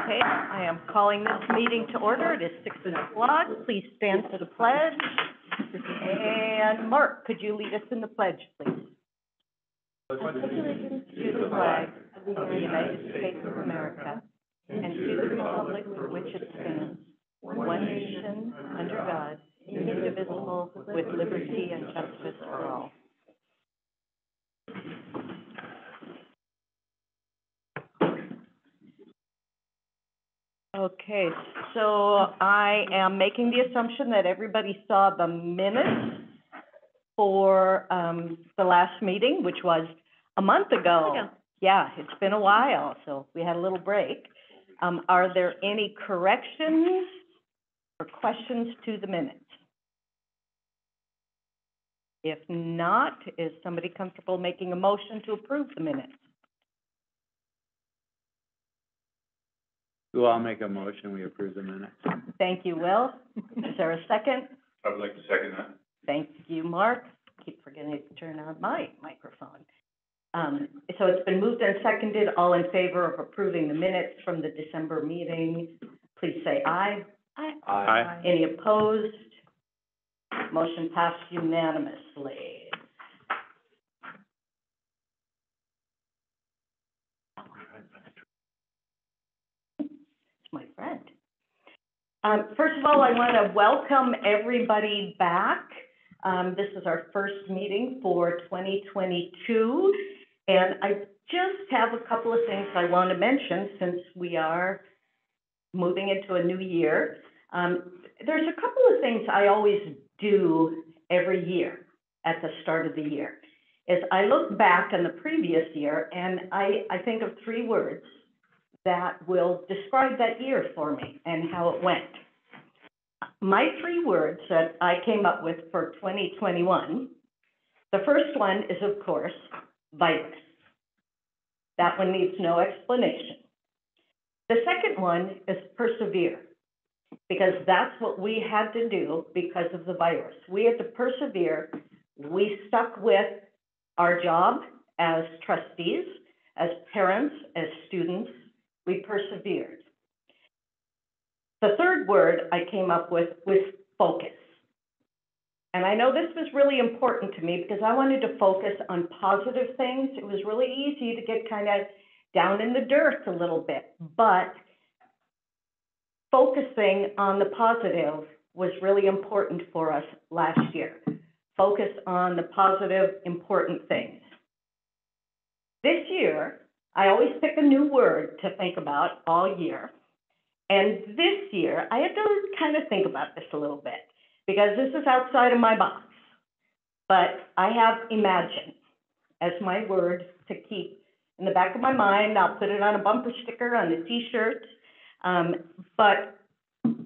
Okay, I am calling this meeting to order. It is 6 o'clock. Please stand for the pledge. And Mark, could you lead us in the pledge, please? I pledge allegiance to the flag of the United States of America and to the republic for which it stands, one nation, under God, indivisible, with liberty and justice for all. Okay, so I am making the assumption that everybody saw the minutes for the last meeting, which was a month ago. Yeah, it's been a while, so we had a little break. Are there any corrections or questions to the minutes? If not, is somebody comfortable making a motion to approve the minutes? So I'll make a motion, we approve the minutes. Thank you, Will. Is there a second? I would like to second that. Thank you, Mark. Keep forgetting to turn on my microphone. So it's been moved and seconded. All in favor of approving the minutes from the December meeting, please say aye. Aye. Aye. Any opposed? Motion passed unanimously. My friend. First of all, I want to welcome everybody back. This is our first meeting for 2022, and I just have a couple of things I want to mention since we are moving into a new year. There's a couple of things I always do every year at the start of the year. Is I look back on the previous year and I think of 3 words that will describe that year for me and how it went. My 3 words that I came up with for 2021, the first one is, of course, virus. That one needs no explanation. The second one is persevere, because that's what we had to do because of the virus. We had to persevere. We stuck with our job as trustees, as parents, as students. We persevered. The third word I came up with was focus. And I know this was really important to me because I wanted to focus on positive things. It was really easy to get kind of down in the dirt a little bit, but focusing on the positive was really important for us last year. Focus on the positive, important things. This year, I always pick a new word to think about all year. And this year, I had to kind of think about this a little bit because this is outside of my box. But I have imagine as my word to keep in the back of my mind. I'll put it on a bumper sticker on the t-shirt. But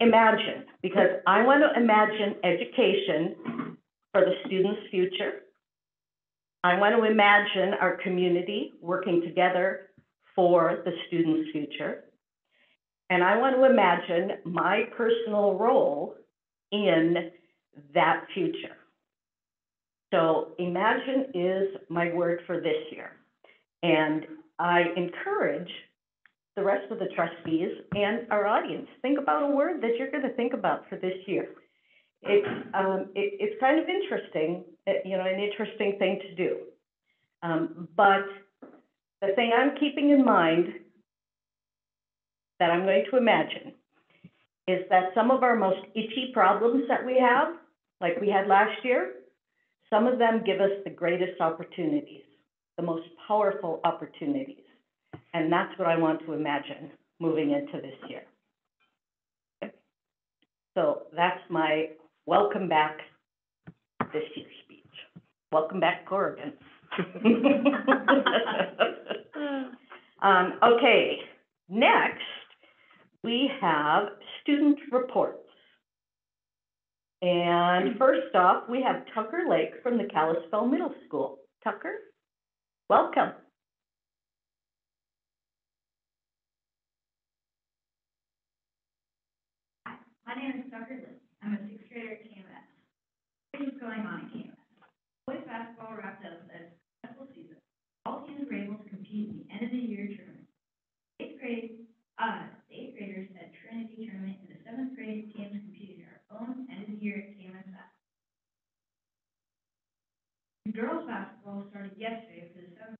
imagine, because I want to imagine education for the student's future. I want to imagine our community working together for the student's future. And I want to imagine my personal role in that future. So imagine is my word for this year. And I encourage the rest of the trustees and our audience, think about a word that you're going to think about for this year. It's kind of interesting, an interesting thing to do. But the thing I'm keeping in mind that I'm going to imagine is that some of our most itchy problems that we have, like we had last year, some of them give us the greatest opportunities, the most powerful opportunities. And that's what I want to imagine moving into this year. Okay. So that's my welcome back this year's speech. Welcome back, Corrigan. Okay, next we have student reports. And first off, we have Tucker Lake from the Kalispell Middle School. Tucker, welcome. Hi, my name is Tucker Lake. I'm a 6th grader at Cvet. What is going on at Cvet? Boys basketball wrapped up a successful season. All teams were able to compete in the end of the year tournament. The 8th grade basketball started yesterday for the summer.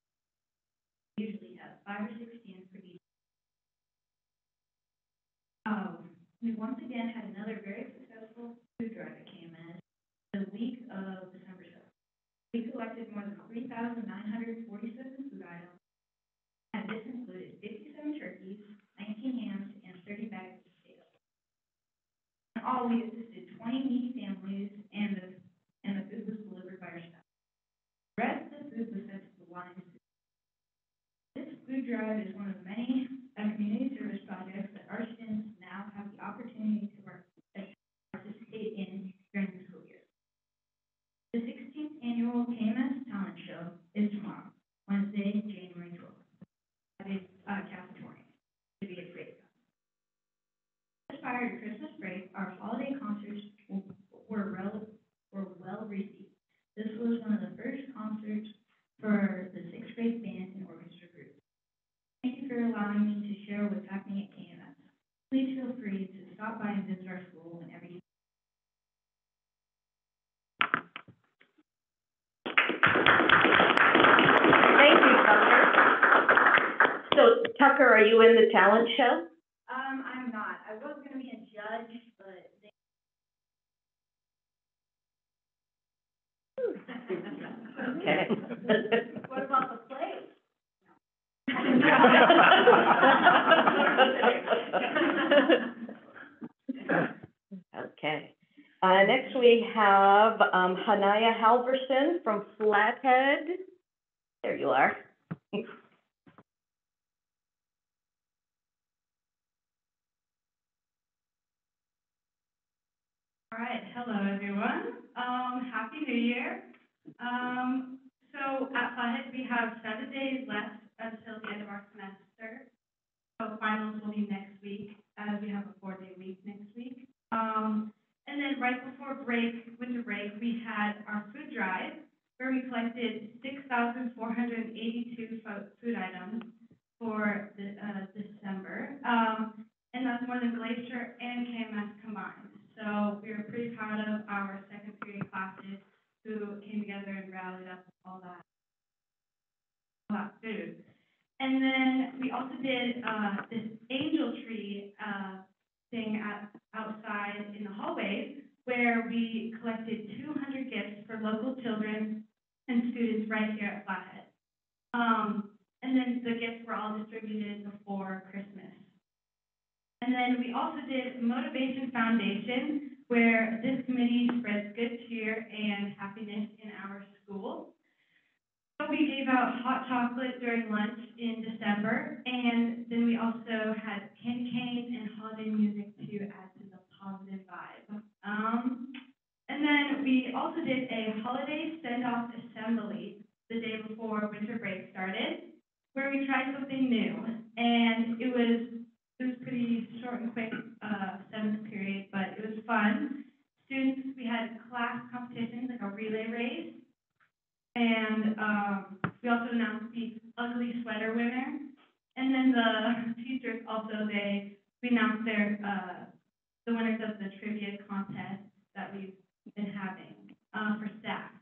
We usually have 5 or 6 teams for each. We once again had another very successful food drive at KMS the week of December 7th. We collected more than 3,947 food items, and this included 57 turkeys, 19 hams, and 30 bags of potatoes. In all, we assisted 20 needy families, and the food was delivered by our staff. The rest of the food was sent to the Lions. This food drive is one of the many community service projects that our students now have the opportunity to participate in during the school year. The 16th annual KMS Talent Show is tomorrow, Wednesday, January 12th, at the cafeteria. To be a great time. Just prior to Christmas break, our holiday concerts were well received. This was one of the first concerts for the 6th grade band and orchestra group. Thank you for allowing me to share what's happening at KMS. Please feel free to stop by and visit our school whenever you. Thank you, Tucker. So, Tucker, are you in the talent show? I'm not. I was going to be a judge, but Okay. What about the play? Okay. Next we have Hanaya Halverson from Flathead. There you are. All right, hello everyone. Happy New Year. So at Flathead we have 7 days left until the end of our semester. So finals will be next week, as we have a 4-day week next week. And then right before winter break, we had our food drive where we collected 6,482 food items for December. And that's more than Glacier and KMS combined. So we were pretty proud of our second period classes who came together and rallied up all that food. And then we also did this angel tree thing outside in the hallways where we collected 200 gifts for local children and students right here at Flathead. And then the gifts were all distributed before Christmas. And then we also did Motivation Foundation, where this committee spreads good cheer and happiness in our school. So we gave out hot chocolate during lunch in December, and then we also had candy canes and holiday music to add to the positive vibe. And then we also did a holiday send-off assembly the day before winter break started, where we tried something new, and it was pretty short and quick, 7th period, but it was fun. Students, we had class competitions, like a relay race, and we also announced the ugly sweater winner. And then the teachers also, we announced the winners of the trivia contest that we've been having for staff.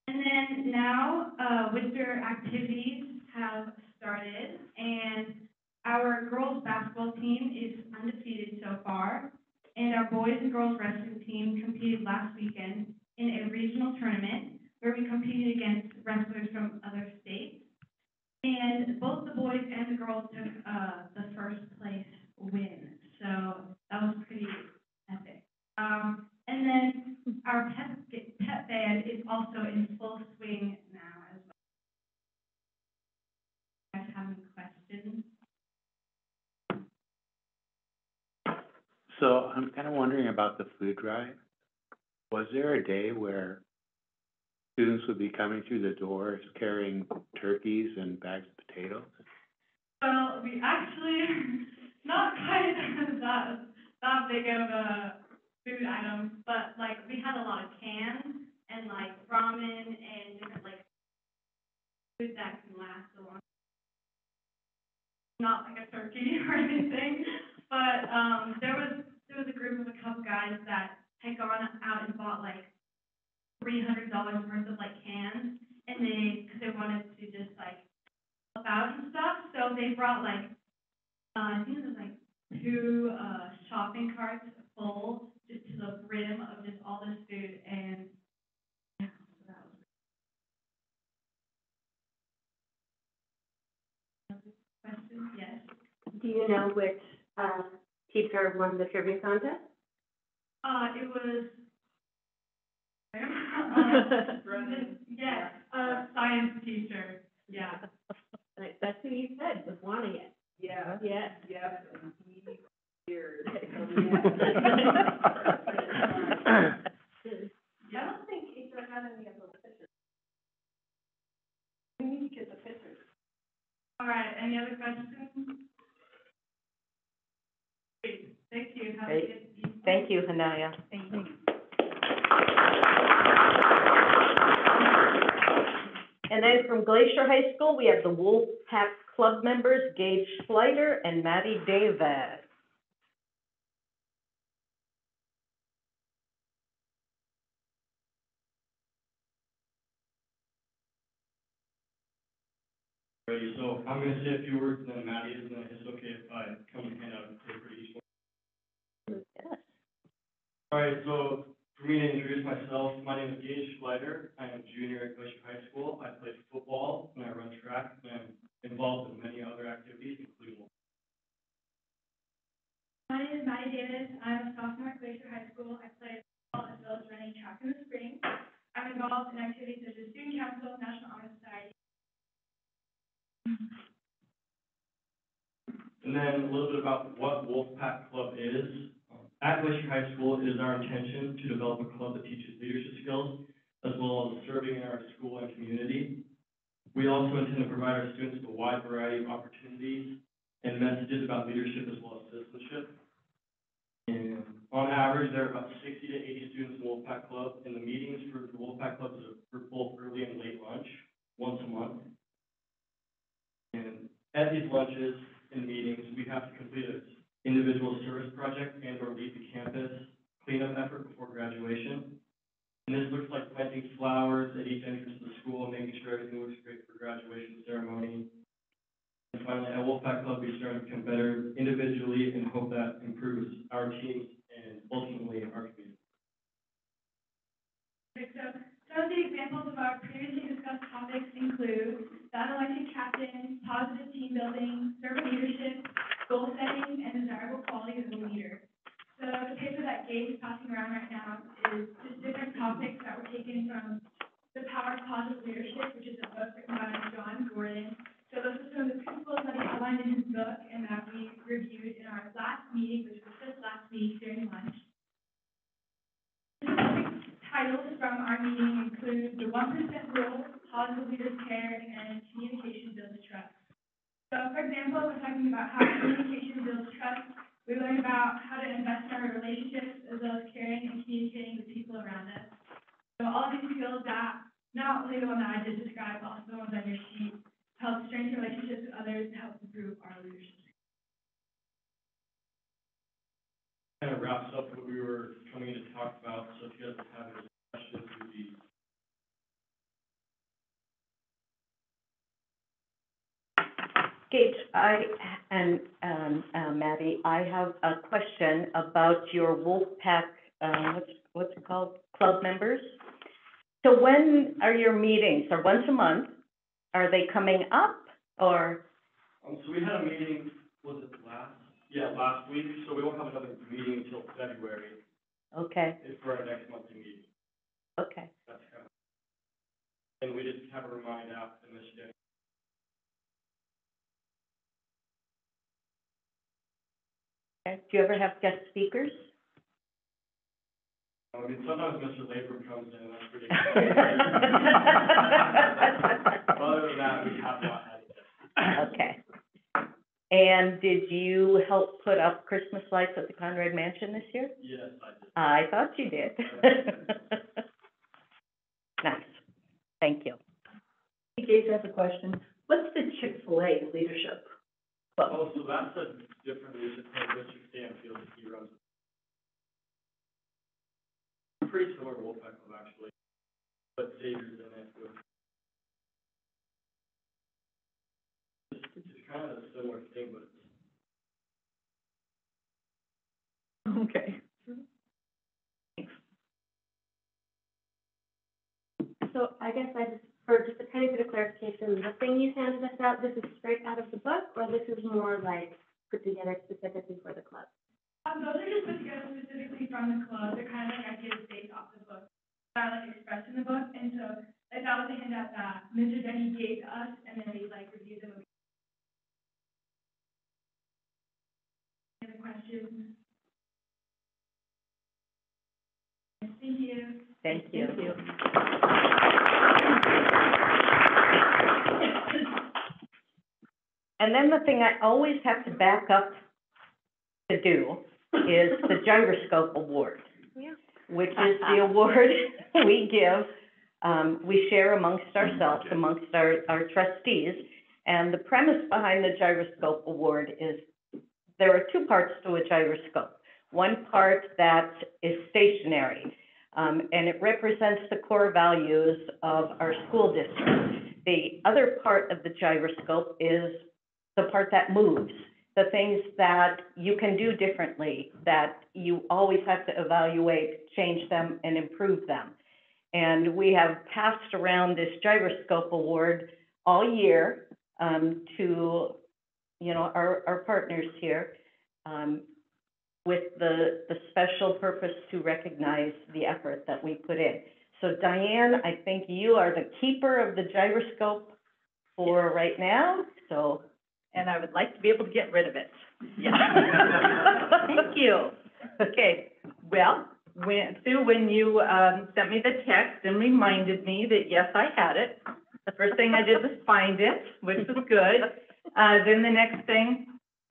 And then now winter activities have started, and our girls basketball team is undefeated so far, and our boys and girls wrestling team competed last weekend in a regional tournament where we competed against wrestlers from other states. And both the boys and the girls took the first place win, so that was pretty epic. And then our pep band is also in full swing now as well. Do you guys have any questions? So I'm kind of wondering about the food drive. Was there a day where students would be coming through the doors carrying turkeys and bags of potatoes? Well, we actually, not quite that big of a food item, but like we had a lot of cans and like ramen and different like food that can last a long time. Not like a turkey or anything, but there was a group of a couple guys that had gone out and bought like $300 worth of like cans, brought like, I think it was like 2 shopping carts full just to the brim of just all this food, and yeah, so that was question. Yes. Do you know which teacher won the trivia contest? It was. Yes, science teacher. Yeah. That's who you said was wanting it. Yeah. Yeah. Yeah, and he feared. Yeah. I don't think HR had any of those pictures. We need to get the pictures. All right. Any other questions? Great. Thank you. Have a Great. good evening. Thank you, Hanaya. Thank you. And then from Glacier High School, we have the Wolf Pack Club members, Gage Slider and Maddie Davis. Alrighty, so I'm gonna say a few words, and then Maddie is, and then it's okay if I come and hand out a paper each one. Yes. Alright, so for me to introduce myself, my name is Gage Slider. I am a junior at Glacier High School. I play football and I run track, and I'm involved in many other activities, including. My name is Maddie Davis. I'm a sophomore at Glacier High School. I play football as well as running track in the spring. I'm involved in activities such as Student Council, National Honor Society. And then a little bit about what Wolfpack Club is. At Glacier High School, it is our intention to develop a club that teaches leadership skills, as well as serving in our school and community. We also intend to provide our students with a wide variety of opportunities and messages about leadership as well as citizenship. And on average, there are about 60 to 80 students in the Wolfpack Club, and the meetings for the Wolfpack Club is for both early and late lunch, once a month. And at these lunches and meetings, we have to complete an individual service project and or lead the campus cleanup effort before graduation. And this looks like planting flowers at each entrance to the school and making sure everything looks great for graduation ceremony. And finally, at Wolfpack Club, we strive to become better individually and hope that improves our teams and ultimately our community. So some of the examples of our previously discussed topics include the unelected captain, positive team building, servant leadership, goal setting, and desirable qualities of a leader. So the paper that Gabe is passing around right now is just different topics that were taken from The Power of Positive Leadership, which is a book written by John Gordon. So those are some of the principles that he outlined in his book and that we reviewed in our last meeting, which was just last week during lunch. Specific titles from our meeting include the 1% rule, positive leaders care, and communication builds trust. So, for example, we're talking about how communication builds trust. We learned about how to invest in our relationships as well as caring and communicating with people around us. So all of these skills that, not only the one that I just described, but also the ones on your sheet, help strengthen relationships with others to help improve our leadership. Kind of wraps up what we were coming in to talk about, so if you guys have any questions, would be. Gage, Maddie, I have a question about your Wolfpack, what's it called, club members. So when are your meetings? Or once a month? Are they coming up, or? So we had a meeting, was it last week, so we won't have another meeting until February. Okay, For our next monthly meeting. okay. That's kind of. And we just have a remind app in this day. Okay. Do you ever have guest speakers? I mean, sometimes Mr. Labor comes in, and that's pretty. Other than that, we have not had it. Okay. And did you help put up Christmas lights at the Conrad Mansion this year? Yes, I did. I thought you did. Nice. Thank you. Hey, Gage has a question. What's the Chick-fil-A leadership club? Oh, so that's a different leadership club, Mr. Stanfield, he runs. Pretty similar to Wolfpack Club, actually, but Xavier's in it with. It's kind of a similar thing, but it's Okay. So I guess for just a tiny bit of clarification, the thing you handed us out, this is straight out of the book, or this is more like put together specifically for the club? Those are just put together specifically from the club. They're kind of like ideas based off the book, like expressed in the book. And so like, that was a handout that Mr. Denny gave to us, and then we like reviewed them. Any other questions? Thank you. Thank you. Thank you. And then the thing I always have to back up to do is the Gyroscope Award, which is the award we give, we share amongst ourselves, amongst our trustees. And the premise behind the Gyroscope Award is there are two parts to a gyroscope. One part that is stationary, and it represents the core values of our school district. The other part of the gyroscope is the part that moves, the things that you can do differently, that you always have to evaluate, change them, and improve them. And we have passed around this Gyroscope Award all year to, you know, our partners here, with the special purpose to recognize the effort that we put in. So Diane, I think you are the keeper of the gyroscope for right now, so. And I would like to be able to get rid of it. Yeah. Thank you. Okay, well, when you sent me the text and reminded me that, yes, I had it, the first thing I did was find it, which was good. Then the next thing,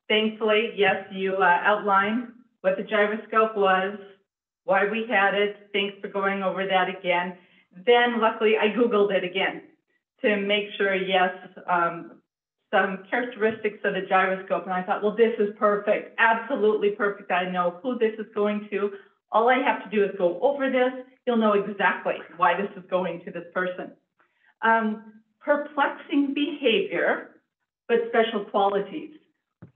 thankfully, yes, you outlined what the gyroscope was, why we had it. Thanks for going over that again. Then, luckily, I Googled it again to make sure, yes, some characteristics of the gyroscope, and I thought, well, this is perfect, absolutely perfect. I know who this is going to. All I have to do is go over this. You'll know exactly why this is going to this person. Perplexing behavior, but special qualities.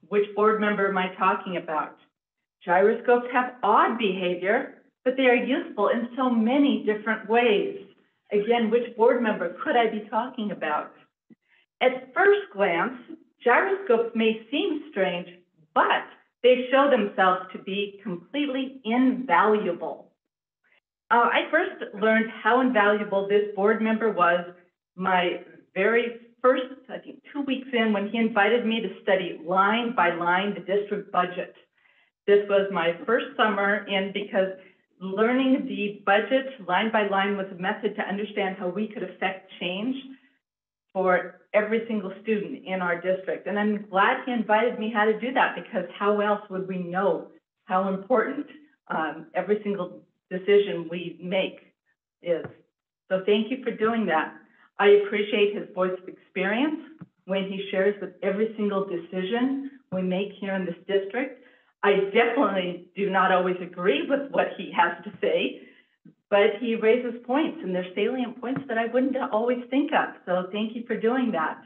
Which board member am I talking about? Gyroscopes have odd behavior, but they are useful in so many different ways. Again, which board member could I be talking about? At first glance, gyroscopes may seem strange, but they show themselves to be completely invaluable. I first learned how invaluable this board member was my very first, I think, 2 weeks in, when he invited me to study line by line the district budget. This was my first summer in, because learning the budget line by line was a method to understand how we could affect change for every single student in our district. And I'm glad he invited me how to do that, because how else would we know how important every single decision we make is. So thank you for doing that. I appreciate his voice of experience when he shares with every single decision we make here in this district. I definitely do not always agree with what he has to say, but he raises points, and they're salient points that I wouldn't always think of. So thank you for doing that.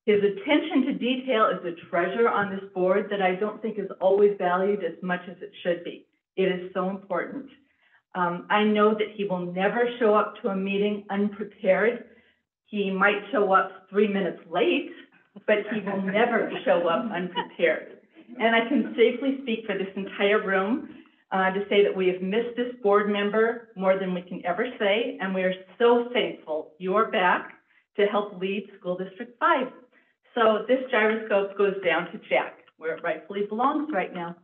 His attention to detail is a treasure on this board that I don't think is always valued as much as it should be. It is so important. I know that he will never show up to a meeting unprepared. He might show up 3 minutes late, but he will never show up unprepared. And I can safely speak for this entire room to say that we have missed this board member more than we can ever say, and we are so thankful you are back to help lead School District 5. So this gyroscope goes down to Jack, where it rightfully belongs right now.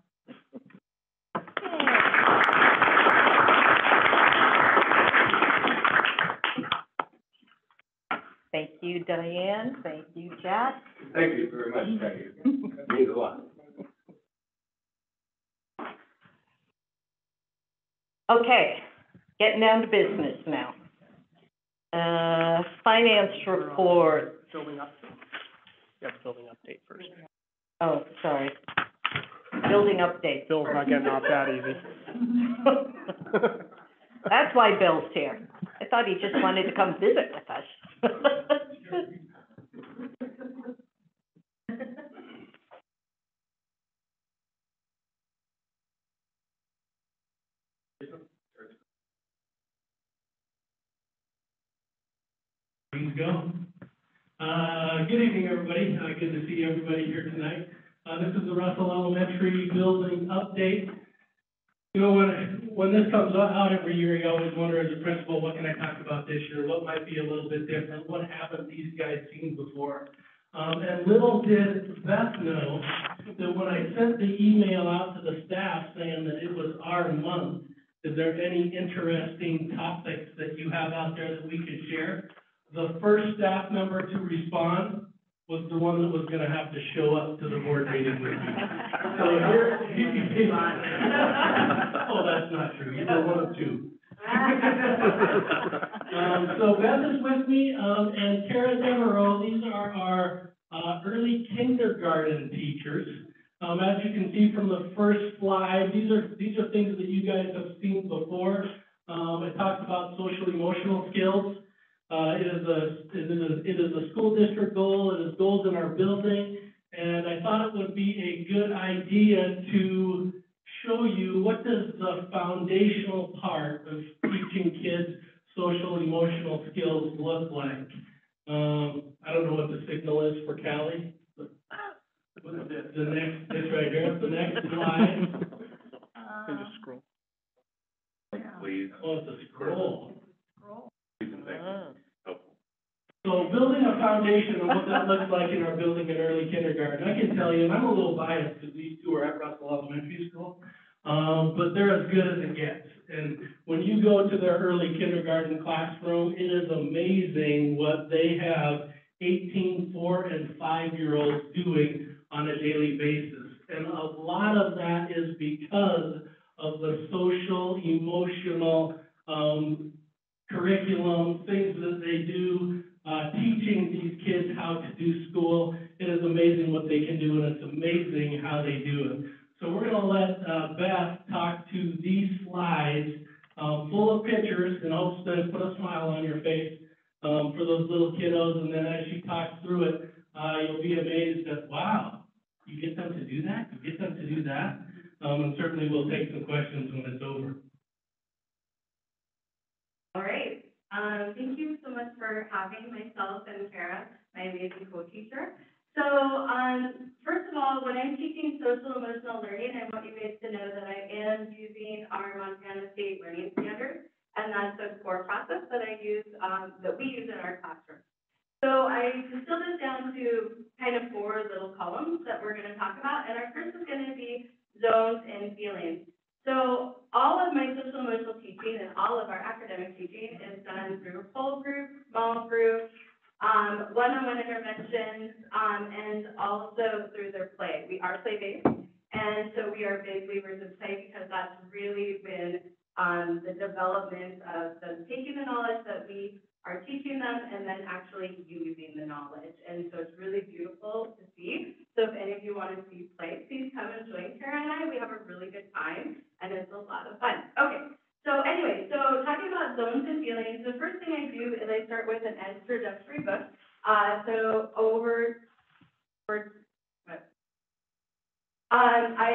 Thank you, Diane. Thank you, Jack. Thank you very much, thank you. It means a lot. Okay, getting down to business now. Finance report. Building update. Yeah, building update first. Oh, sorry. Building update. Bill's not getting off that easy. That's why Bill's here. I thought he just wanted to come visit with us. go. Good evening, everybody. Good to see everybody here tonight. This is the Russell Elementary building update. You know, when this comes out every year, you always wonder as a principal, what can I talk about this year? What might be a little bit different? What haven't these guys seen before? And little did Beth know that when I sent the email out to the staff saying that it was our month, is there any interesting topics that you have out there that we could share? The first staff member to respond was the one that was gonna have to show up to the board meeting with me. So here, oh, that's not true, you were one of two. So Beth is with me, and Kara Devereaux, these are our, early kindergarten teachers. As you can see from the first slide, these are things that you guys have seen before. It talks about social emotional skills. It is a school district goal, it is goals in our building, and I thought it would be a good idea to show you what does the foundational part of teaching kids social emotional skills look like. I don't know what the signal is for Callie, but the next, it's right here, the next slide. And just scroll. Please. Oh, it's a scroll. Oh. So building a foundation of what that looks like in our building in early kindergarten, I can tell you, and I'm a little biased because these two are at Russell Elementary School, but they're as good as it gets. And when you go to their early kindergarten classroom, it is amazing what they have 18, 4, and 5-year-olds doing on a daily basis. And a lot of that is because of the social, emotional, curriculum, things that they do, teaching these kids how to do school. It is amazing what they can do, and it's amazing how they do it. So we're gonna let Beth talk to these slides, full of pictures, in hopes to put a smile on your face for those little kiddos, and then as she talks through it, you'll be amazed at, wow, you get them to do that? You get them to do that? And certainly we'll take some questions when it's over. All right. Thank you so much for having myself and Kara, my amazing co-teacher. So, first of all, when I'm teaching social emotional learning, I want you guys to know that I am using our Montana State Learning Standards, and that's a core process that I use, that we use in our classroom. So I distilled this down to kind of 4 little columns that we're going to talk about, and our first is going to be zones and feelings. So all of my social emotional teaching and all of our academic teaching is done through whole group, small group, one-on-one interventions, and also through their play. We are play-based, and so we are big believers in play because that's really been the development of them taking the knowledge that we are teaching them and then actually using the knowledge. And so it's really beautiful to see. So if any of you want to see play, please come and join Kara and I. We have a really good time, and it's a lot of fun. Okay, so anyway, so talking about zones and feelings, the first thing I do is I start with an introductory book. I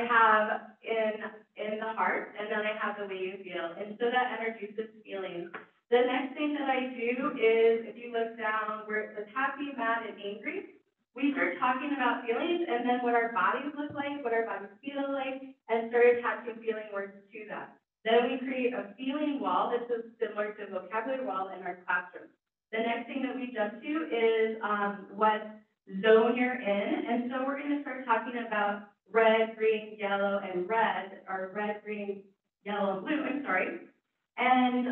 have in the heart, and then I have the way you feel. And so that introduces feelings. The next thing that I do is, if you look down where it says happy, mad, and angry, we start talking about feelings and then what our bodies look like, what our bodies feel like, and start attaching feeling words to that. Then we create a feeling wall. This is similar to a vocabulary wall in our classroom. The next thing that we jump to is what zone you're in. And so we're going to start talking about red, green, yellow, and red, or red, green, yellow, and blue, I'm sorry. And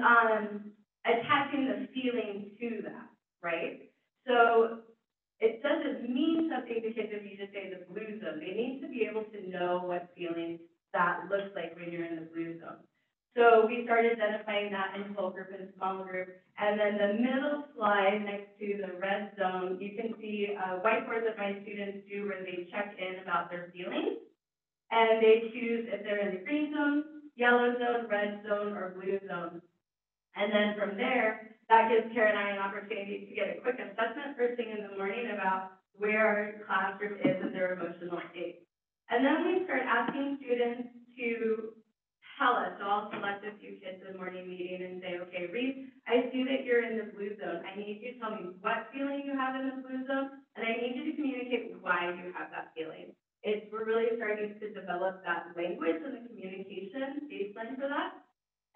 attaching the feeling to that, right? So it doesn't mean something to kids if you just say the blue zone. They need to be able to know what feeling that looks like when you're in the blue zone. So we started identifying that in whole group and small group. And then the middle slide next to the red zone, you can see a whiteboard that my students do where they check in about their feelings. And they choose if they're in the green zone, yellow zone, red zone, or blue zone. And then from there, that gives Kara and I an opportunity to get a quick assessment first thing in the morning about where our classroom is in their emotional state. And then we start asking students to tell us, so I'll select a few kids in the morning meeting and say, okay, Reese, I see that you're in the blue zone. I need you to tell me what feeling you have in the blue zone, and I need you to communicate why you have that feeling. We're really starting to develop that language and the communication baseline for that.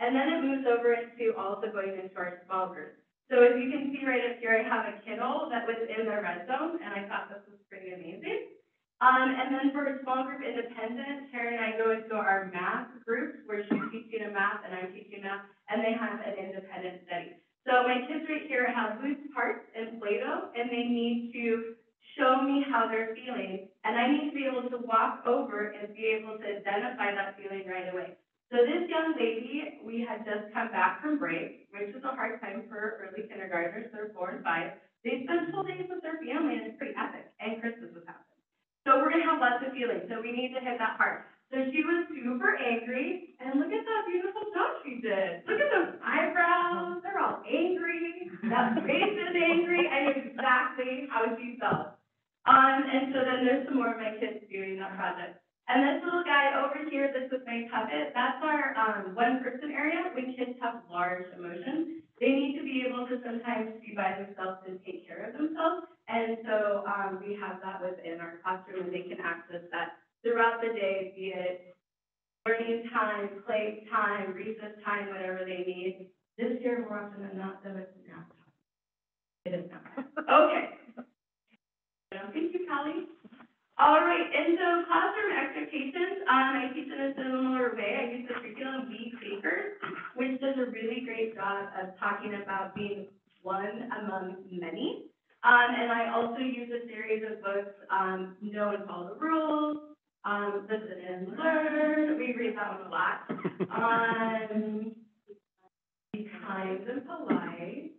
And then it moves over into also going into our small groups. So as you can see right up here, I have a kiddo that was in the red zone, and I thought this was pretty amazing. And then for a small group independent, Karen and I go into our math groups where she's teaching a math and I'm teaching math, and they have an independent study. So my kids right here have loose parts and Play-Doh, and they need to show me how they're feeling, and I need to be able to walk over and be able to identify that feeling right away. So this young lady, we had just come back from break, which is a hard time for early kindergartners. They're 4 and 5. They spent full days with their family, and it's pretty epic, and Christmas was happening. So we're gonna have lots of feelings, so we need to hit that heart. So she was super angry, and look at that beautiful job she did. Look at those eyebrows, they're all angry, that face is angry. I knew exactly how she felt. And so then there's some more of my kids doing that project. And this little guy over here, this is my Covet, that's our one-person area. When kids have large emotions, they need to be able to sometimes be by themselves and take care of themselves. And so we have that within our classroom, and they can access that throughout the day, be it learning time, play time, recess time, whatever they need. This year, more often than not, though, it's nap time. It is nap time. Okay. Thank you, Callie. All right, and so classroom expectations, I teach in a similar way. I use the curriculum Be Bakers, which does a really great job of talking about being one among many. And I also use a series of books, Know and Follow the Rules, Listen and Learn. We read that one a lot. Be Kind and Polite.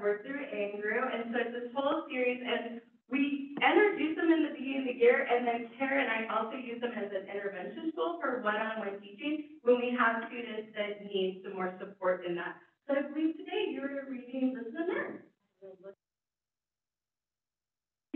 Work Through Anger. And so it's this whole series, and we introduce them in the beginning of the year, and then Tara and I also use them as an intervention tool for one-on-one teaching when we have students that need some more support in that. So I believe today you were reading Listen and Learn.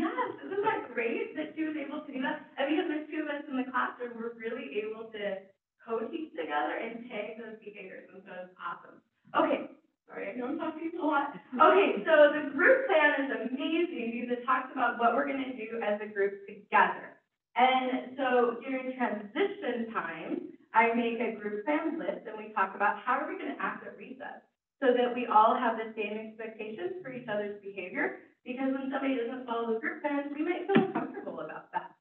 Yes, isn't that great that she was able to do that? And because there's 2 of us in the classroom, we're really able to co-teach together and tag those behaviors, and so it's awesome. Okay, sorry, I know I'm talking a lot. Okay, so the group plan is amazing because it talks about what we're gonna do as a group together. And so during transition time, I make a group plan list, and we talk about how are we gonna act at recess, so that we all have the same expectations for each other's behavior, because when somebody doesn't follow the group plans, we might feel uncomfortable about that.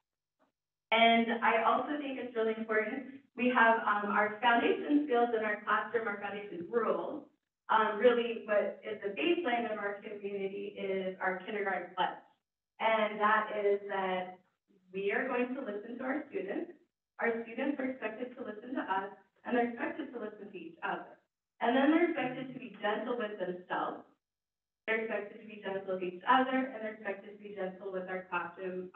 And I also think it's really important, we have our foundation skills in our classroom, our foundation rules. Really what is the baseline of our community is our kindergarten pledge. And that is that we are going to listen to our students are expected to listen to us, and they're expected to listen to each other. And then they're expected to be gentle with themselves. They're expected to be gentle with each other, and they're expected to be gentle with our classroom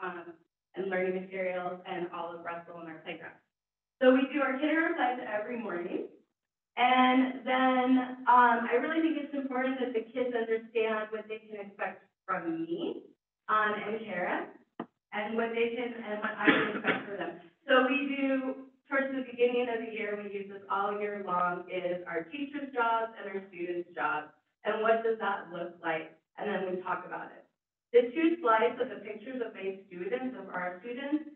and learning materials and all of Russell and our playground. So we do our kindergarten pledge every morning. And then I really think it's important that the kids understand what they can expect from me and Kara, and what they can and what I can expect for them. So we do, towards the beginning of the year, we use this all year long, is our teachers' jobs and our students' jobs. And what does that look like? And then we talk about it. The 2 slides of the pictures of my students, of our students,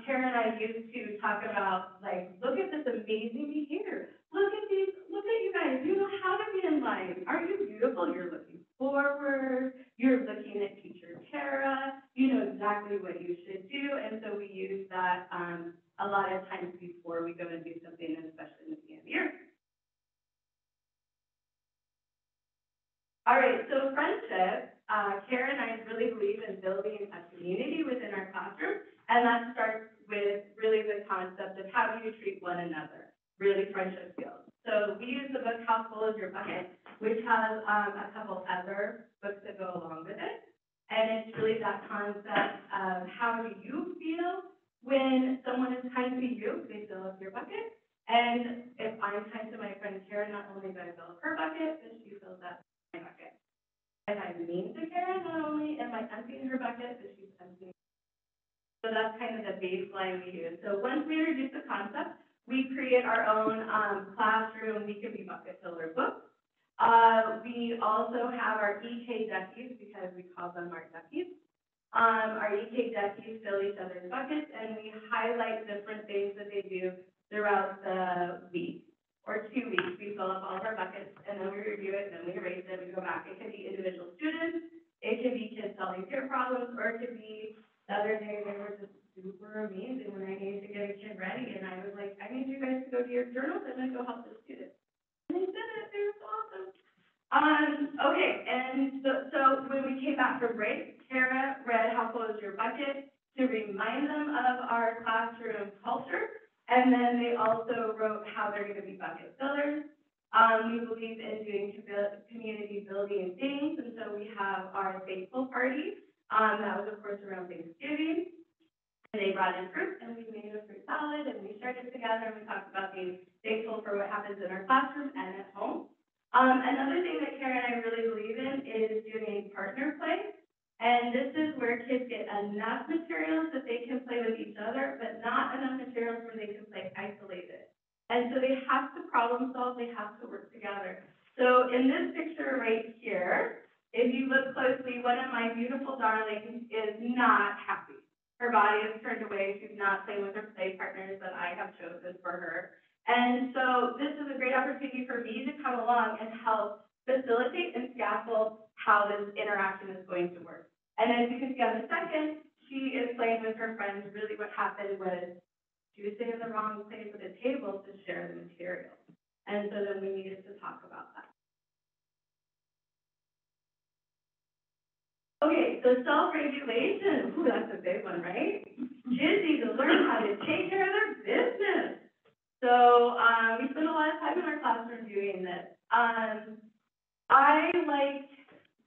Kara and I used to talk about, like, look at this amazing behavior. Look at these, look at you guys, you know how to be in line. Aren't you beautiful? You're looking forward, you're looking at teacher Tara, you know exactly what you should do. And so we use that a lot of times before we go and do something, and especially in the beginning of the year. All right, so friendship, Kara and I really believe in building a community within our classroom, and that starts with really the concept of how do you treat one another, really friendship skills. So we use the book How Full Is Your Bucket, which has a couple other books that go along with it, and it's really that concept of how do you feel when someone is kind to you, they fill up your bucket, and if I'm kind to my friend Kara, not only do I fill up her bucket, but she fills up my bucket. If I'm mean to Kara, not only am I emptying her bucket, but she's emptying. So that's kind of the baseline we use. So once we introduce the concept, we create our own classroom We Can Be Bucket Filler book. We also have our EK duckies, because we call them our duckies. Our EK duckies fill each other's buckets, and we highlight different things that they do throughout the week or 2 weeks. We fill up all of our buckets, and then we review it, and then we erase it, we go back. It could be individual students, it could be kids solving peer problems, or it could be the other day they were just super amazing when I needed to get a kid ready, and I was like, I need you guys to go to your journals and then go help the students. And they did it, they were so awesome. Okay, and so when we came back from break, Tara read How Full Is Your Bucket to remind them of our classroom culture, and then they also wrote how they're gonna be bucket fillers. We believe in doing community building things, and so we have our thankful party. That was of course around Thanksgiving. And they brought in fruit, and we made a fruit salad, and we shared it together, and we talked about being thankful for what happens in our classroom and at home. Another thing that Karen and I really believe in is doing partner play. And this is where kids get enough materials that they can play with each other, but not enough materials where they can play isolated. And so they have to problem solve, they have to work together. So in this picture right here, if you look closely, one of my beautiful darlings is not happy. Her body is turned away, she's not playing with her play partners that I have chosen for her. And so this is a great opportunity for me to come along and help facilitate and scaffold how this interaction is going to work. And as you can see on the second, she is playing with her friends. Really what happened was she was sitting in the wrong place at the table to share the material. And so then we needed to talk about that. Okay, so self-regulation, ooh, that's a big one, right? Kids need to learn how to take care of their business. So we spend a lot of time in our classroom doing this.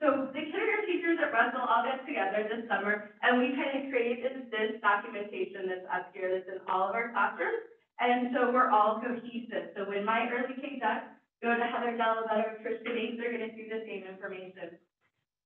So the kindergarten teachers at Russell all got together this summer, and we kind of created this documentation that's up here that's in all of our classrooms. And so we're all cohesive. So when my early K ducks go to Heather Delavetter or Trish Denise, they're going to see the same information.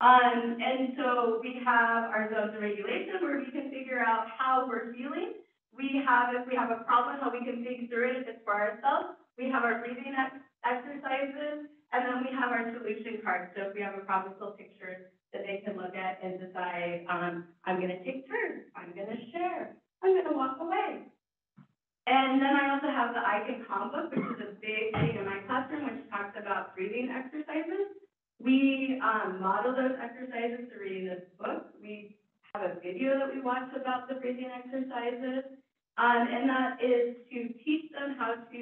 And so we have our zones of regulation where we can figure out how we're feeling. If we have a problem, how we can think through it if it's for ourselves. We have our breathing exercises, and then we have our solution cards. So if we have a problem, still pictures that they can look at and decide, I'm going to take turns, I'm going to share, I'm going to walk away. And then I also have the I Can Calm book, which is a big thing in my classroom, which talks about breathing exercises. We model those exercises through reading this book. We have a video that we watch about the breathing exercises, and that is to teach them how to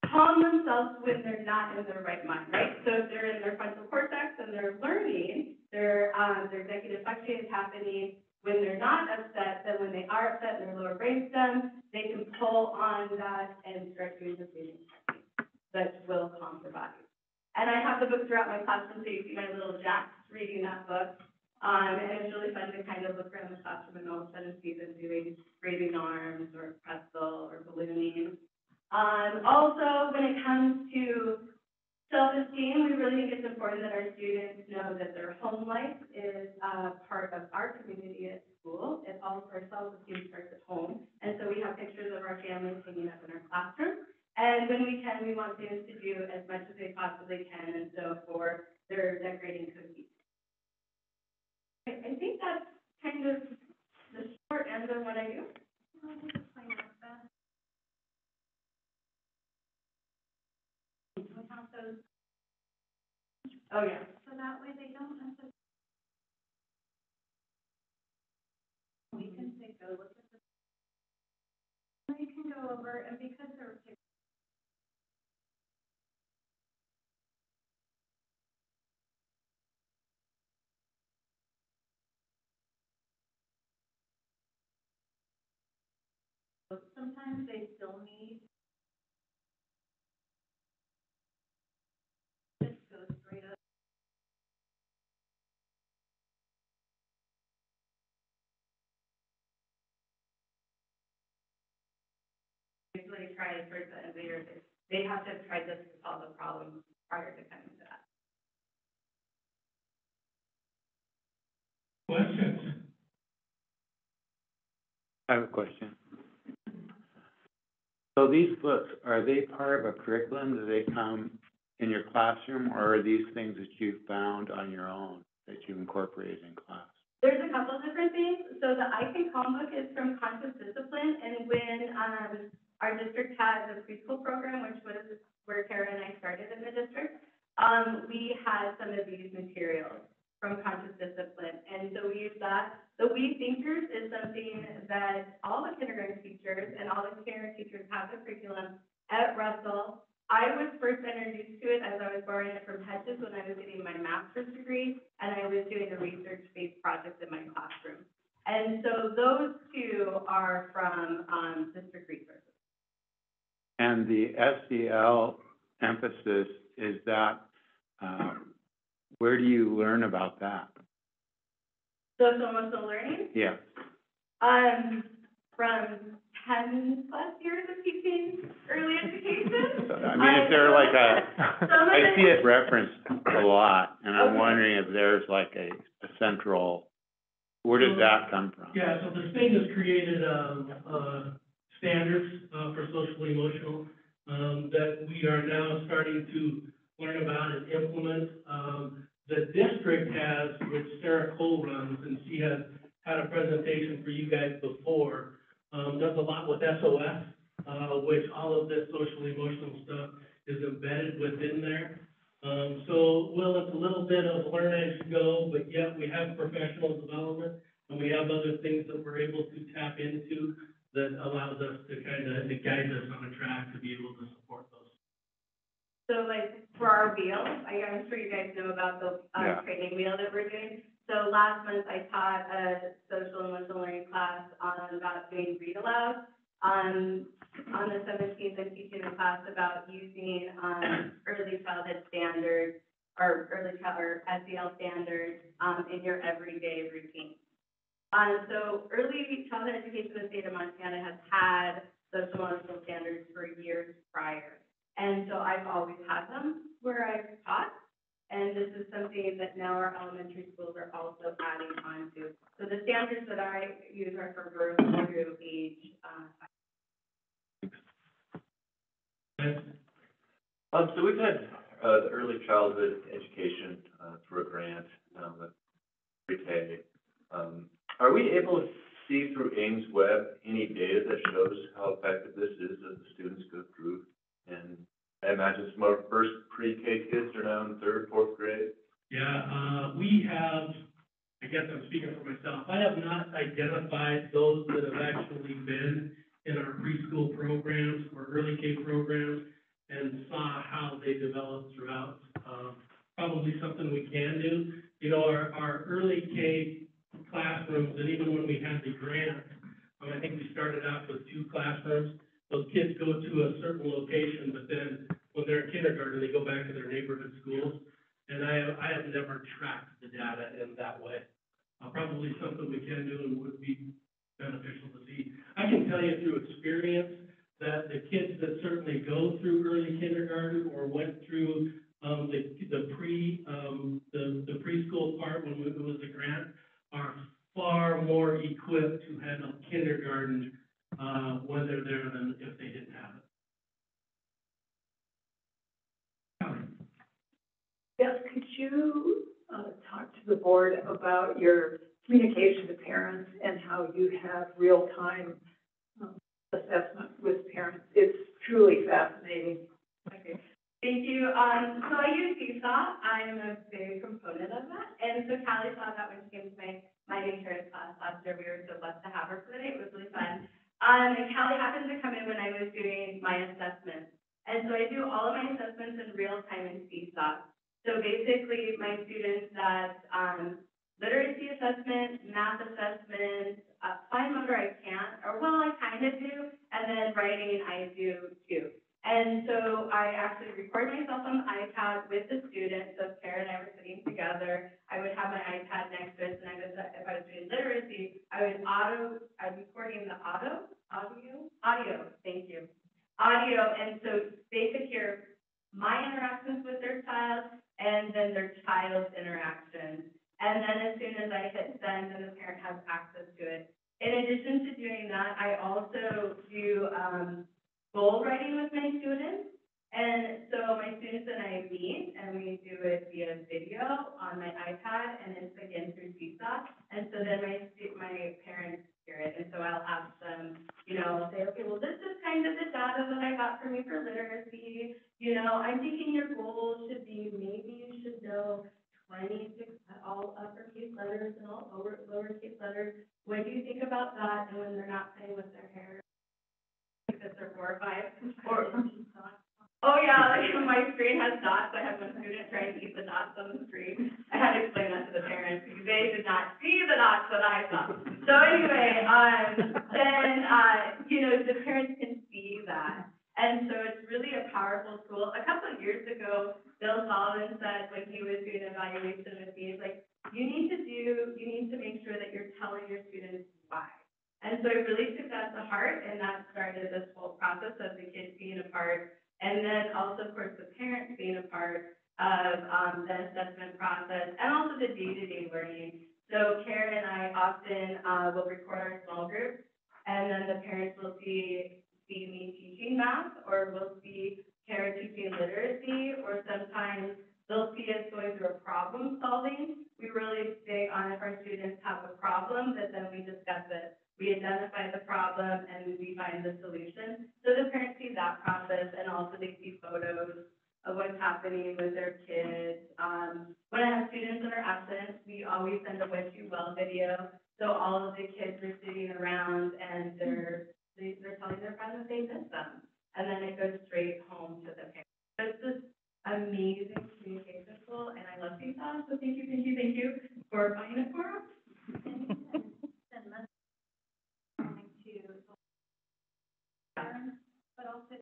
calm themselves when they're not in their right mind, right? So if they're in their frontal cortex and they're learning, their executive function is happening. When they're not upset, then when they are upset in their lower brainstem, they can pull on that and start doing the breathing technique that will calm the body. And I have the book throughout my classroom, so you see my little Jacks reading that book. And it's really fun to kind of look around the classroom and all of a sudden see them doing breathing arms or pretzel or ballooning. Also, when it comes to self-esteem, we really think it's important that our students know that their home life is part of our community at school. It all, our self-esteem starts at home. And so we have pictures of our families hanging up in our classroom. And when we can, we want students to do as much as they possibly can. And so for their decorating cookies. I think that's kind of the short end of what I do. Oh, yeah. So that way they don't have to. We can say, go look at the. We can go over, and because they're. Sometimes they still need. Just go straight up. Usually try it towards the end of the year. They have to try this to solve the problem prior to coming to that. Questions? I have a question. So these books, are they part of a curriculum? Do they come in your classroom, or are these things that you found on your own that you incorporated in class? There's a couple of different things. So the I Think Handbook is from Conscious Discipline, and when our district had the preschool program, which was where Kara and I started in the district, we had some of these materials from Conscious Discipline, and so we used that. The We Thinkers is something that all the kindergarten teachers and all the kindergarten teachers have the curriculum at Russell. I was first introduced to it as I was borrowing it from Hedges when I was getting my master's degree, and I was doing a research-based project in my classroom. And so those two are from district resources. And the SEL emphasis, is that, where do you learn about that? Social emotional learning? Yeah. From 10 plus years of teaching early education. I mean, is there like I see it referenced a lot, and I'm wondering if there's like a central, where does that come from? Yeah, so the state has created, standards, for social emotional, that we are now starting to learn about and implement. The district has, which Sarah Cole runs, and she has had a presentation for you guys before, does a lot with SOS, which all of this social emotional stuff is embedded within there. So, well, it's a little bit of learn as you go, but yet we have professional development, and we have other things that we're able to tap into that allows us to kind of guide us on a track to be able to support those. So like for our wheel, I'm sure you guys know about the training wheel that we're doing. So last month I taught a social emotional learning class about doing read aloud. On the 17th, I'm teaching a class about using early childhood standards or SEL standards in your everyday routine. So early childhood education in the state of Montana has had social emotional standards for years prior. And so I've always had them where I've taught, and this is something that now our elementary schools are also adding on to. So the standards that I use are for birth through age 5. So we've had the early childhood education through a grant with pre-K. Are we able to see through Ames Web any data that shows how effective this is as the students go through? And I imagine some of our first pre-K kids are now in 3rd, 4th grade. Yeah, we have, I guess I'm speaking for myself, I have not identified those that have actually been in our preschool programs or early K programs and saw how they developed throughout. Probably something we can do. You know, our early K classrooms, and even when we had the grant, I think we started out with 2 classrooms. Those kids go to a certain location, but then when they're in kindergarten, they go back to their neighborhood schools. And I have never tracked the data in that way. Probably something we can do and would be beneficial to see. I can tell you through experience that the kids that certainly go through early kindergarten or went through the preschool part when it was a grant are far more equipped to handle kindergarten when they're there than if they didn't have it. Yes, could you talk to the board about your communication to parents and how you have real-time assessment with parents? It's truly fascinating. Okay. Thank you. So I use Csvt. I'm a big proponent of that. And so Callie saw that when she came to my insurance class last year. We were so blessed to have her for the day. It was really fun. And Callie happened to come in when I was doing my assessments. And so I do all of my assessments in real time in Csvt. So basically, my students that literacy assessment, math assessment, fine motor I can't, or well, I kind of do, and then writing I do too. And so I actually record myself on the iPad with the student. So if Kara and I were sitting together, I would have my iPad next to us, and if I was doing literacy, I'm recording the audio, thank you, audio, and so they could hear my interactions with their child and then their child's interactions. And then as soon as I hit send, then the parent has access to it. In addition to doing that, I also do, goal writing with my students. And so my students and I meet, and we do it via video on my iPad, and it's again through Csvt. And so then my parents hear it, and so I'll ask them, you know, say, okay, well, this is kind of the data that I got from you for literacy. You know, I'm thinking your goal should be, maybe you should know 26 all uppercase letters and all lowercase letters. What do you think about that? And when they're not playing with their hair, because they're 4 or 5, or oh yeah, like my screen has dots. I have one student trying to eat the dots on the screen. I had to explain that to the parents because they did not see the dots that I saw. So anyway, then you know, the parents can see that, and so it's really a powerful tool. A couple of years ago, Bill Solomon said when he was doing evaluation with me, he's like, you need to make sure that you're telling your students why. And so I really took that to heart, and that started this whole process of the kids being a part. And then also, of course, the parents being a part of the assessment process and also the day-to-day learning. So Kara and I often will record our small groups, and then the parents will see me teaching math, or we'll see Kara teaching literacy, or sometimes they'll see us going through a problem solving. We really big on if our students have a problem, that then we discuss it. We identify the problem and we find the solution. So the parents see that process, and also they see photos of what's happening with their kids. When I have students that are absent, we always send a wish you well video. So all of the kids are sitting around and they're telling their friends that they miss them. And then it goes straight home to the parents. So it's this amazing communication tool, and I love Csvt. So thank you for buying it for us. But also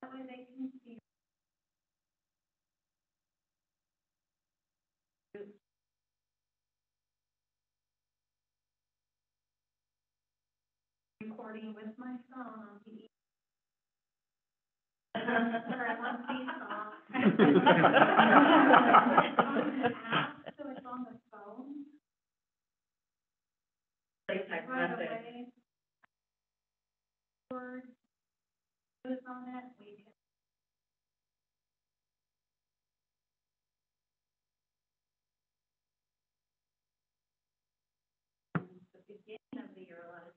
that way they can see recording with my phone on the or I want so it's on the phone. Like text Right message. away. Word goes on it, we can. The beginning of the year, a lot of.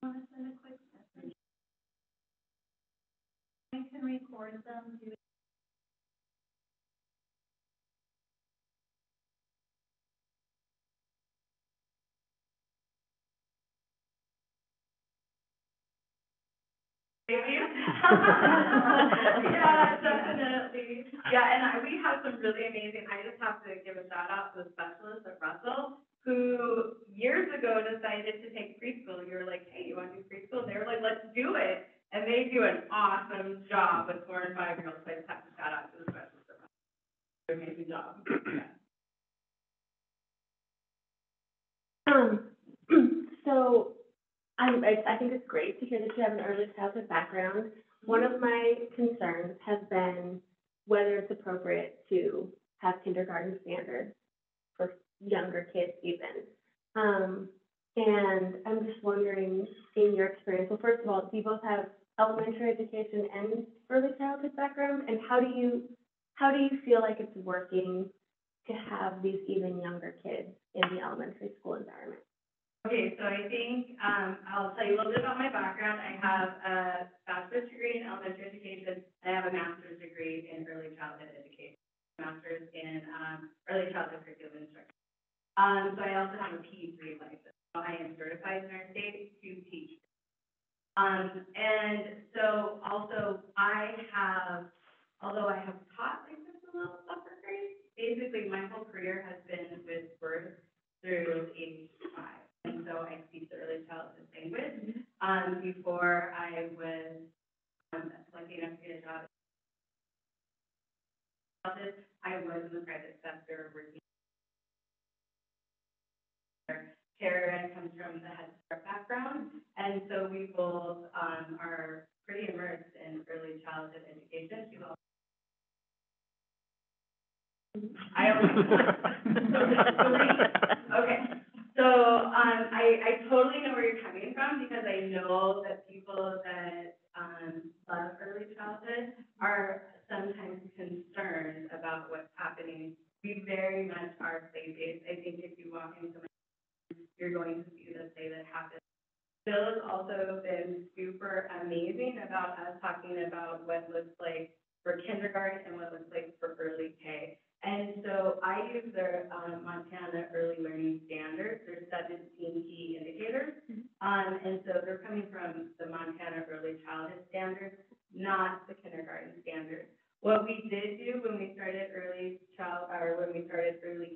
Want to send a quick message? I can record them, do Yeah, definitely. Yeah, and we have some really amazing, I just have to give a shout out to the specialist at Russell, who years ago decided to take preschool. You were like, hey, you want to do preschool? They were like, let's do it. And they do an awesome job with 4 and 5-year-olds. So I just have to shout out to the specialist at Russell. Amazing job. So I think it's great to hear that you have an early childhood background. One of my concerns has been whether it's appropriate to have kindergarten standards for younger kids even. And I'm just wondering, in your experience, well, first of all, do you both have elementary education and early childhood background? And how do you feel like it's working to have these even younger kids in the elementary school environment? Okay, so I think, I'll tell you a little bit about my background. I have a bachelor's degree in elementary education, and I have a master's degree in early childhood education, master's in, early childhood curriculum instruction. So I also have a P3 license, so I am certified in our state to teach. And so also although I have taught like this a little upper grade, basically my whole career has been with birth through age 5. And so I teach the early childhood language, before I was lucky enough to get a job childhood. I was in the private sector working there. Karen comes from the Head Start background, and so we both are pretty immersed in early childhood education. She's also okay. So I totally know where you're coming from, because I know that people that love early childhood are sometimes concerned about what's happening. We very much are play-based. I think if you walk into my, you're going to see the play that happens. Bill has also been super amazing about us talking about what looks like for kindergarten and what looks like for early K. And so I use their Montana Early Learning Standards. There's 17 key indicators. And so they're coming from the Montana Early Childhood Standards, not the kindergarten standards. What we did do when we started early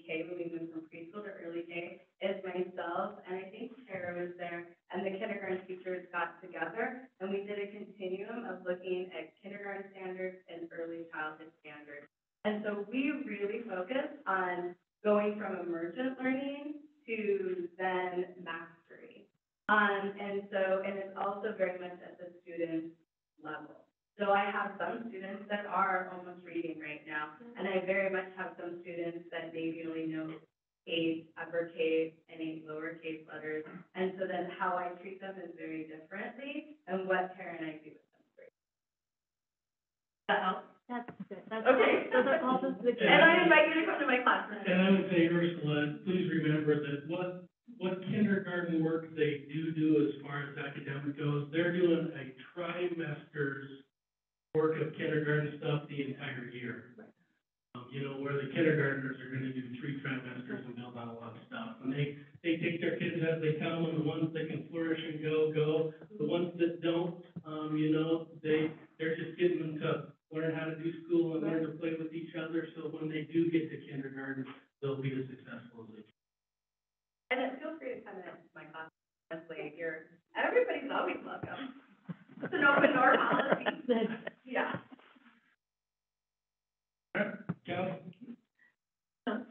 K, when we moved from preschool to early K, is myself, and I think Tara was there, and the kindergarten teachers got together, and we did a continuum of looking at kindergarten standards and early childhood standards. And so we really focus on going from emergent learning to then mastery. And it's also very much at the student level. So I have some students that are almost reading right now, and I very much have some students that maybe only know 8 uppercase and 8 lowercase letters. And so then how I treat them is very differently, and what Tara and I do with them is very different. That helps? That's good. That's okay. Those are all the good. And I invite you to come to my class. And I would say, Ursula, please remember that what kindergarten work they do as far as academic goes, they're doing a trimester's work of kindergarten stuff the entire year. Where the kindergartners are gonna do 3 trimesters and build on a lot of stuff. And they take their kids as they tell them, the ones that can flourish and go. The ones that don't, they're just getting them to learn how to do school and learn to play with each other, so when they do get to kindergarten, they'll be as successful as they can. And then feel free to come in my class. Honestly, everybody's always welcome. It's an open door policy. Yeah.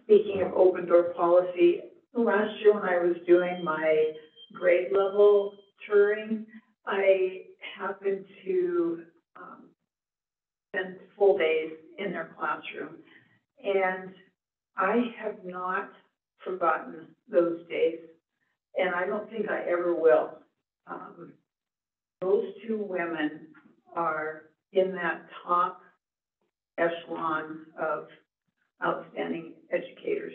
Speaking of open door policy, last year when I was doing my grade level touring, I happened to spend full days in their classroom. And I have not forgotten those days, and I don't think I ever will. Those 2 women are in that top echelon of outstanding educators.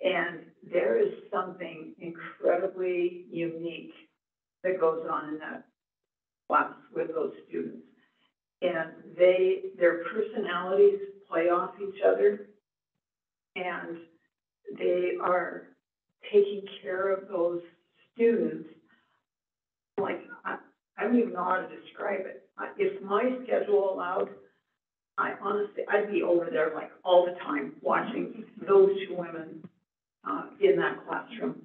And there is something incredibly unique that goes on in that class with those students. And their personalities play off each other, and they are taking care of those students. Like, I don't even know how to describe it. If my schedule allowed, I'd be over there like all the time watching those 2 women in that classroom.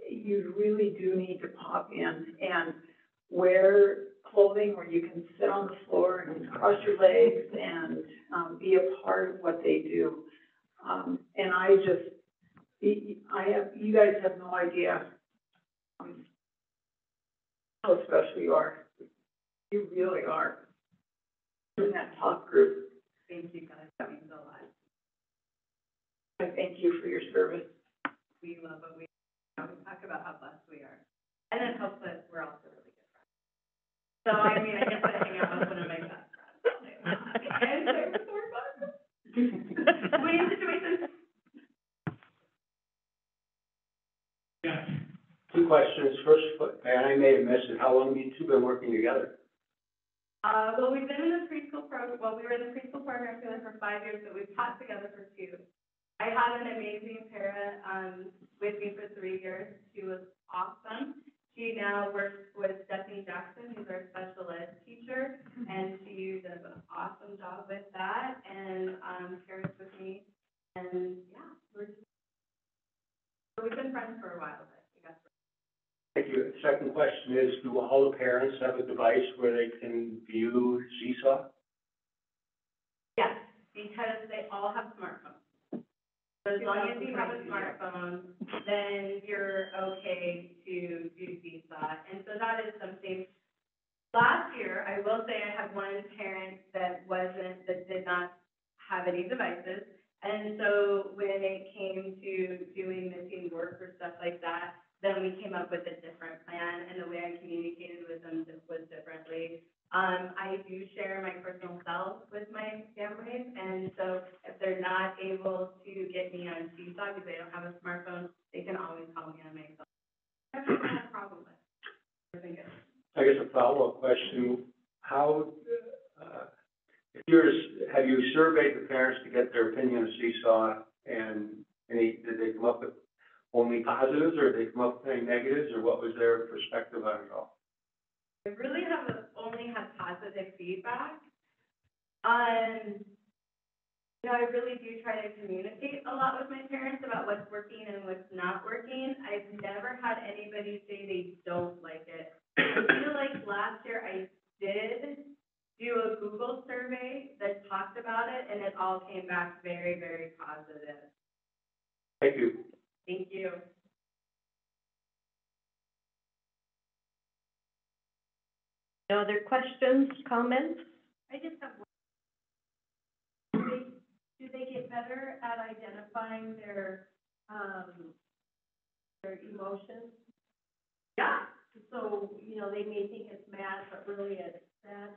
You really do need to pop in and wear clothing where you can sit on the floor and cross your legs and be a part of what they do. And you guys have no idea how special you are. You really are. In that top group. Thank you guys. That means a lot. I thank you for your service. We love what we do. We talk about how blessed we are. And it helps that we're also really good friends. So, I mean, I get to hang out with one of my best friends all day long. And it was more fun. Winning situations. Yeah. 2 questions. First, and I may have missed it, how long have you 2 been working together? Well, we've been in the preschool program, we were in the preschool program together for 5 years, but we've taught together for 2. I had an amazing Tara with me for 3 years. She was awesome. She now works with Stephanie Jackson, who's our special ed teacher, and she does an awesome job with that. And Tara's with me, and yeah, we've been friends for a while, but we got friends. Thank you. Second question is, do all the parents have a device where they can view Seesaw? Yes, because long as you have a smartphone, then you're okay to do CSAT. And so that is something. Last year, I will say I had one parent that did not have any devices. And so when it came to doing missing work or stuff like that, then we came up with a different plan, and the way I communicated with them was differently. I do share my personal cell with my families, and so if they're not able to get me on CSAT because they don't have a smartphone, they can always call me on my cell. That's not a problem with it. I guess a follow-up question, how, have you surveyed the parents to get their opinion of Seesaw, and did they come up with only positives, or did they come up with any negatives, or what was their perspective on it all? I really only had positive feedback. I really do try to communicate a lot with my parents about what's working and what's not working. I've never had anybody say they don't like it. I feel like last year I did do a Google survey that talked about it, and it all came back very, very positive. Thank you. Thank you. No other questions, comments? I just have one. Do they get better at identifying their emotions? Yeah. So, they may think it's math, but really it's sad.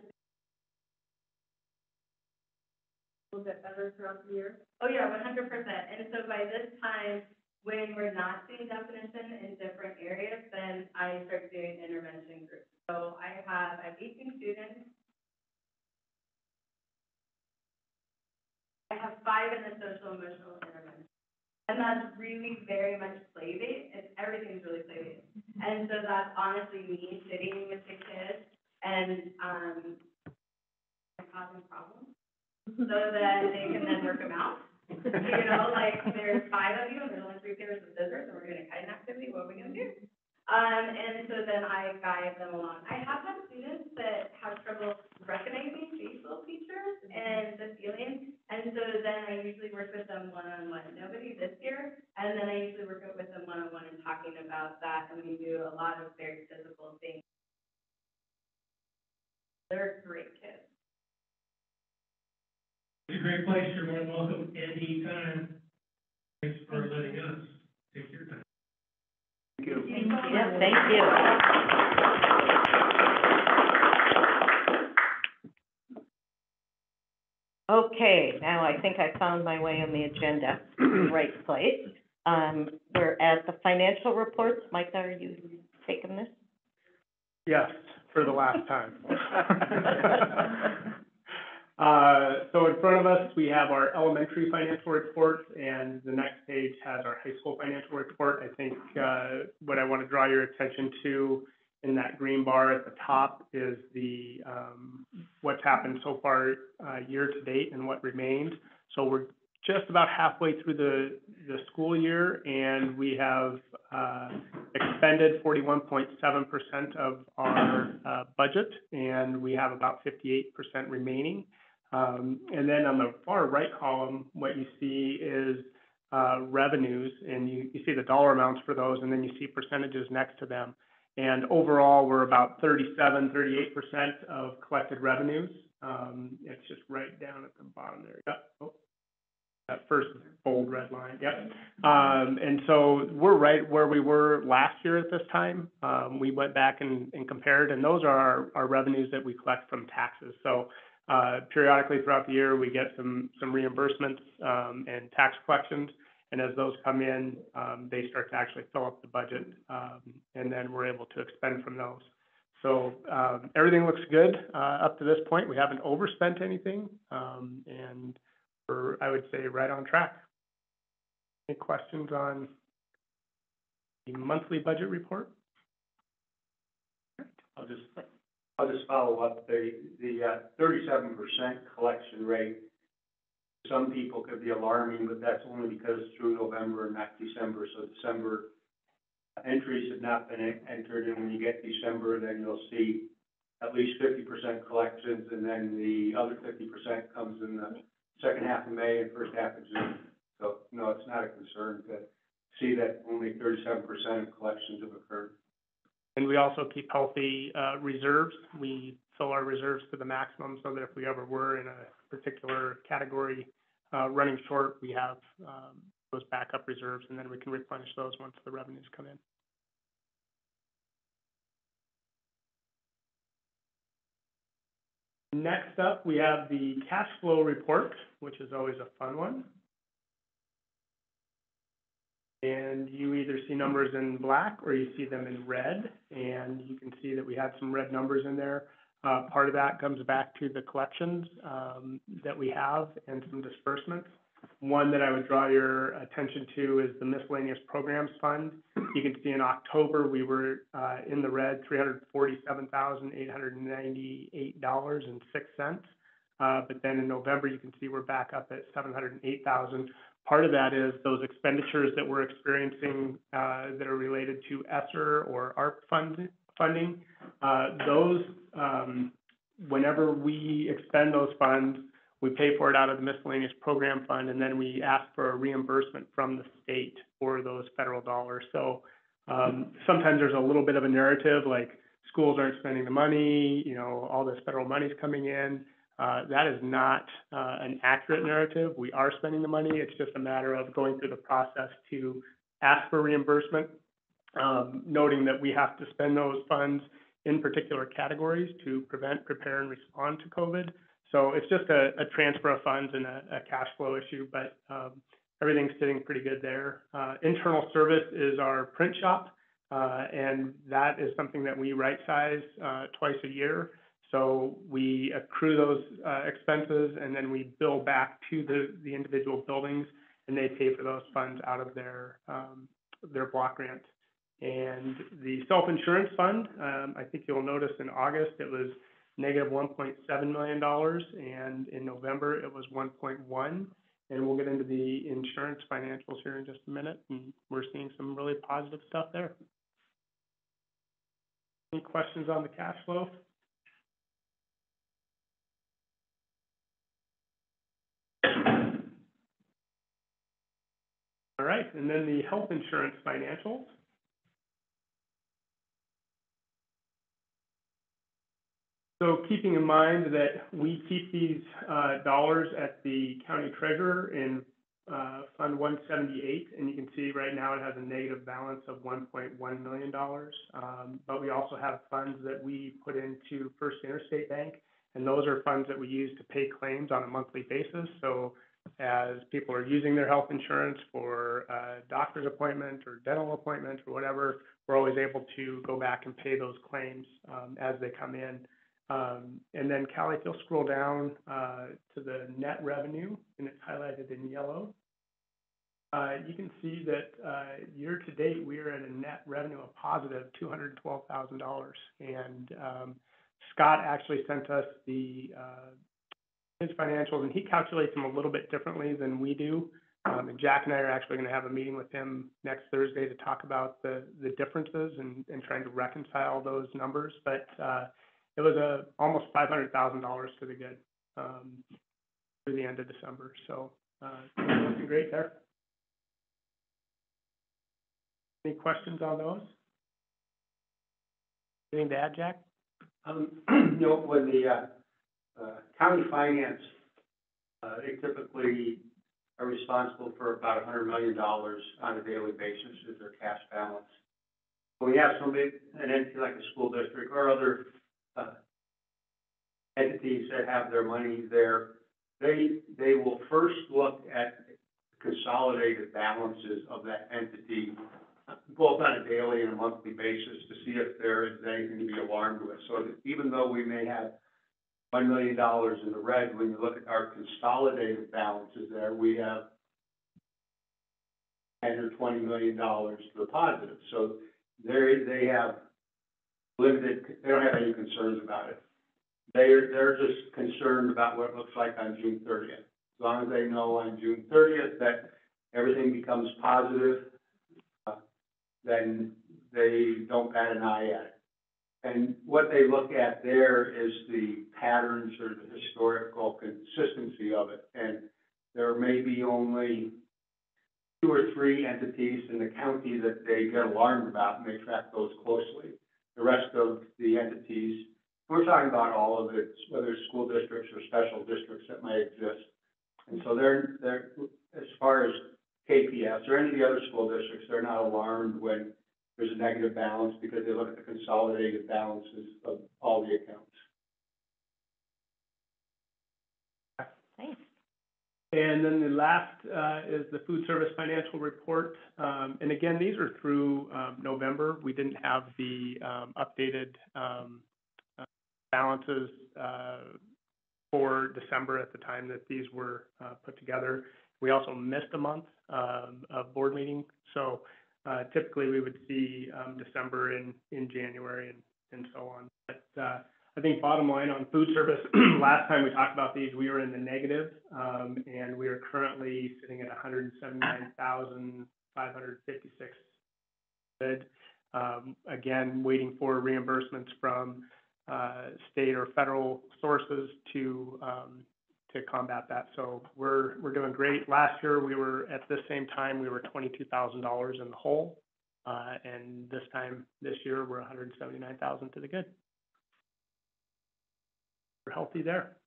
A little bit better throughout the year? Oh, yeah, 100%. And so by this time, when we're not seeing definition in different areas, then I start doing intervention groups. So I have 18 students. I have 5 in the social emotional intervention. And that's really very much play-based, and everything's really play-based. And so that's honestly me sitting with the kids and causing problems so that they can then work them out. Like there's 5 of you and there's only 3 pairs of scissors, and we're going to cut an activity. What are we going to do? And so then I guide them along. I have had students that have trouble recognizing facial features and the feelings, and so then I usually work with them one-on-one. Nobody this year, and then I usually work with them one-on-one and talking about that, and we do a lot of very physical things. They're great kids. It's a great place. You're more than welcome anytime. Thanks for letting us take your time. Thank you. Yeah, thank you. Okay, now I think I found my way on the agenda, right place. We're at the financial reports. Micah, are you taking this? Yes, for the last time. So in front of us, we have our elementary financial report, and the next page has our high school financial report. I think what I want to draw your attention to in that green bar at the top is the what's happened so far year to date and what remained. So we're just about halfway through the school year, and we have expended 41.7% of our budget, and we have about 58% remaining. And then on the far right column, what you see is revenues, and you see the dollar amounts for those, and then you see percentages next to them. And overall, we're about 38% of collected revenues. It's just right down at the bottom there. Yep. Oh, that first bold red line. Yep. And so we're right where we were last year at this time. We went back and compared, and those are our revenues that we collect from taxes. So periodically throughout the year, we get some reimbursements and tax collections. And as those come in, they start to actually fill up the budget, and then we're able to expend from those. So everything looks good up to this point. We haven't overspent anything, and we're, I would say, right on track. Any questions on the monthly budget report? I'll just follow up. The 37% collection rate, some people could be alarming, but that's only because it's through November and not December. So December entries have not been entered, and when you get December, then you'll see at least 50% collections, and then the other 50% comes in the second half of May and first half of June. So, no, it's not a concern to see that only 37% of collections have occurred. And we also keep healthy reserves. We fill our reserves to the maximum so that if we ever were in a particular category running short, we have those backup reserves, and then we can replenish those once the revenues come in. Next up, we have the cash flow report, which is always a fun one. And you either see numbers in black or you see them in red, and you can see that we had some red numbers in there. Part of that comes back to the collections that we have and some disbursements. One that I would draw your attention to is the Miscellaneous Programs Fund. You can see in October we were in the red, $347,898.06. But then in November you can see we're back up at $708,000. Part of that is those expenditures that we're experiencing that are related to ESSER or ARP funding. Those, whenever we expend those funds, we pay for it out of the Miscellaneous Program Fund, and then we ask for a reimbursement from the state for those federal dollars. So sometimes there's a little bit of a narrative like schools aren't spending the money, you know, all this federal money's coming in. That is not an accurate narrative. We are spending the money. It's just a matter of going through the process to ask for reimbursement, noting that we have to spend those funds in particular categories to prevent, prepare, and respond to COVID. So it's just a transfer of funds and a cash flow issue, but everything's sitting pretty good there. Internal service is our print shop, and that is something that we right size twice a year. So we accrue those expenses, and then we bill back to the individual buildings, and they pay for those funds out of their block grant. And the self-insurance fund, I think you'll notice in August it was negative $1.7 million, and in November it was 1.1. And we'll get into the insurance financials here in just a minute, and we're seeing some really positive stuff there. Any questions on the cash flow? All right, and then the health insurance financials. So keeping in mind that we keep these dollars at the county treasurer in Fund 178, and you can see right now it has a negative balance of $1.1 million. But we also have funds that we put into First Interstate Bank, and those are funds that we use to pay claims on a monthly basis. So as people are using their health insurance for a doctor's appointment or dental appointment or whatever, we're always able to go back and pay those claims as they come in. And then, Callie, if you'll scroll down to the net revenue, and it's highlighted in yellow, you can see that year to date we are at a net revenue of positive $212,000. And Scott actually sent us his financials, and he calculates them a little bit differently than we do. And Jack and I are actually going to have a meeting with him next Thursday to talk about the differences and trying to reconcile those numbers. But it was almost $500,000 to the good through the end of December. So looking great there. Any questions on those? Anything to add, Jack? No, when the county finance, they typically are responsible for about $100 million on a daily basis as their cash balance. When we have somebody, an entity like a school district or other entities that have their money there, they will first look at consolidated balances of that entity, both on a daily and a monthly basis, to see if there is anything to be alarmed with. So that even though we may have $1 million in the red, when you look at our consolidated balances there, we have $10 or $20 million to the positive. So they have limited, they don't have any concerns about it. They're just concerned about what it looks like on June 30th. As long as they know on June 30th that everything becomes positive, then they don't bat an eye at it. And what they look at there is the patterns or the historical consistency of it. And there may be only 2 or 3 entities in the county that they get alarmed about, and they track those closely. The rest of the entities, we're talking about all of it, whether it's school districts or special districts that might exist. And so they're, as far as KPS or any of the other school districts, they're not alarmed when there's a negative balance because they look at the consolidated balances of all the accounts. Thanks. And then the last is the food service financial report. And again, these are through November. We didn't have the updated balances for December at the time that these were put together. We also missed a month of board meeting. So typically we would see December in January and so on. But I think bottom line on food service, last time we talked about these, we were in the negative, and we are currently sitting at 179,556 good. Again, waiting for reimbursements from state or federal sources to combat that. So we're doing great. Last year we were at the same time we were $22,000 in the hole, and this year we're 179,000 to the good. We're healthy there.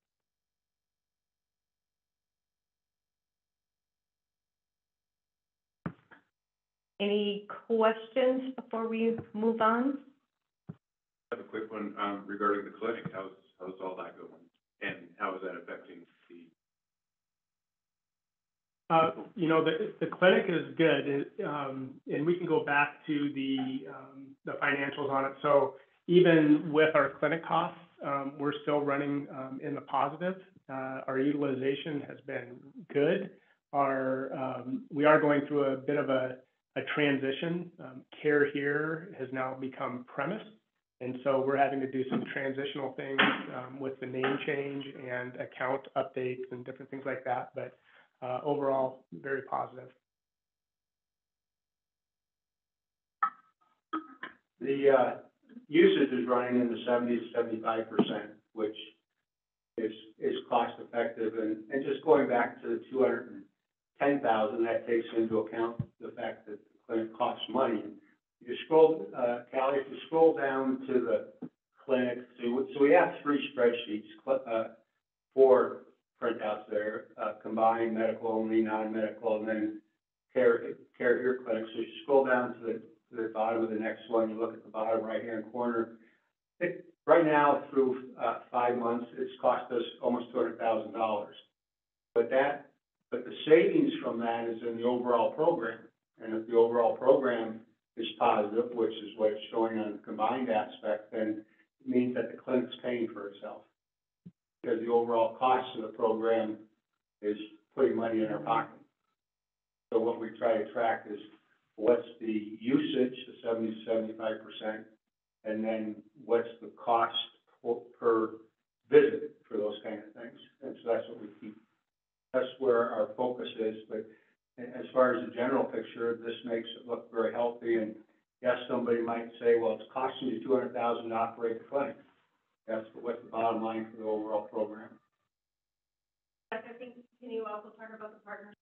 Any questions before we move on? I have a quick one regarding the clinic. How's all that going, and how is that affecting the? The clinic is good, and we can go back to the financials on it. So even with our clinic costs, we're still running in the positive. Our utilization has been good. We are going through a bit of a transition. Care here has now become premise. And so we're having to do some transitional things with the name change and account updates and different things like that. But overall, very positive. The usage is running in the 70 to 75%, which is cost effective. And just going back to the 210,000, that takes into account the fact that the clinic costs money. You scroll, Callie, if you scroll down to the clinic, so we have 3 spreadsheets, 4 printouts there, combined medical only, non-medical, and then care here clinic. So you scroll down to the bottom of the next one, you look at the bottom right-hand corner. Right now, through 5 months, it's cost us almost $200,000. But the savings from that is in the overall program. And if the overall program is positive, which is what it's showing on the combined aspect, then it means that the clinic's paying for itself. Because the overall cost of the program is putting money in our pocket. So what we try to track is what's the usage, the 70 to 75%, and then what's the cost per visit for those kind of things. And so that's what we keep. That's where our focus is. But as far as the general picture, this makes it look very healthy. And yes, somebody might say, well, it's costing you $200,000 to operate the clinic. That's what's the bottom line for the overall program. I think, can you also talk about the partners?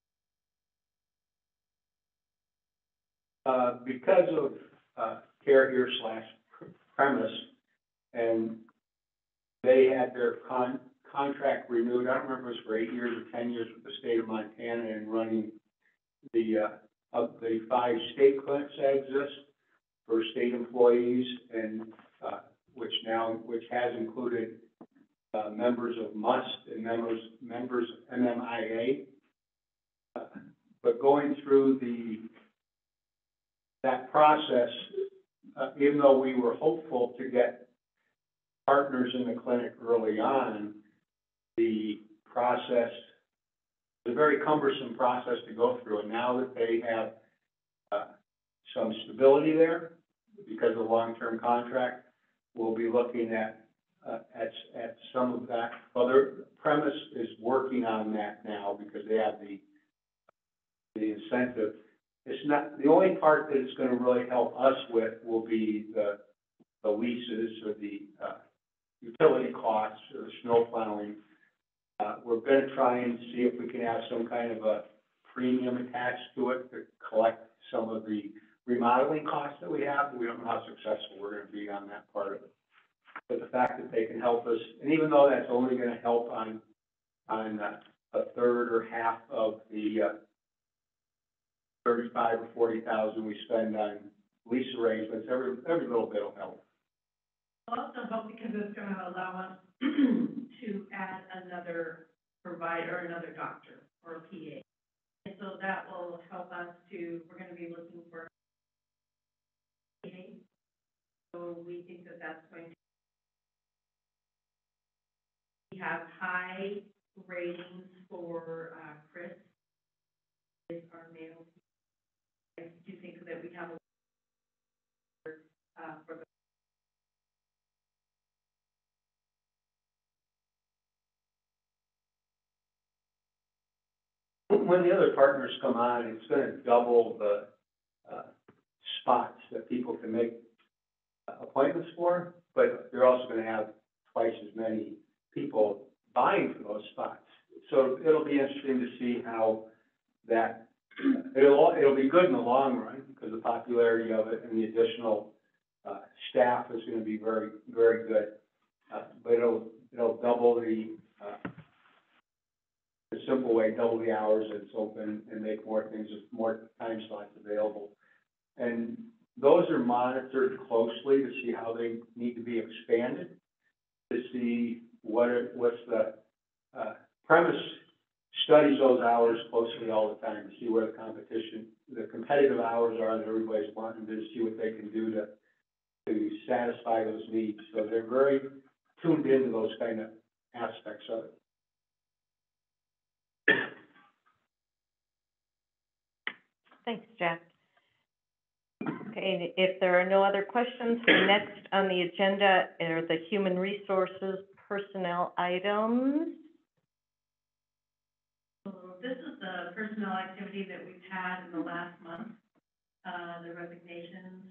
Because of care here / premise, and they had their contract renewed. I don't remember if it was for 8 years or 10 years with the state of Montana and running of the 5 state clinics that exist for state employees, and which has included members of MUST and members of MMIA. But going through that process, even though we were hopeful to get partners in the clinic early on, the process was a very cumbersome process to go through. And now that they have some stability there because of the long-term contract, we'll be looking at some of that. Well, their premise is working on that now because they have the incentive. It's not the only part that it's going to really help us with will be the leases or the utility costs or the snow plowing. We're going to try and see if we can have some kind of a premium attached to it to collect some of the remodeling costs that we have. We don't know how successful we're gonna be on that part of it. But the fact that they can help us, and even though that's only gonna help on a third or half of the, 35 or 40,000 we spend on lease arrangements, every little bit will help. I'll also help because it's gonna allow us to add another provider, another doctor or a PA. And so that will help us we're gonna be looking for a PA. So we think that that's going to, we have high ratings for, Chris, is our male. I do think that we have a, for the when the other partners come on, it's gonna double the, spots that people can make appointments for, but you're also gonna have twice as many people vying for those spots. So it'll be interesting to see how that, it'll be good in the long run, because the popularity of it and the additional, staff is gonna be very, very good. But it'll double the simple way, double the hours that it's open and make more things, more time slots available. And those are monitored closely to see how they need to be expanded, to see what's the, premise studies those hours closely all the time to see where the competitive hours are that everybody's wanting to see what they can do to satisfy those needs. So they're very tuned into those kind of aspects of it. Thanks, Jack. Okay, if there are no other questions, the next on the agenda are the human resources personnel items. So this is the personnel activity that we've had in the last month, the resignations.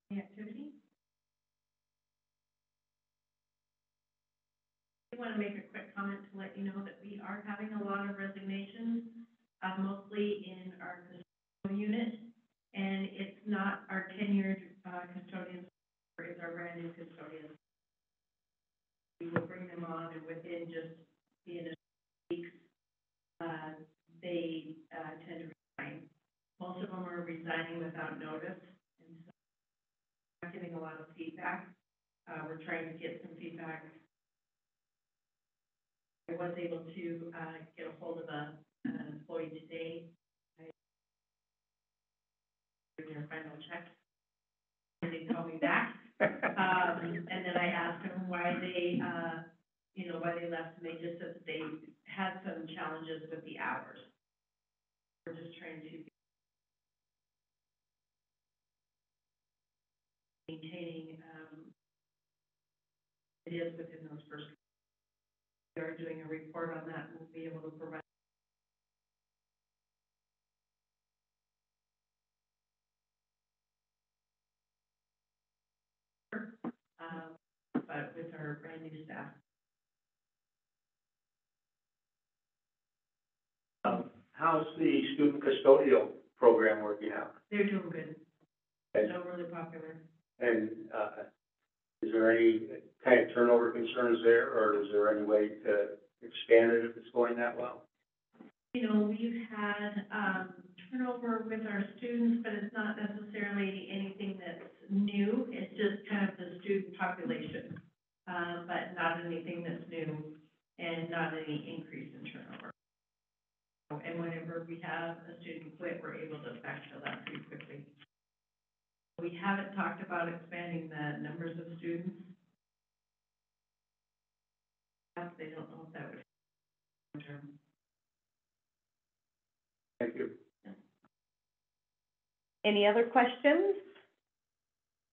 The activity. I want to make a quick comment to let you know that we are having a lot of resignations, mostly in our custodial unit, and it's not our tenured custodians, it's our brand new custodians. We will bring them on, and within just the initial weeks, they tend to resign. Most of them are resigning without notice, and so we're not getting a lot of feedback. We're trying to get some feedback. I was able to get a hold of an employee today. Their final check, and they called me back. And then I asked them why they, why they left, and they just said that they had some challenges with the hours. We're just trying to maintaining, it is within those first. We are doing a report on that, and we'll be able to provide. But with our brand new staff. How's the student custodial program working out? They're doing good. Still really popular. And is there any kind of turnover concerns there, or is there any way to expand it if it's going that well? We've had turnover with our students, but it's not necessarily anything that's new. It's just kind of the student population, but not anything that's new and not any increase in turnover. And whenever we have a student quit, we're able to backfill that pretty quickly. We haven't talked about expanding the numbers of students. They don't know if that would be long-term. Thank you. Any other questions?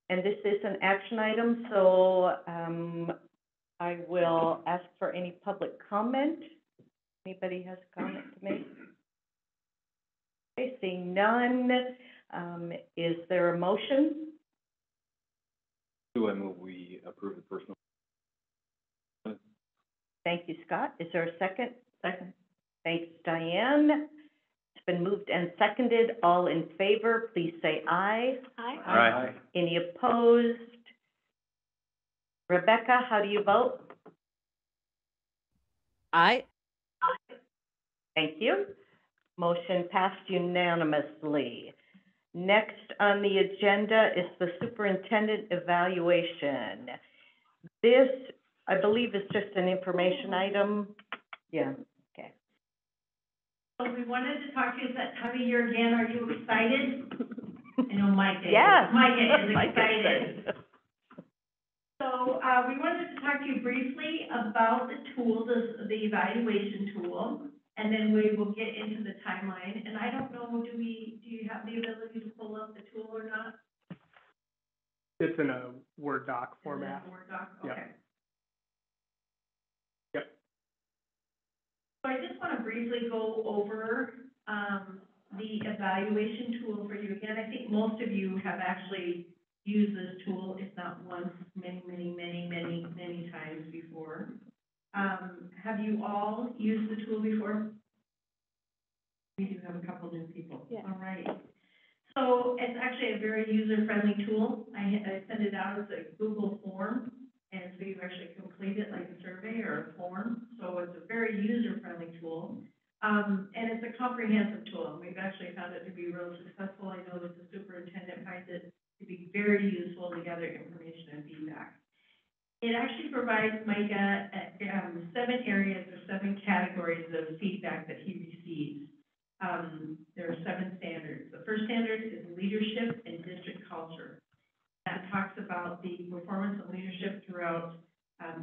And this is an action item, so I will ask for any public comment. Anybody has a comment to make? Okay, seeing none, is there a motion? Do I move we approve the personal? Thank you, Scott. Is there a second? Second. Thanks, Diane. It's been moved and seconded. All in favor, please say aye. Aye. Aye. Any opposed? Rebecca, how do you vote? Aye. Thank you. Motion passed unanimously. Next on the agenda is the Superintendent Evaluation. This, I believe, is just an information item. Yeah, okay. So we wanted to talk to you at that time of year again. Are you excited? I know Mike is. Yes. Mike is Mike is excited. excited. So, we wanted to talk to you briefly about the tool, the evaluation tool, and then we will get into the timeline. And I don't know, do you have the ability to pull up the tool or not? It's in a Word doc format. Is it a Word doc? Yep. Okay. Yep. So I just want to briefly go over, the evaluation tool for you. Again, I think most of you have actually used this tool, if not once, many times before. Have you all used the tool before? We do have a couple new people. Yeah. All right. So it's actually a very user-friendly tool. I send it out as a Google form, and so you actually complete it like a survey or a form. So it's a very user-friendly tool. And it's a comprehensive tool. We've actually found it to be real successful. I know that the superintendent finds it to be very useful to gather information and feedback. It actually provides Micah 7 areas or 7 categories of feedback that he receives. There are 7 standards. The first standard is leadership and district culture. That talks about the performance of leadership throughout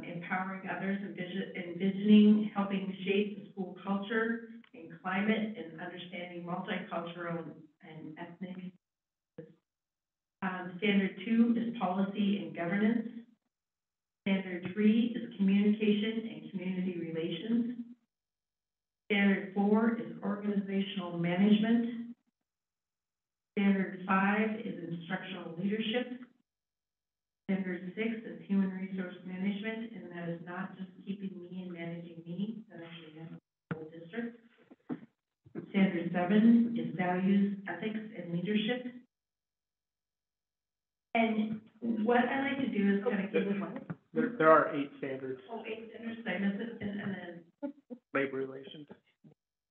empowering others, envisioning, helping shape the school culture and climate, and understanding multicultural and ethnic. Standard 2 is policy and governance. Standard 3 is communication and community relations. Standard 4 is organizational management. Standard 5 is instructional leadership. Standard 6 is human resource management, and that is not just keeping me and managing me, that actually has the whole district. Standard 7 is values, ethics, and leadership. And what I like to do is kind of give you... There are 8 standards. Oh, 8 standards, I missed it, and then... Labor relations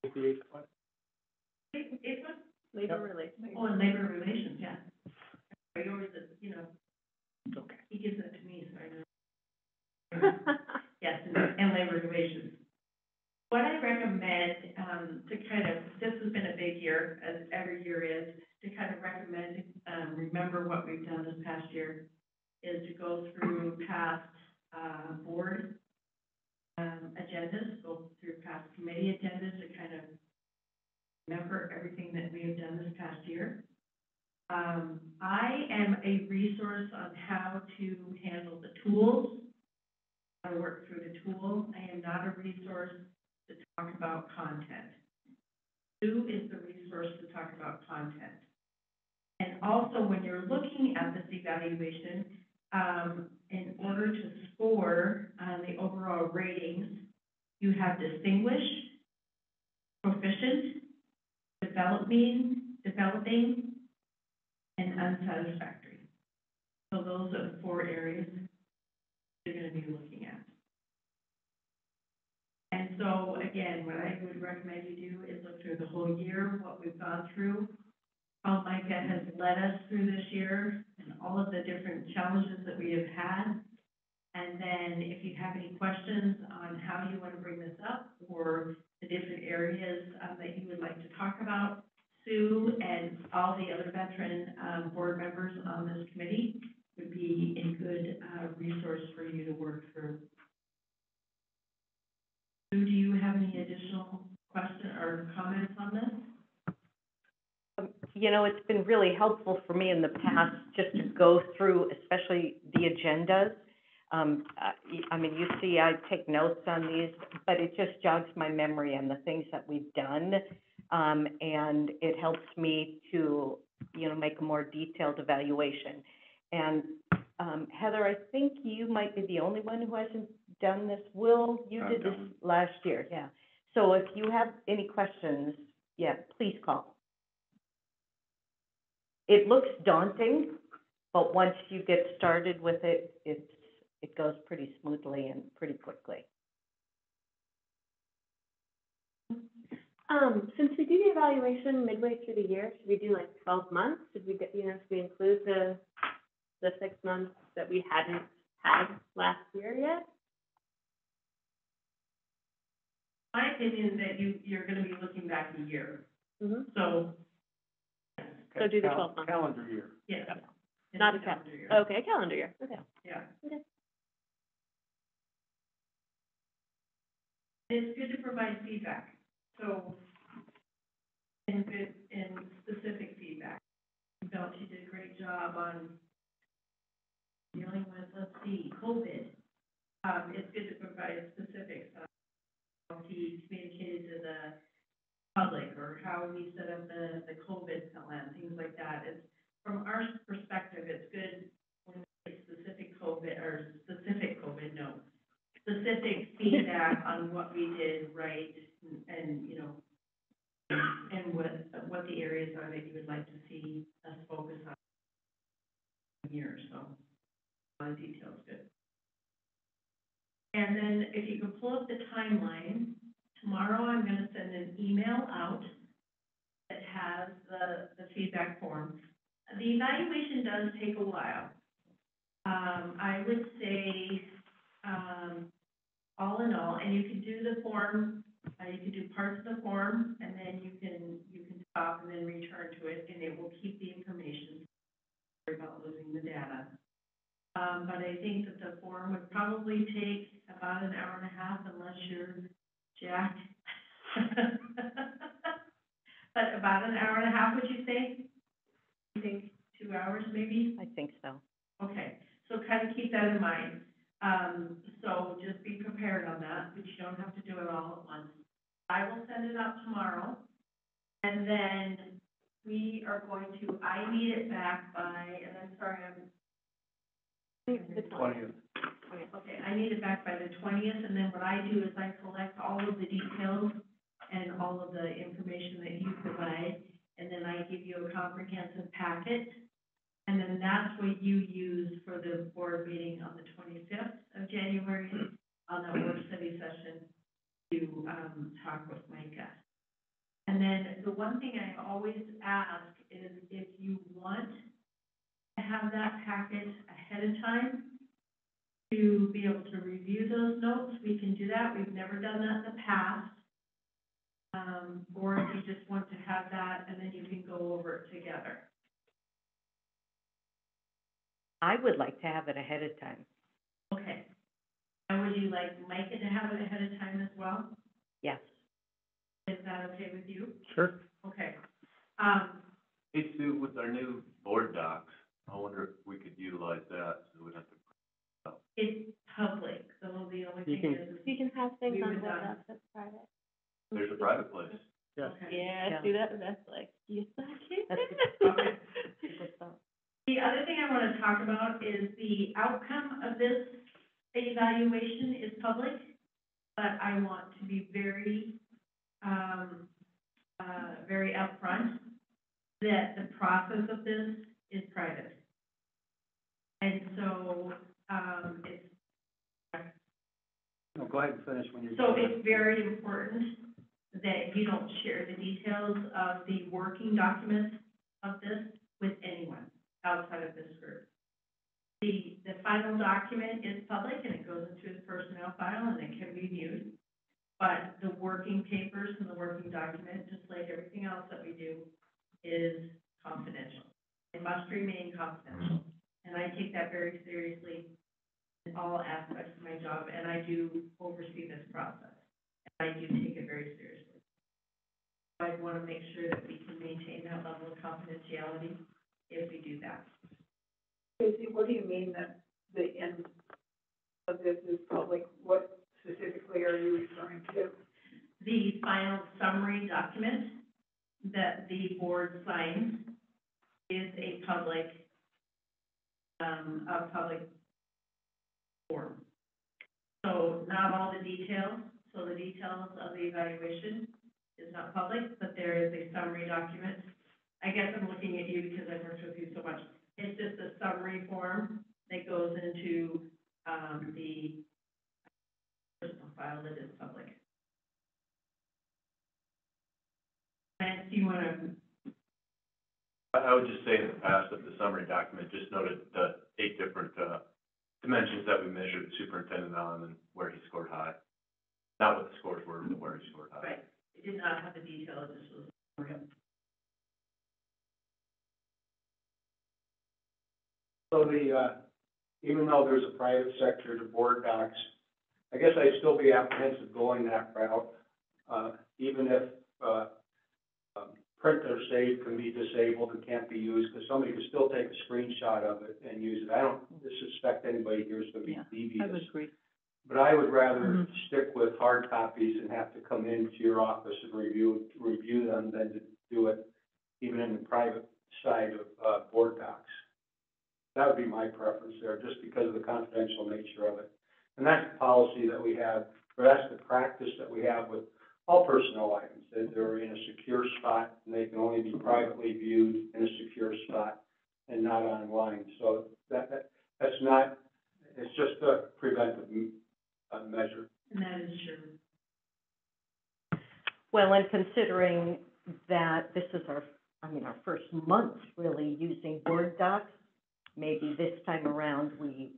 is the 8th one. 8th one? Labor relations. Oh, and labor relations, yeah. Yours is, It's okay. he gives it to me, so I know. Yes, and labor relations. What I recommend, to kind of, this has been a big year, as every year is, to kind of recommend, remember what we've done this past year, is to go through past, board, agendas, go through past committee agendas to kind of remember everything that we have done this past year. I am a resource on how to handle the tools, how to work through the tool. I am not a resource to talk about content. Sue is the resource to talk about content. And also, when you're looking at this evaluation, in order to score on the overall ratings, you have distinguished, proficient, developing, and unsatisfactory. So those are the 4 areas you're going to be looking at. And so, again, what I would recommend you do is look through the whole year, what we've gone through, how Micah has led us through this year, and all of the different challenges that we have had. And then if you have any questions on how you want to bring this up, or the different areas that you would like to talk about, Sue and all the other veteran board members on this committee would be a good resource for you to work through. Sue, do you have any additional questions or comments on this? It's been really helpful for me in the past just to go through, especially the agendas. You see, I take notes on these, but it just jogs my memory on the things that we've done. And it helps me to, make a more detailed evaluation. And Heather, I think you might be the only one who hasn't done this? Will, you I've did this done. last year, yeah. So if you have any questions, yeah, please call. It looks daunting, but once you get started with it, it goes pretty smoothly and pretty quickly. Since we do the evaluation midway through the year, should we do like 12 months? Should we get, should we include the 6 months that we hadn't had last year yet? My opinion is that you're gonna be looking back a year, Mm-hmm. so, So do the 12 months. Calendar year. yeah. It's Not a calendar year. Okay, a calendar year, okay. Yeah. Okay. It's good to provide feedback, so, and good and specific feedback. I felt you did a great job on dealing with, let's see, COVID. It's good to provide specifics on how he communicated to the public, or how we set up the COVID plan, things like that. It's, from our perspective, it's good when we get specific feedback on what we did right, and you know, and what the areas are that you would like to see us focus on here, so a lot of details, good. And then if you can pull up the timeline, tomorrow I'm gonna send an email out that has the feedback form. The evaluation does take a while. I would say, all in all, and you can do the form, you can do parts of the form, and then you can stop and then return to it, and it will keep the information. Sorry about losing the data. But I think that the form would probably take about an hour and a half, unless you're Jack. But about an hour and a half, would you say? You think 2 hours, maybe? I think so. Okay, so kind of keep that in mind. So just be prepared on that, but you don't have to do it all at once. I will send it out tomorrow, and then we are going to, I need it back by, and I'm sorry, The 20th. okay, I need it back by the 20th, and then what I do is I collect all of the details and all of the information that you provide, and then I give you a comprehensive packet, and then that's what you use for the board meeting on the 25th of January, on that work study session, to talk with Micah. And then the one thing I always ask is, if you want to have that packet ahead of time to be able to review those notes, we can do that. We've never done that in the past. Or if you just want to have that, and then you can go over it together. I would like to have it ahead of time. Okay. And would you like Micah to have it ahead of time as well? Yes. Is that okay with you? Sure. Okay. Hey, Sue, with our new board docs, I wonder if we could utilize that, so we don't have to. It's public, so the only You thing can- is. You can have things we on would, board docs that's private. There's a private place. Yes. Okay. Yeah, Yeah. see that's like, you suck it. That's Okay. Good stuff. The other thing I want to talk about is the outcome of this evaluation is public, but I want to be very, very upfront that the process of this is private. And so, it's, No, go ahead and finish when you're so done. it's very important that you don't share the details of the working documents of this with anyone outside of this group. The final document is public, and it goes into his personnel file, and it can be viewed. But the working papers and the working document, just like everything else that we do, is confidential. It must remain confidential. And I take that very seriously in all aspects of my job, and I do oversee this process. And I do take it very seriously. I want to make sure that we can maintain that level of confidentiality if we do that. Tracy, what do you mean that the end of this is public? What specifically are you referring to? The final summary document that the board signs is a public form. So not all the details, so the details of the evaluation is not public, but there is a summary document. I guess I'm looking at you because I've worked with you so much. It's just a summary form that goes into, the personal file that is public. And do you want to? I would just say in the past that the summary document just noted the 8 different, dimensions that we measured the superintendent on and where he scored high. Not what the scores were, but where he scored high. Right, it did not have the detail, it just was for him. So even though there's a private sector to board docs, I guess I'd still be apprehensive going that route, even if, printer save can be disabled and can't be used, because somebody can still take a screenshot of it and use it. I don't suspect anybody here is going to be devious. I would agree. But I would rather stick with hard copies and have to come into your office and review them than to do it even in the private side of board docs. That would be my preference there, just because of the confidential nature of it. And that's the policy that we have, or that's the practice that we have with all personnel items, that they're in a secure spot and they can only be privately viewed in a secure spot and not online. So that's not, it's just a preventive measure. And that is true. Well, and considering that this is our first month really using Word docs, maybe this time around we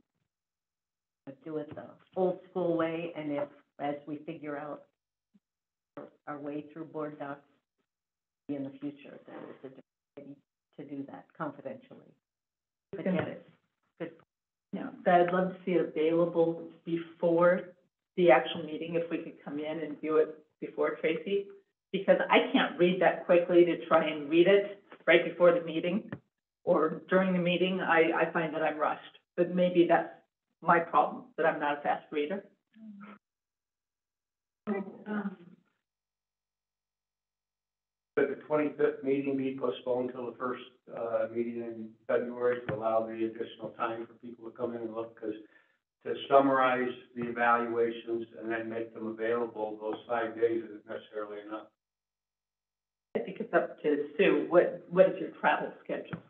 do it the old school way, and if, as we figure out our way through board docs in the future, there is a way to do that confidentially. But yeah, it's good. Yeah, I'd love to see it available before the actual meeting, if we could come in and view it before, Tracy, because I can't read that quickly to try and read it right before the meeting or during the meeting. I find that I'm rushed, but maybe that's my problem, that I'm not a fast reader. Could the 25th meeting be postponed until the first meeting in February to allow the additional time for people to come in and look? Because to summarize the evaluations and then make them available, those 5 days isn't necessarily enough. I think it's up to Sue. What is your travel schedule?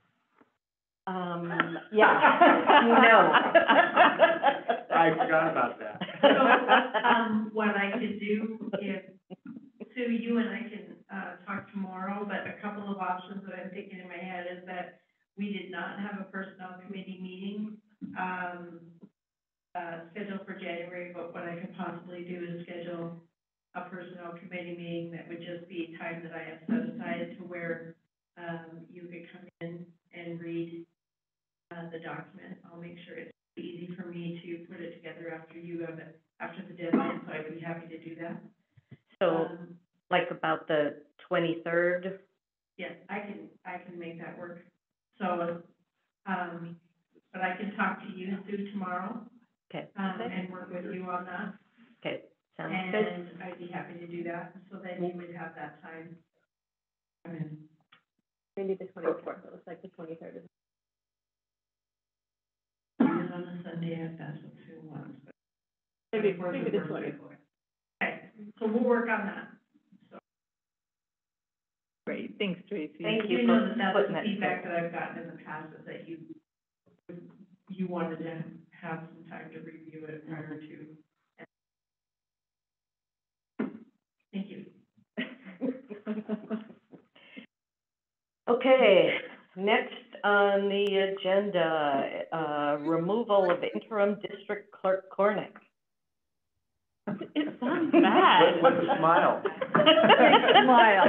Yeah, no. I forgot about that. So, what I could do is, Sue, you and I can, talk tomorrow, but a couple of options that I'm thinking in my head is that we did not have a personnel committee meeting, scheduled for January, but what I could possibly do is schedule a personnel committee meeting that would just be time that I have set aside to where, you could come in and read, the document. I'll make sure it's easy for me to put it together after you have it, after the deadline, so I'd be happy to do that. So, like about the 23rd? Yes, I can make that work. So, but I can talk to you, Sue, tomorrow. Okay. And work with you on that. Okay, sounds good. And I'd be happy to do that, so then you would have that time. Maybe the 24th, it looks like the 23rd is. It's on a Sunday, if that's what Sue wants, but. Maybe the 24th. Okay, so we'll work on that. So. Great, thanks, Tracy. Thank you You know for that that's putting the that feedback that I've gotten in the past, is that you wanted to have some time to review it prior to. Thank you. Okay, next on the agenda, removal of interim district clerk Cornick. It sounds bad. With a smile. Smile.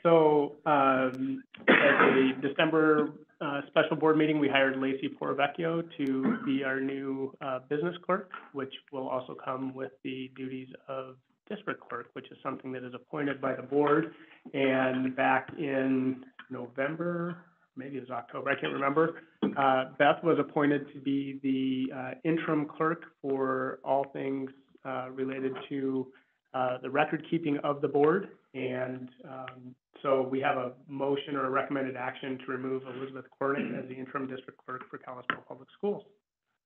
So, at the December special board meeting, we hired Lacey Porvecchio to be our new business clerk, which will also come with the duties of district clerk, which is something that is appointed by the board. And back in November, maybe it was October, I can't remember, Beth was appointed to be the interim clerk for all things related to the record keeping of the board. And so we have a motion or a recommended action to remove Elizabeth Cornick as the interim district clerk for Kalispell Public Schools.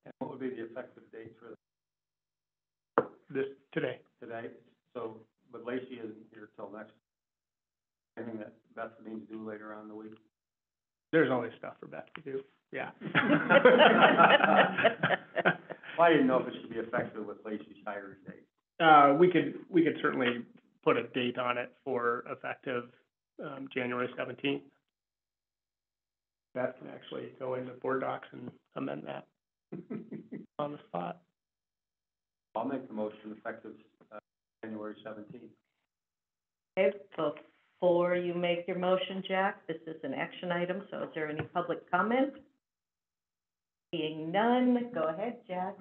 And what would be the effective date for Today. today? So, but Lacey isn't here till next, anything that Beth needs to do later on in the week? There's always stuff for Beth to do, yeah. Well, I didn't know if it should be effective with Lacey's hiring date. We could certainly put a date on it for effective, January 17th. Beth can actually go into board docs and amend that on the spot. I'll make the motion effective, January 17th. Okay, before you make your motion, Jack, this is an action item, so is there any public comment? Seeing none, go ahead, Jack.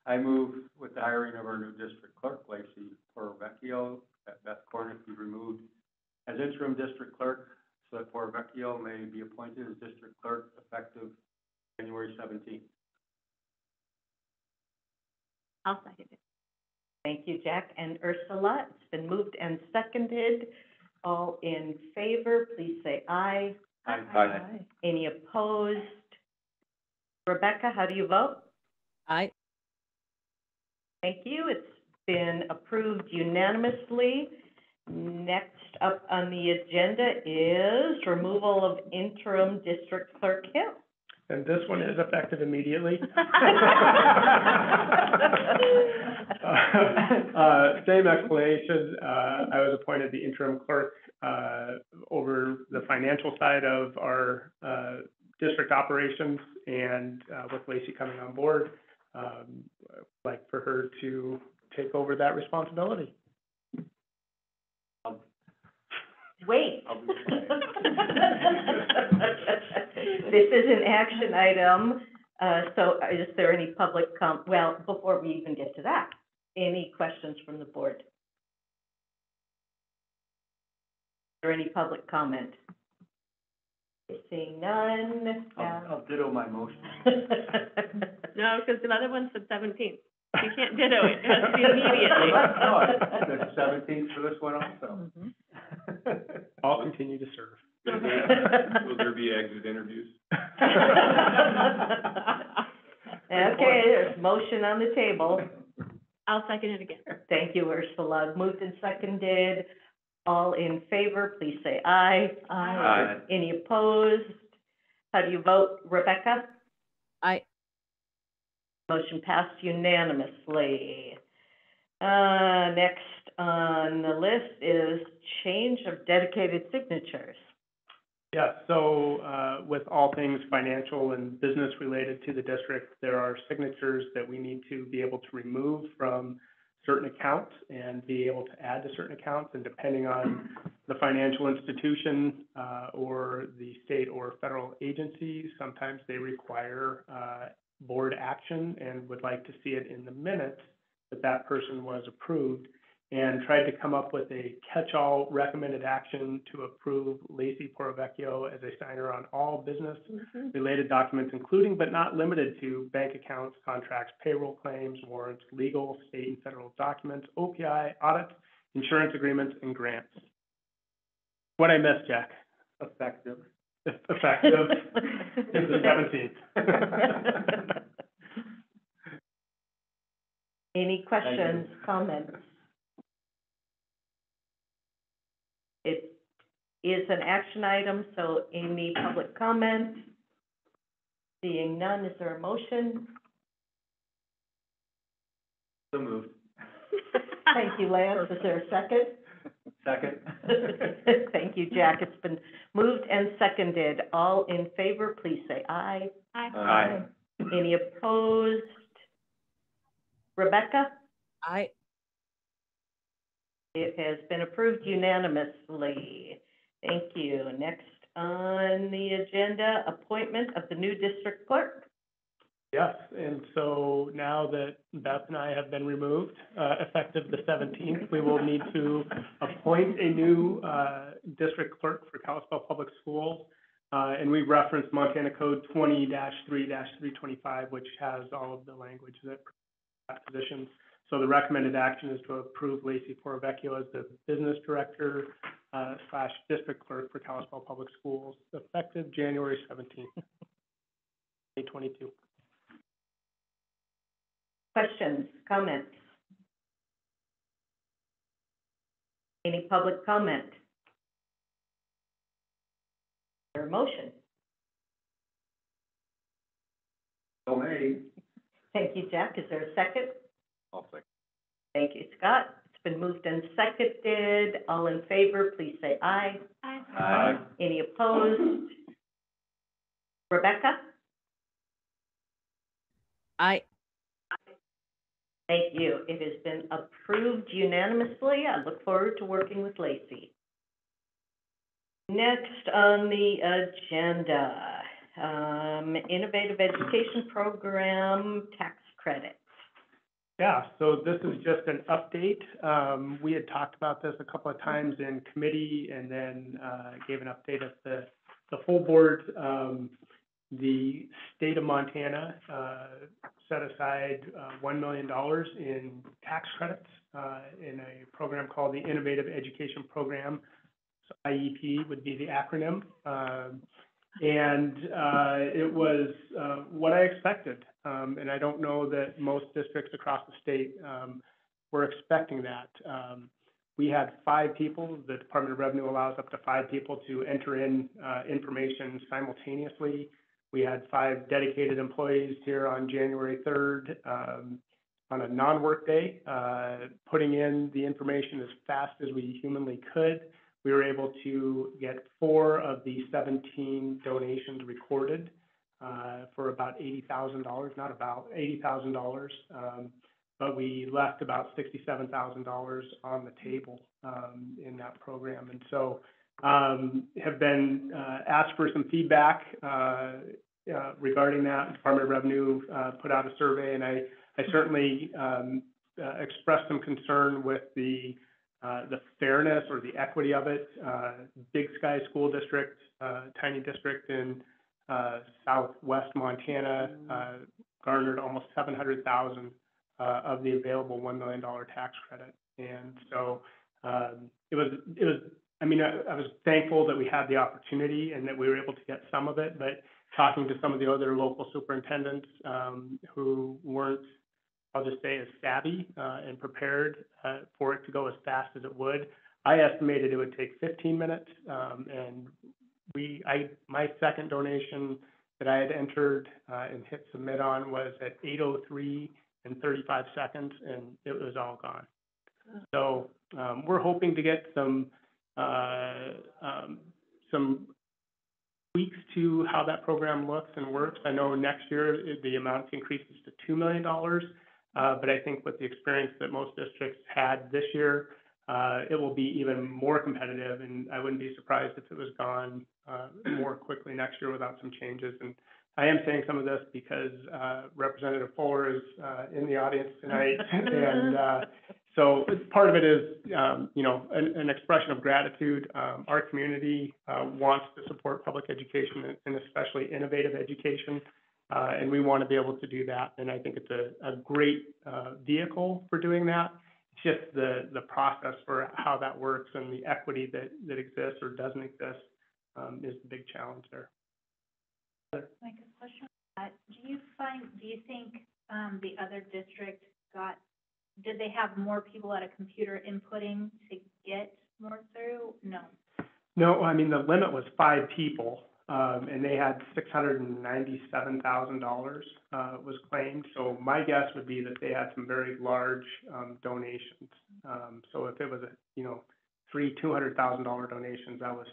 I move with the hiring of our new district clerk, Lacey Porvecchio, that Beth Cornick be removed as interim district clerk, so that Porvecchio may be appointed as district clerk effective January 17th. I'll second it. Thank you, Jack and Ursula. It's been moved and seconded. All in favor, please say aye. Aye. Aye. Any opposed? Rebecca, how do you vote? Aye. Thank you. It's been approved unanimously. Next up on the agenda is removal of interim district clerk Hill. And this one is effective immediately. Same explanation. I was appointed the interim clerk over the financial side of our district operations, and with Lacey coming on board, I'd like for her to take over that responsibility. Wait. I'll be quiet. This is an action item, so is there any public well, before we even get to that, any questions from the board? Is there any public comment? Seeing none. I'll ditto my motion. No, because the other one said 17th. You can't ditto it. It has to be immediately. No, the 17th for this one also. Mhm. I'll continue to serve. Will there be exit interviews? Okay, there's motion on the table. I'll second it again. Thank you, Ursula. Moved and seconded. All in favor, please say aye. Aye. Any opposed? How do you vote, Rebecca? Aye. Motion passed unanimously. Next on the list is change of dedicated signatures. Yeah, so with all things financial and business related to the district, there are signatures that we need to be able to remove from certain accounts and be able to add to certain accounts, and depending on the financial institution or the state or federal agencies, sometimes they require board action and would like to see it in the minutes that that person was approved, and tried to come up with a catch-all recommended action to approve Lacey Porvecchio as a signer on all business-related documents, including but not limited to bank accounts, contracts, payroll claims, warrants, legal, state and federal documents, OPI, audits, insurance agreements, and grants. What I missed, Jack? Effective. Effective the 17th. Any questions, comments? It is an action item, so any public comment? Seeing none, is there a motion? So moved. Thank you, Lance. Is there a second? Second. Thank you, Jack. It's been moved and seconded. All in favor, please say aye. Aye. Aye. Any opposed? Rebecca? Aye. It has been approved unanimously. Thank you. Next on the agenda, appointment of the new district clerk. Yes, and so now that Beth and I have been removed, effective the 17th, we will need to appoint a new district clerk for Kalispell Public Schools. And we referenced Montana Code 20-3-325, which has all of the language that positions. So the recommended action is to approve Lacey Porvecchio as the business director / district clerk for Kalispell Public Schools, effective January 17th, 2022. questions, comments? Any public comment? Is there a motion? So made. Thank you, Jack. Is there a second? I'll second. Thank you, Scott. It's been moved and seconded. All in favor, please say aye. Aye. Aye. Any opposed? Rebecca? I, Thank you. It has been approved unanimously. I look forward to working with Lacey. Next on the agenda, Innovative Education Program tax credits. Yeah, so this is just an update. We had talked about this a couple of times in committee and then gave an update at the full board. The state of Montana set aside $1 million in tax credits in a program called the Innovative Education Program. So IEP would be the acronym. And it was what I expected. And I don't know that most districts across the state were expecting that. We had 5 people. The Department of Revenue allows up to 5 people to enter in information simultaneously. We had 5 dedicated employees here on January 3rd on a non-work day, putting in the information as fast as we humanly could. We were able to get 4 of the 17 donations recorded for about $80,000, not about $80,000, but we left about $67,000 on the table in that program. And so have been asked for some feedback regarding that. Department of Revenue put out a survey, and I certainly expressed some concern with the fairness or the equity of it. Big Sky School District, tiny district in southwest Montana, garnered almost $700,000 of the available $1 million tax credit. And so it was. I mean, I was thankful that we had the opportunity and that we were able to get some of it, but talking to some of the other local superintendents who weren't, I'll just say, as savvy and prepared for it to go as fast as it would, I estimated it would take 15 minutes. And my second donation that I had entered and hit submit on was at 8:03 and 35 seconds, and it was all gone. So we're hoping to get some tweaks to how that program looks and works. I know next year the amount increases to $2 million, but I think with the experience that most districts had this year, it will be even more competitive, and I wouldn't be surprised if it was gone more quickly next year without some changes. And I am saying some of this because Representative Fuller is in the audience tonight, and so part of it is, an expression of gratitude. Our community wants to support public education and especially innovative education, and we want to be able to do that. And I think it's a great vehicle for doing that. It's just the process for how that works and the equity that exists or doesn't exist is the big challenge there. Like a question, do you think the other district did they have more people at a computer inputting to get more through? No. No, I mean, the limit was 5 people, and they had $697,000 was claimed. So my guess would be that they had some very large donations. So if it was three $200,000 donations, that was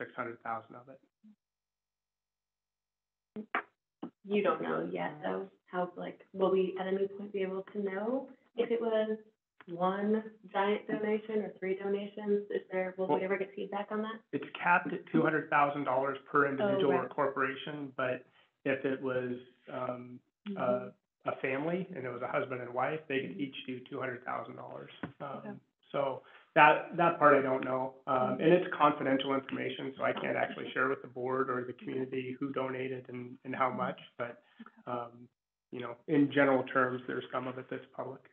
$600,000 of it. You don't know yet, though, how, will we at any point be able to know if it was 1 giant donation or 3 donations? Will we ever get feedback on that? It's capped at $200,000 per individual right. or corporation, but if it was a family and it was a husband and wife, they could each do $200,000. Okay. So that part I don't know, and it's confidential information, so I can't actually share with the board or the community who donated and how much. But in general terms, there's some of it that's public.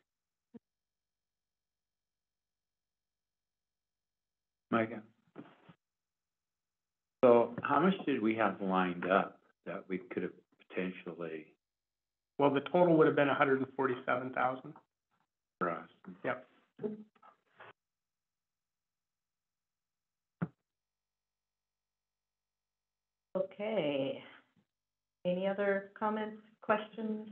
Micah. So how much did we have lined up that we could have potentially Well, the total would have been 147,000. for us. Yep. Okay. Any other comments, questions?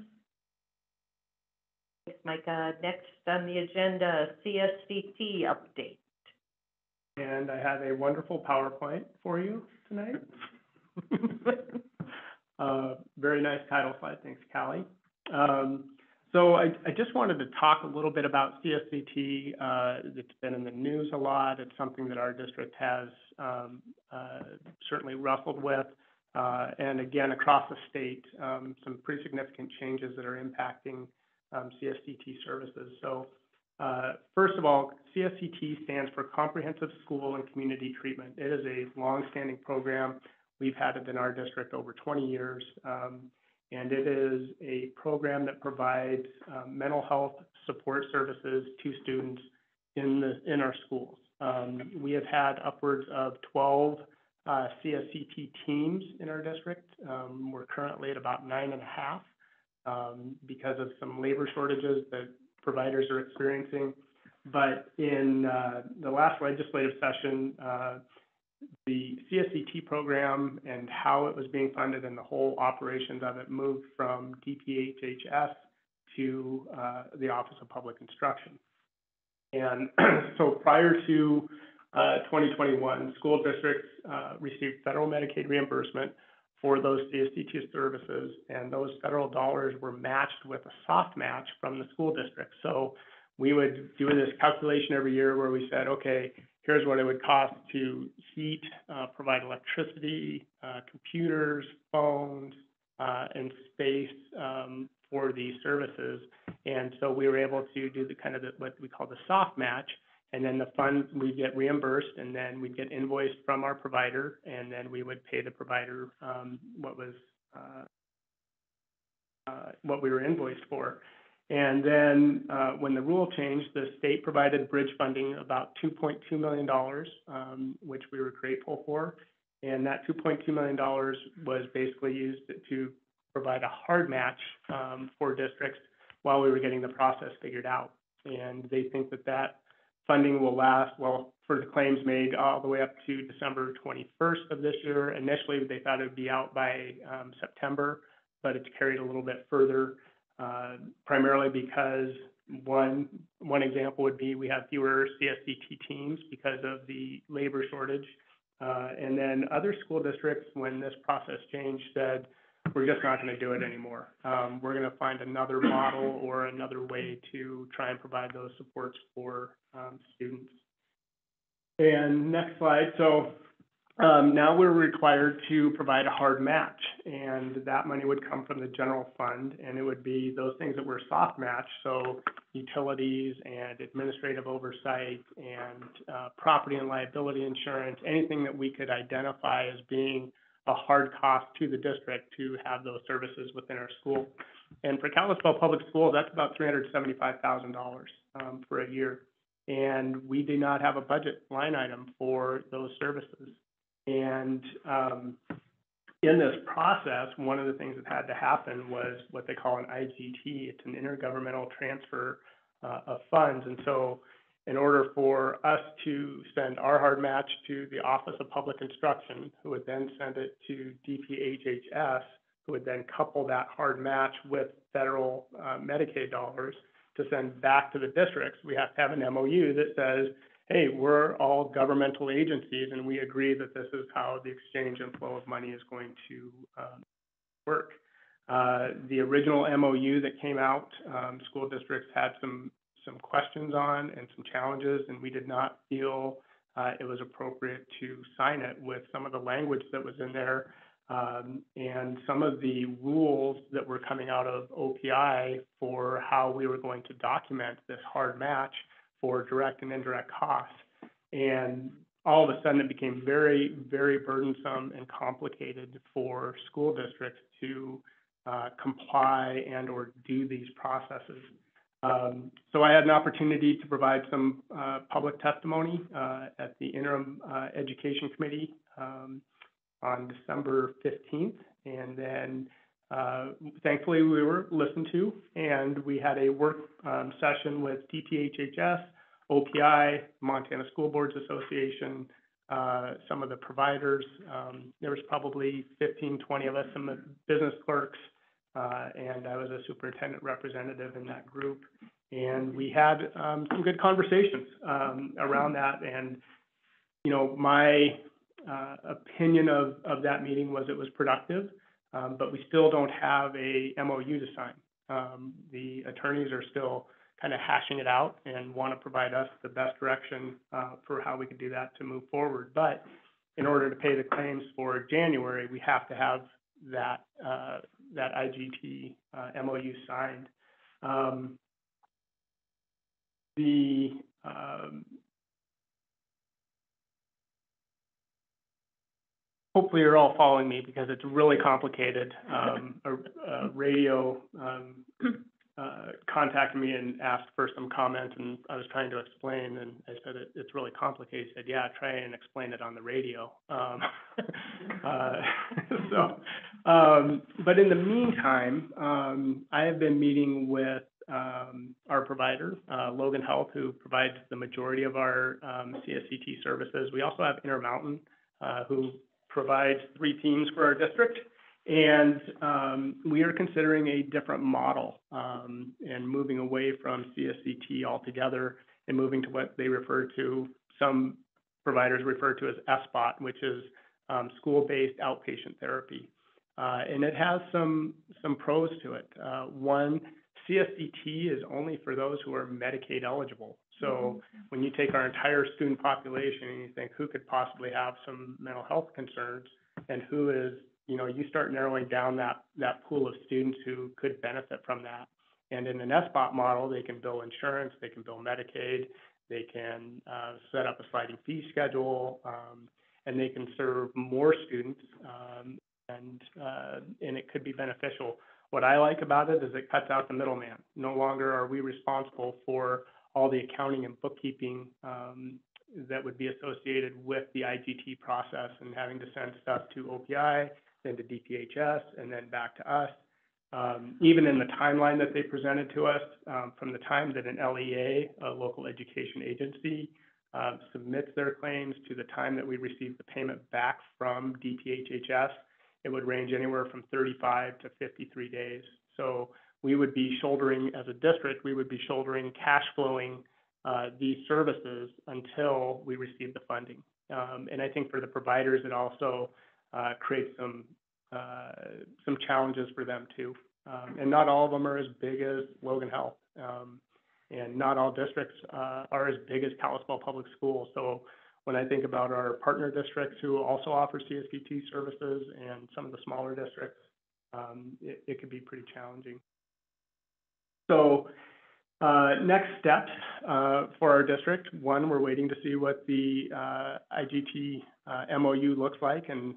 Thanks, Micah. Next on the agenda, CSCT update. And I have a wonderful PowerPoint for you tonight. Very nice title slide. Thanks, Callie. So I just wanted to talk a little bit about CSCT. It's been in the news a lot. It's something that our district has certainly wrestled with. And again, across the state, some pretty significant changes that are impacting CSCT services. So first of all, CSCT stands for Comprehensive School and Community Treatment. It is a long-standing program. We've had it in our district over 20 years. And it is a program that provides mental health support services to students in our schools. We have had upwards of 12 CSCT teams in our district. We're currently at about 9.5 because of some labor shortages that providers are experiencing. But in the last legislative session, the CSCT program and how it was being funded and the whole operations of it moved from DPHHS to the Office of Public Instruction. And so prior to 2021, school districts received federal Medicaid reimbursement for those CSCT services, and those federal dollars were matched with a soft match from the school district. So we would do this calculation every year where we said, okay, here's what it would cost to heat, provide electricity, computers, phones, and space for these services. And so we were able to do the kind of what we call the soft match, and then the funds we get reimbursed, and then we'd get invoiced from our provider, and then we would pay the provider what we were invoiced for. And then when the rule changed, the state provided bridge funding about $2.2 million, which we were grateful for. And that $2.2 million was basically used to provide a hard match for districts while we were getting the process figured out. And they think that that funding will last, well, for the claims made all the way up to December 21st of this year. Initially, they thought it would be out by September, but it's carried a little bit further. Primarily because one example would be we have fewer CSCT teams because of the labor shortage. And then other school districts, when this process changed, said, we're just not going to do it anymore. We're going to find another model or another way to try and provide those supports for students. And next slide. So now we're required to provide a hard match, and that money would come from the general fund, and it would be those things that were soft match, so utilities and administrative oversight and property and liability insurance, anything that we could identify as being a hard cost to the district to have those services within our school. And for Kalispell Public Schools, that's about $375,000 for a year, and we do not have a budget line item for those services. And in this process, one of the things that had to happen was what they call an IGT. It's an intergovernmental transfer of funds. And so in order for us to send our hard match to the Office of Public Instruction, who would then send it to DPHHS, who would then couple that hard match with federal Medicaid dollars to send back to the districts, we have to have an MOU that says, hey, we're all governmental agencies, and we agree that this is how the exchange and flow of money is going to work. The original MOU that came out, school districts had some questions on and some challenges, and we did not feel it was appropriate to sign it with some of the language that was in there. And some of the rules that were coming out of OPI for how we were going to document this hard match for direct and indirect costs. And all of a sudden it became very, very burdensome and complicated for school districts to comply and or do these processes. So I had an opportunity to provide some public testimony at the Interim Education Committee on December 15th. And then Thankfully, we were listened to, and we had a work session with DTHHS, OPI, Montana School Boards Association, some of the providers. There was probably 15, 20 of us, some of the business clerks, and I was a superintendent representative in that group. And we had some good conversations around that. And, you know, my opinion of that meeting was it was productive, but we still don't have a MOU to sign. The attorneys are still kind of hashing it out and want to provide us the best direction for how we could do that to move forward. But in order to pay the claims for January, we have to have that IGT MOU signed. Hopefully you're all following me because it's really complicated. A radio contacted me and asked for some comments, and I was trying to explain, and I said it's really complicated. He said, yeah, try and explain it on the radio. But in the meantime, I have been meeting with our provider, Logan Health, who provides the majority of our CSCT services. We also have Intermountain, who provides 3 teams for our district. And we are considering a different model and moving away from CSCT altogether and moving to what they refer to, some providers refer to as SBOT, which is school-based outpatient therapy. And it has some pros to it. One, CSCT is only for those who are Medicaid eligible. So when you take our entire student population and you think who could possibly have some mental health concerns and who is, you know, you start narrowing down that pool of students who could benefit from that. And in an SBOT model, they can bill insurance, they can bill Medicaid, they can set up a sliding fee schedule, and they can serve more students, and it could be beneficial. What I like about it is it cuts out the middleman. No longer are we responsible for all the accounting and bookkeeping that would be associated with the IGT process and having to send stuff to OPI, then to DPHS, and then back to us. Even in the timeline that they presented to us, from the time that an LEA, a local education agency, submits their claims to the time that we receive the payment back from DPHS, it would range anywhere from 35 to 53 days. So we would be shouldering, as a district, we would be shouldering cash flowing these services until we receive the funding. And I think for the providers, it also creates some challenges for them too. And not all of them are as big as Logan Health. And not all districts are as big as Kalispell Public Schools. So when I think about our partner districts who also offer CSVT services and some of the smaller districts, it could be pretty challenging. So next steps for our district, one, we're waiting to see what the IGT MOU looks like. And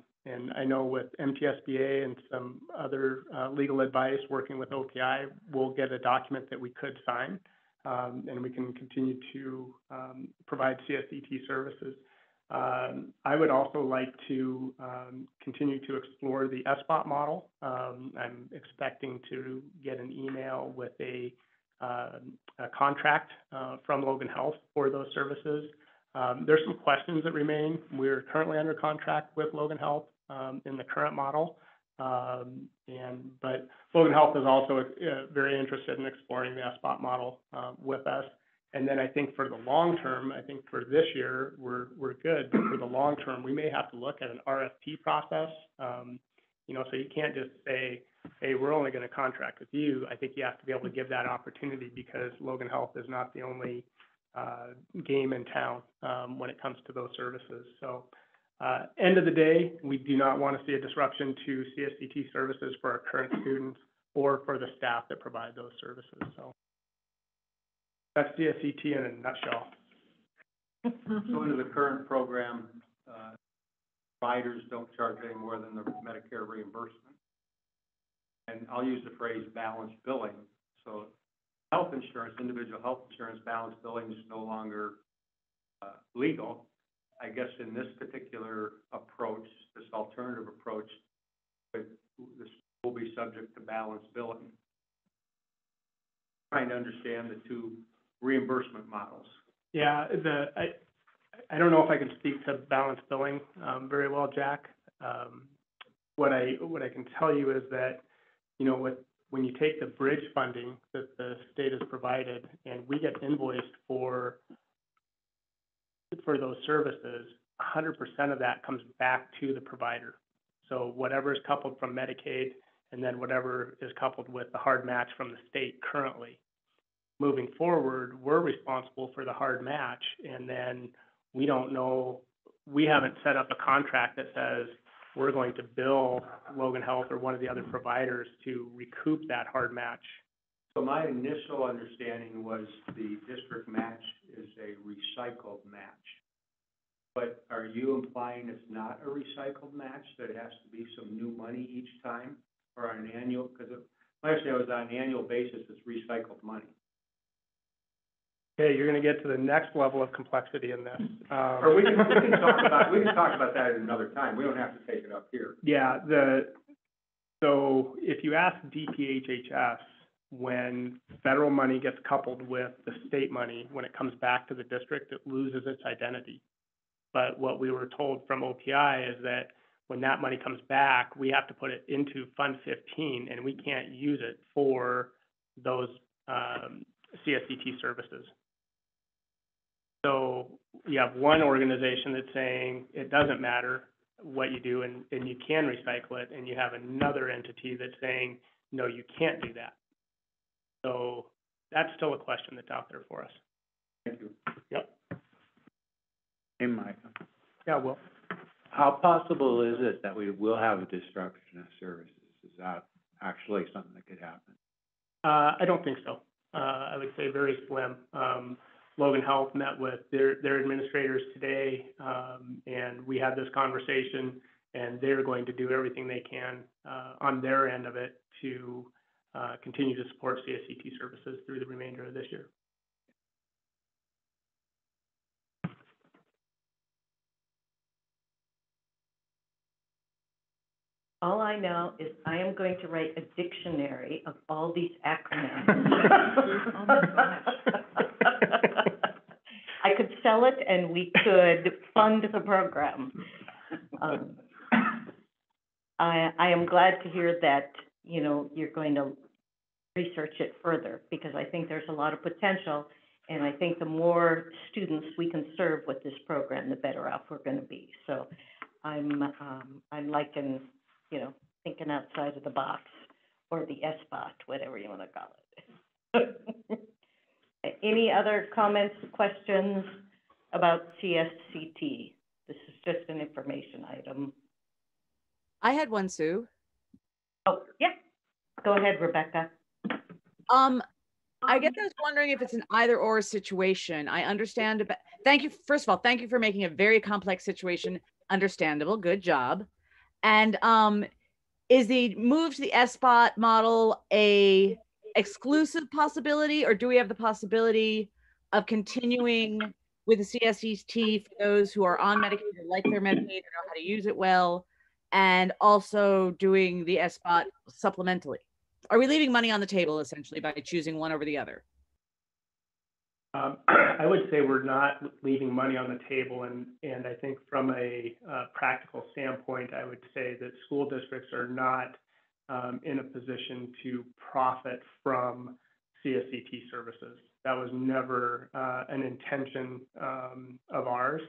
I know with MTSBA and some other legal advice working with OPI, we'll get a document that we could sign. And we can continue to provide CSCT services. I would also like to continue to explore the SBOT model. I'm expecting to get an email with a contract from Logan Health for those services. There's some questions that remain. We're currently under contract with Logan Health in the current model. But Logan Health is also very interested in exploring the SBOT model with us. And then I think for the long term, I think for this year, we're good. But for the long term, we may have to look at an RFP process. You know, so you can't just say, hey, we're only going to contract with you. I think you have to be able to give that opportunity because Logan Health is not the only game in town when it comes to those services. So end of the day, we do not want to see a disruption to CSCT services for our current students or for the staff that provide those services. So that's CSCT in a nutshell. So under the current program, providers don't charge any more than the Medicare reimbursement. And I'll use the phrase balanced billing. So health insurance, individual health insurance balanced billing is no longer legal. I guess in this particular approach, this alternative approach, with the school be subject to balanced billing. Trying to understand the two reimbursement models. Yeah, I don't know if I can speak to balanced billing very well, Jack. What I can tell you is that, you know, when you take the bridge funding that the state has provided and we get invoiced for those services, 100% of that comes back to the provider. So whatever is coupled from Medicaid and then whatever is coupled with the hard match from the state currently. Moving forward, we're responsible for the hard match, and then we don't know, we haven't set up a contract that says we're going to bill Logan Health or one of the other providers to recoup that hard match. So my initial understanding was the district match is a recycled match. But are you implying it's not a recycled match, that it has to be some new money each time, or on an annual, because my understanding was on an annual basis, it's recycled money. Okay, you're gonna get to the next level of complexity in this. Or we can talk about that at another time, we don't have to take it up here. Yeah, so if you ask DPHHS, when federal money gets coupled with the state money, when it comes back to the district, it loses its identity. But what we were told from OPI is that when that money comes back, we have to put it into Fund 15, and we can't use it for those CSCT services. So you have one organization that's saying it doesn't matter what you do and you can recycle it, and you have another entity that's saying, no, you can't do that. So that's still a question that's out there for us. Thank you. Yep. Hey, Michael, Yeah, well, how possible is it that we will have a disruption of services? Is that actually something that could happen? I don't think so. I would say very slim. Logan Health met with their administrators today, and we had this conversation, and they're going to do everything they can on their end of it to continue to support CSCT services through the remainder of this year. All I know is I am going to write a dictionary of all these acronyms. Oh my gosh. I could sell it and we could fund the program. I am glad to hear that, you know, you're going to research it further, because I think there's a lot of potential, and I think the more students we can serve with this program, the better off we're going to be. So I'm liking, you know, thinking outside of the box, or the SBOT, whatever you want to call it. Any other comments, questions about CSCT? This is just an information item. I had one, Sue. Oh, yeah. Go ahead, Rebecca. I guess I was wondering if it's an either-or situation. I understand about, thank you, first of all, thank you for making a very complex situation understandable. Good job. And is the move to the SBOT model a exclusive possibility, or do we have the possibility of continuing with the CSCT for those who are on Medicaid or like their Medicaid or know how to use it well, and also doing the SBOT supplementally? Are we leaving money on the table essentially by choosing one over the other? I would say we're not leaving money on the table, and I think from a practical standpoint, I would say that school districts are not in a position to profit from CSCT services. That was never an intention of ours.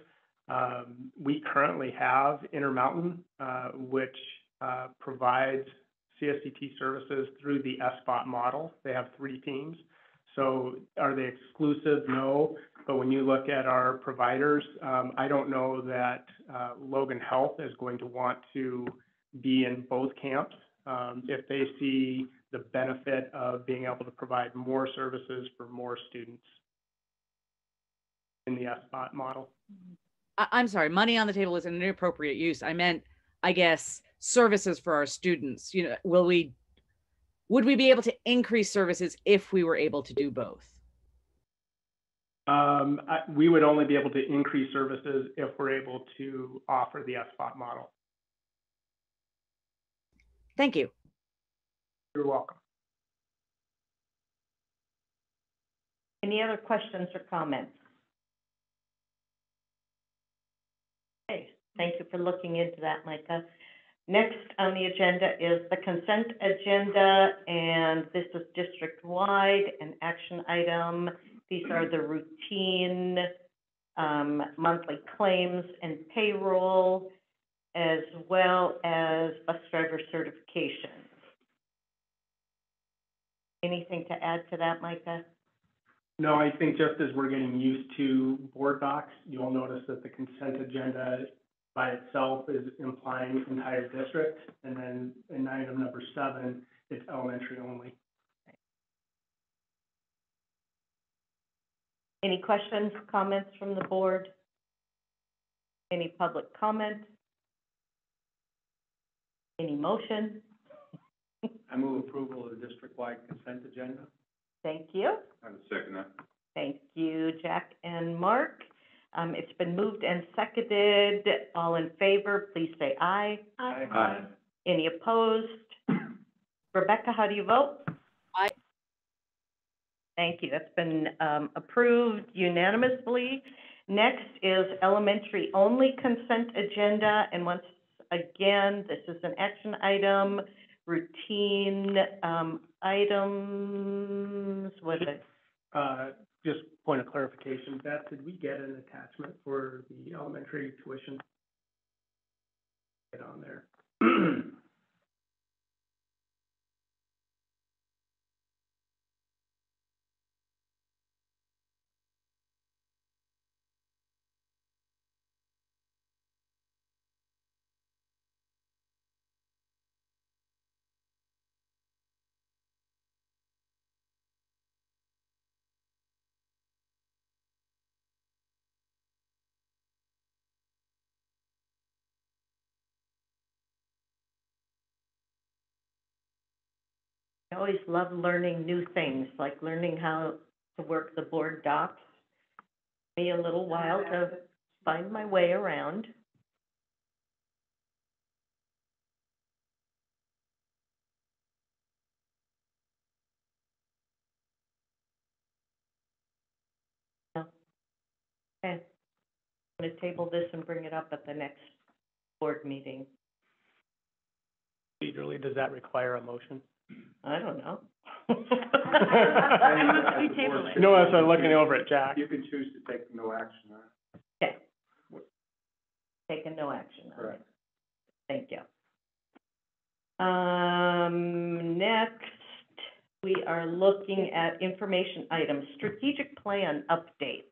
We currently have Intermountain, which provides CSCT services through the SBOT model. They have 3 teams. So are they exclusive? No. But when you look at our providers, I don't know that Logan Health is going to want to be in both camps if they see the benefit of being able to provide more services for more students in the SBOT model. I'm sorry, money on the table is an inappropriate use. I meant, I guess, services for our students. You know, would we be able to increase services if we were able to do both? We would only be able to increase services if we're able to offer the SBOT model. Thank you. You're welcome. Any other questions or comments? Okay, thank you for looking into that, Micah. Next on the agenda is the consent agenda, and this is district-wide, an action item. These are the routine monthly claims and payroll, as well as bus driver certification. Anything to add to that, Micah? No, I think just as we're getting used to board docs, you'll notice that the consent agenda by itself is implying entire district, and then in item number 7, it's elementary only. Any questions, comments from the board? Any public comment? Any motion? I move approval of the district-wide consent agenda. Thank you. I would second that. Thank you, Jack and Mark. It's been moved and seconded. All in favor, please say aye. Aye. Aye. Any opposed? Rebecca, how do you vote? Aye. Thank you. That's been approved unanimously. Next is elementary only consent agenda, and once again, this is an action item, routine items. What is it? Just point of clarification, Beth, did we get an attachment for the elementary tuition? Get on there. I always love learning new things, like learning how to work the board docs. Me a little while to find my way around. Okay. I'm going to table this and bring it up at the next board meeting. Procedurally, does that require a motion? I don't know. I move that we table it. No, as I'm looking over at Jack. You can choose to take no action on it. Okay. Taking no action on it. Thank you. Next, we are looking at information items, strategic plan update.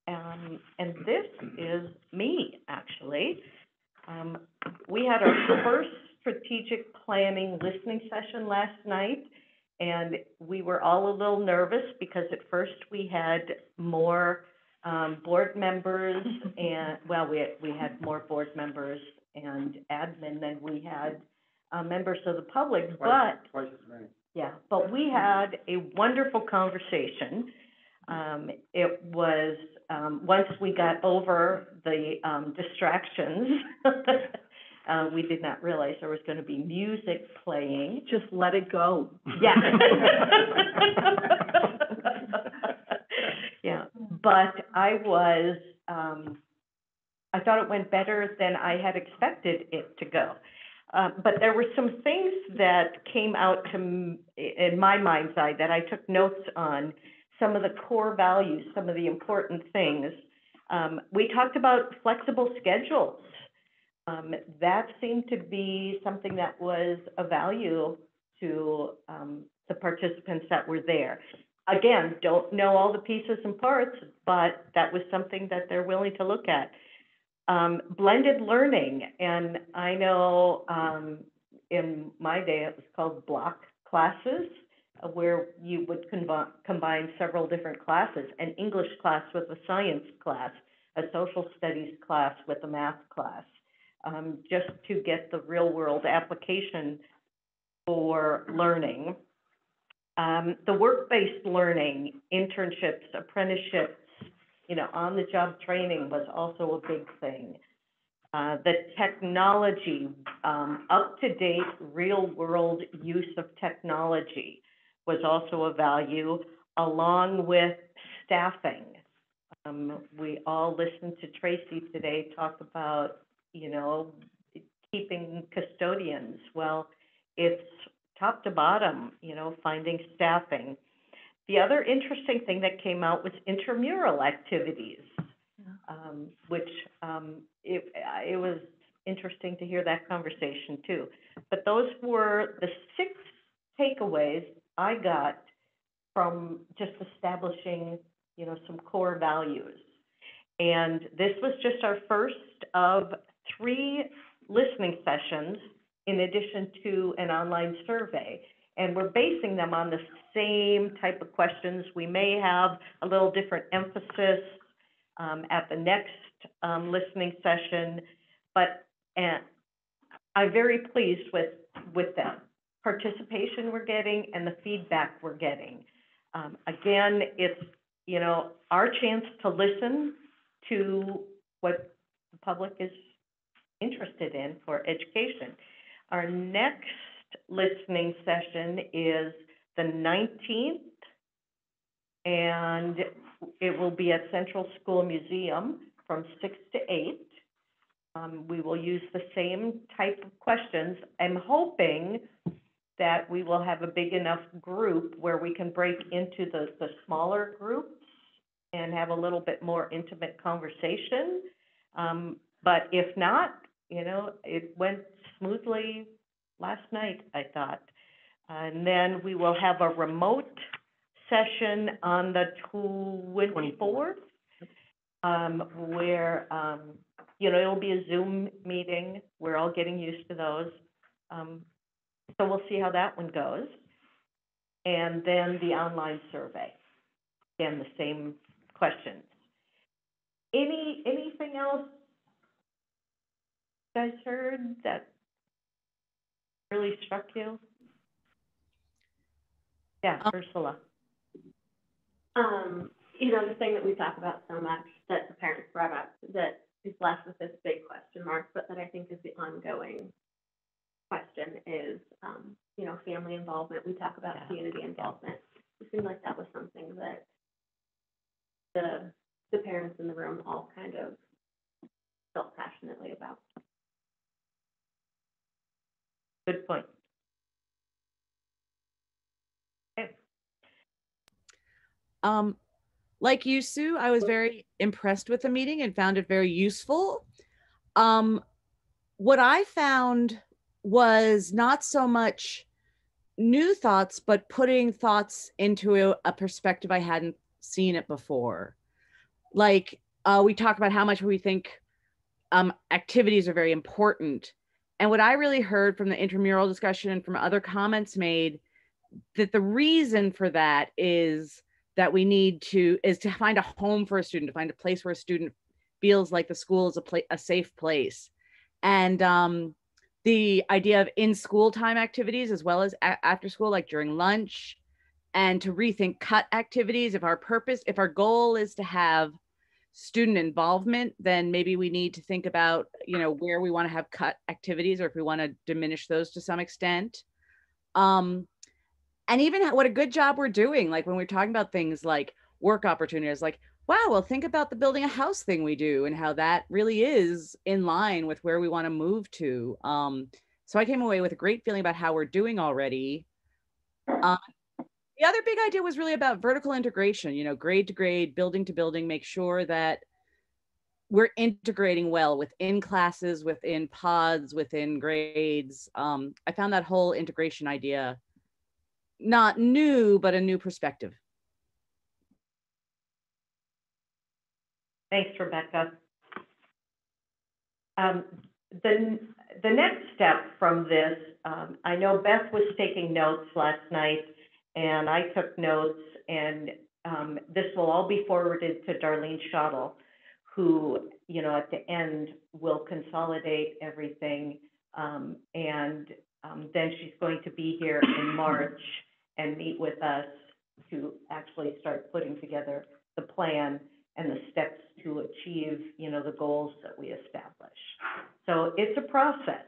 And this is me, actually. We had our first strategic planning listening session last night, and we were all a little nervous because at first we had more board members and, well, we had more board members and admin than we had members of the public, Twice as many. yeah, but we had a wonderful conversation. It was, once we got over the distractions, we did not realize there was going to be music playing. Just let it go. Yeah. Yeah, but I thought it went better than I had expected it to go. But there were some things that came out in my mind's eye that I took notes on, some of the core values, some of the important things. We talked about flexible schedules. That seemed to be something that was a value to the participants that were there. Again, don't know all the pieces and parts, but that was something that they're willing to look at. Blended learning, and I know in my day it was called block classes, where you would combine several different classes, an English class with a science class, a social studies class with a math class, just to get the real world application for learning. The work-based learning, internships, apprenticeships, on-the-job training was also a big thing. The technology, up-to-date, real-world use of technology was also a value, along with staffing. We all listened to Tracy today talk about, you know, keeping custodians. Well, it's top to bottom, you know, finding staffing. The other interesting thing that came out was intramural activities, which it was interesting to hear that conversation too. But those were the 6 takeaways I got from just establishing, you know, some core values. And this was just our first of 3 listening sessions in addition to an online survey. And we're basing them on the same type of questions. We may have a little different emphasis at the next listening session, but I'm very pleased with them. Participation we're getting and the feedback we're getting. Again, it's, you know, our chance to listen to what the public is interested in for education. Our next listening session is the 19th, and it will be at Central School Museum from 6 to 8. We will use the same type of questions. I'm hoping that we will have a big enough group where we can break into the smaller groups and have a little bit more intimate conversation. But if not, you know, it went smoothly last night, I thought. And then we will have a remote session on the 24th, where, you know, it'll be a Zoom meeting. We're all getting used to those. So we'll see how that one goes. And then the online survey. Again, the same questions. Anything else you guys heard that really struck you? Yeah, Ursula. You know, the thing that we talk about so much that the parents brought up that is left with this big question mark, but that I think is the ongoing question is, you know, family involvement. We talk about community involvement. It seemed like that was something that the parents in the room all kind of felt passionately about. Good point. Okay. Like you, Sue, I was very impressed with the meeting and found it very useful. What I found was not so much new thoughts, but putting thoughts into a perspective I hadn't seen it before. Like we talk about how much we think activities are very important. And what I really heard from the intramural discussion and from other comments made, that the reason for that is that we need to find a home for a student, to find a place where a student feels like the school is a safe place. And the idea of in-school time activities as well as after school, like during lunch, and to rethink cut activities. If our goal is to have student involvement, then maybe we need to think about, you know, where we want to have cut activities, or if we want to diminish those to some extent. And even what a good job we're doing, like when we're talking about things like work opportunities, like, wow, well, think about the building a house thing we do and how that really is in line with where we want to move to. So I came away with a great feeling about how we're doing already. The other big idea was really about vertical integration, you know, grade to grade, building to building, make sure that we're integrating well within classes, within pods, within grades. I found that whole integration idea not new, but a new perspective. Thanks, Rebecca. The next step from this, I know Beth was taking notes last night, and I took notes, and this will all be forwarded to Darlene Schottel, who, you know, at the end will consolidate everything, and then she's going to be here in March and meet with us to actually start putting together the plan. and the steps to achieve, you know, the goals that we establish. So it's a process,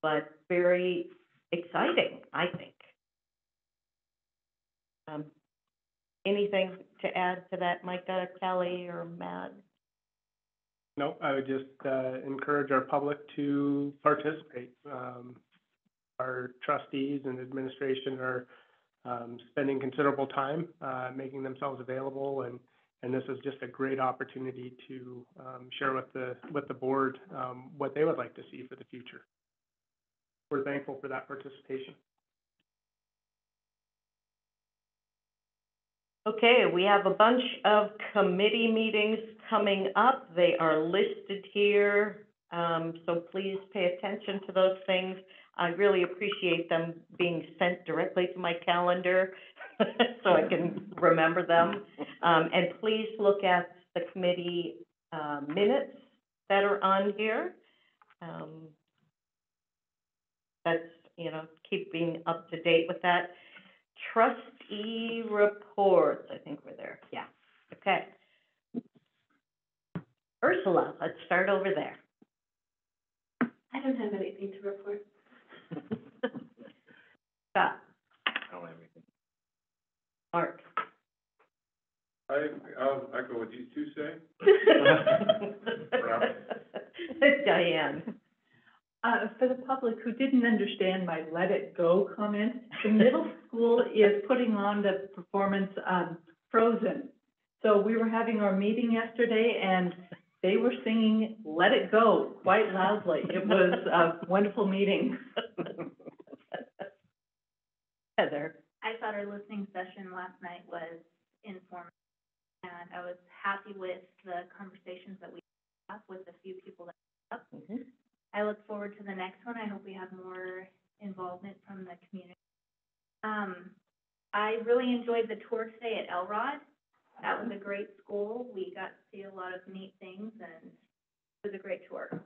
but very exciting, I think. Anything to add to that, Micah, Kelly, or Matt? No, I would just encourage our public to participate. Our trustees and administration are spending considerable time making themselves available, and this is just a great opportunity to share with the board what they would like to see for the future. We're thankful for that participation. Okay, we have a bunch of committee meetings coming up. They are listed here, so please pay attention to those things. I really appreciate them being sent directly to my calendar so I can remember them. And please look at the committee minutes that are on here. That's, you know, keeping up to date with that. Trustee reports, I think we're there, yeah, okay. Ursula, let's start over there. I don't have anything to report. Scott. I don't have anything. Mark. I'll echo what you two say. Diane. For the public who didn't understand my let it go comment, the middle school is putting on the performance Frozen. So we were having our meeting yesterday and they were singing Let It Go quite loudly. It was a wonderful meeting. Heather. I thought our listening session last night was informative, and I was happy with the conversations that we had with the few people that came up. Mm-hmm. I look forward to the next one. I hope we have more involvement from the community. I really enjoyed the tour today at Elrod. That was a great school. We got to see a lot of neat things, and it was a great tour.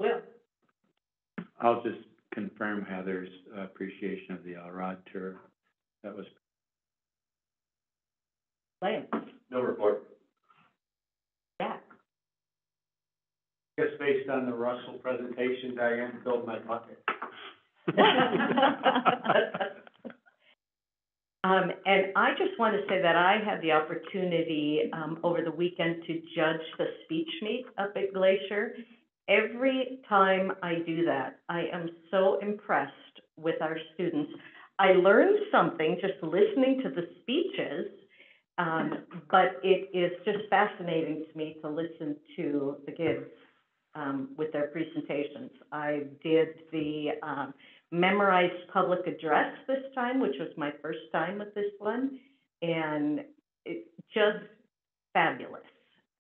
Well, I'll just confirm Heather's appreciation of the Elrod tour. That was. Lane. No report. Yeah. Just based on the Russell presentation, Diane filled my bucket. And I just want to say that I had the opportunity over the weekend to judge the speech meet up at Glacier. Every time I do that, I am so impressed with our students. I learned something just listening to the speeches, but it is just fascinating to me to listen to the kids with their presentations. I did the memorized public address this time, which was my first time with this one, and it's just fabulous,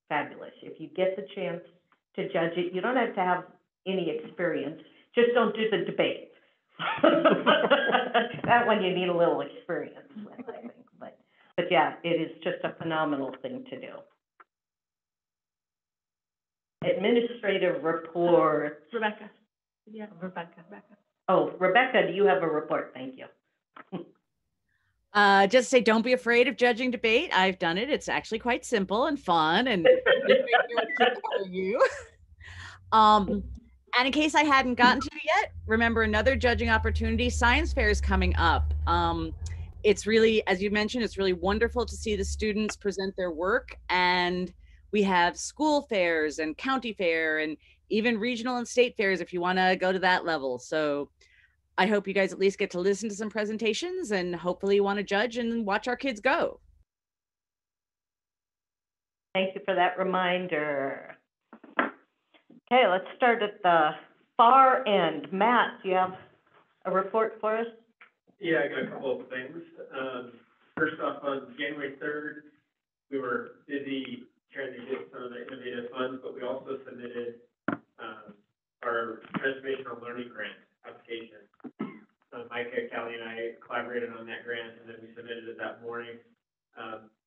fabulous. If you get the chance to judge it, you don't have to have any experience, just don't do the debate. That one you need a little experience with, I think, but yeah, it is just a phenomenal thing to do. Administrative report. Rebecca. Yeah, Rebecca. Oh, Rebecca, do you have a report? Thank you. Just say, don't be afraid of judging debate. I've done it. It's actually quite simple and fun, and you. And in case I hadn't gotten to it yet, remember another judging opportunity. Science fair is coming up. It's really, as you mentioned, it's really wonderful to see the students present their work, and we have school fairs and county fair and even regional and state fairs if you want to go to that level. So I hope you guys at least get to listen to some presentations, and hopefully you want to judge and watch our kids go. Thank you for that reminder. Okay, let's start at the far end. Matt, do you have a report for us? Yeah, I got a couple of things. First off, on January 3rd, we were busy trying to get some of the innovative funds, but we also submitted our transformational learning grant application. Micah, Kelly, and I collaborated on that grant, and then we submitted it that morning.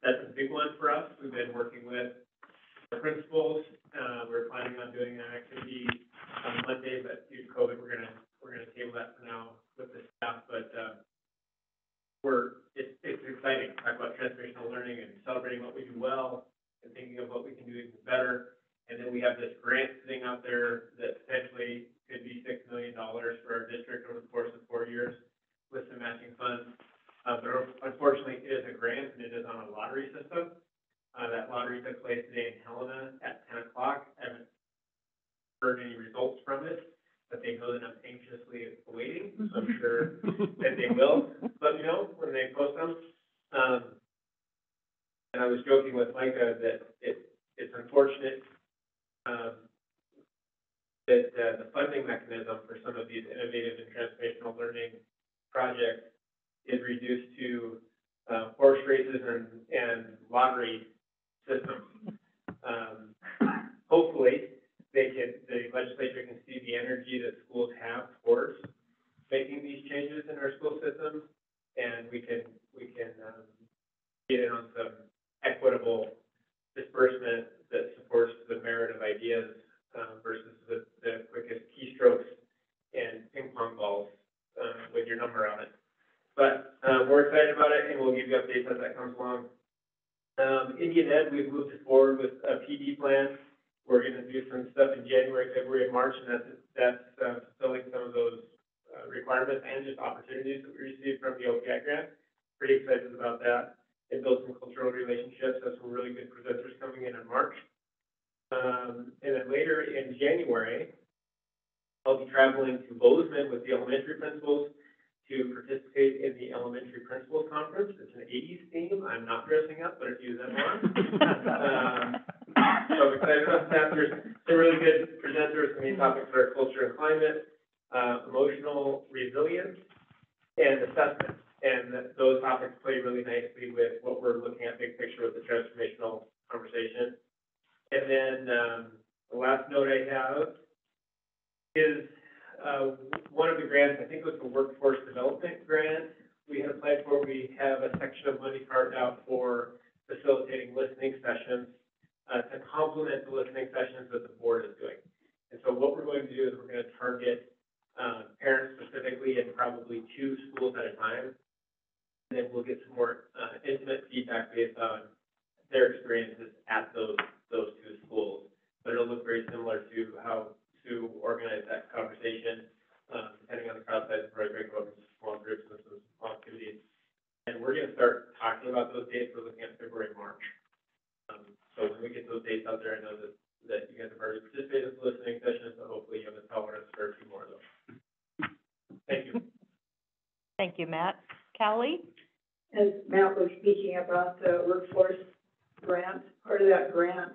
That's a big one for us. We've been working with the principals. We're planning on doing an activity on Monday, but due to COVID, we're gonna table that for now with the staff. But it's exciting to talk about transformational learning. learning and celebrating what we do well and thinking of what we can do even better. And then we have this grant sitting out there that potentially could be $6 million for our district over the course of 4 years with some matching funds. But unfortunately, it is a grant and it is on a lottery system. That lottery took place today in Helena at 10 o'clock. I haven't heard any results from it, but they know that I'm anxiously awaiting. So I'm sure that they will let me know when they post them. And I was joking with Micah that it's unfortunate that the funding mechanism for some of these innovative and transformational learning projects is reduced to horse races and lottery systems. Hopefully, the legislature can see the energy that schools have towards making these changes in our school systems, and we can get in on some equitable disbursement that supports the merit of ideas versus the quickest keystrokes and ping pong balls with your number on it. But we're excited about it, and we'll give you updates as that comes along. Indian Ed, we've moved forward with a PD plan. We're going to do some stuff in January, February, and March, and that's fulfilling some of those requirements and just opportunities that we received from the OPI grant. Pretty excited about that. And build some cultural relationships. Have some really good presenters coming in March. And then later in January, I'll be traveling to Bozeman with the elementary principals to participate in the Elementary Principals Conference. It's an 80s theme. I'm not dressing up, but if you then want. So I'm excited about that. There's some really good presenters. The main topics are culture and climate, emotional resilience, and assessment. And those topics play really nicely with what we're looking at big picture with the transformational conversation. And then the last note I have is one of the grants, I think it was the Workforce Development Grant we had applied for. We have a section of money carved out for facilitating listening sessions to complement the listening sessions that the board is doing. And so what we're going to do is we're going to target parents specifically in probably 2 schools at a time. And then we'll get some more intimate feedback based on their experiences at those 2 schools. But it'll look very similar to how to organize that conversation, depending on the crowd size, probably break up into small groups and some small activities. And we're going to start talking about those dates. We're looking at February, March. So when we get those dates out there, I know that you guys have already participated in the listening sessions, so hopefully you have a tolerance for a few more of those. Thank you. Thank you, Matt. Callie? As Matt was speaking about the workforce grant, part of that grant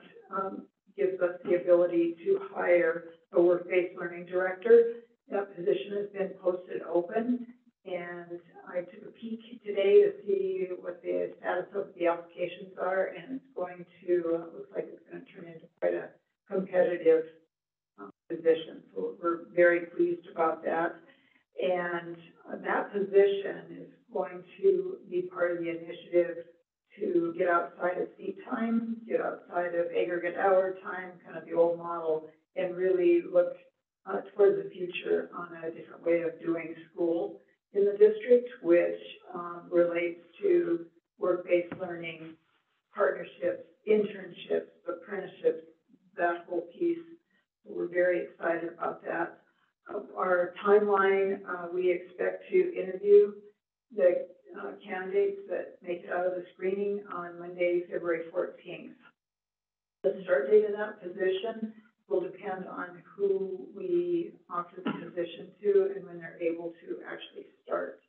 gives us the ability to hire a work-based learning director. That position has been posted open, and I took a peek today to see what the status of the applications are, and it's going to, looks like it's going to turn into quite a competitive position. So we're very pleased about that. And that position is going to be part of the initiative to get outside of seat time, get outside of aggregate hour time, kind of the old model, and really look towards the future on a different way of doing school in the district, which relates to work-based learning, partnerships, internships, apprenticeships, that whole piece. So we're very excited about that. Our timeline, we expect to interview the candidates that make it out of the screening on Monday, February 14th. The start date of that position will depend on who we offer the position to and when they're able to actually start.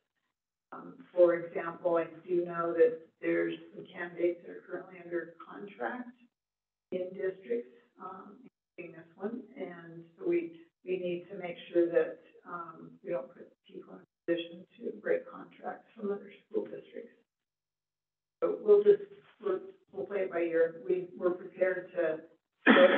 For example, I do know that there's some candidates that are currently under contract in districts, including this one, and so we need to make sure that we don't put people in a position to break contracts from other school districts. So we'll play it by ear. We're prepared to start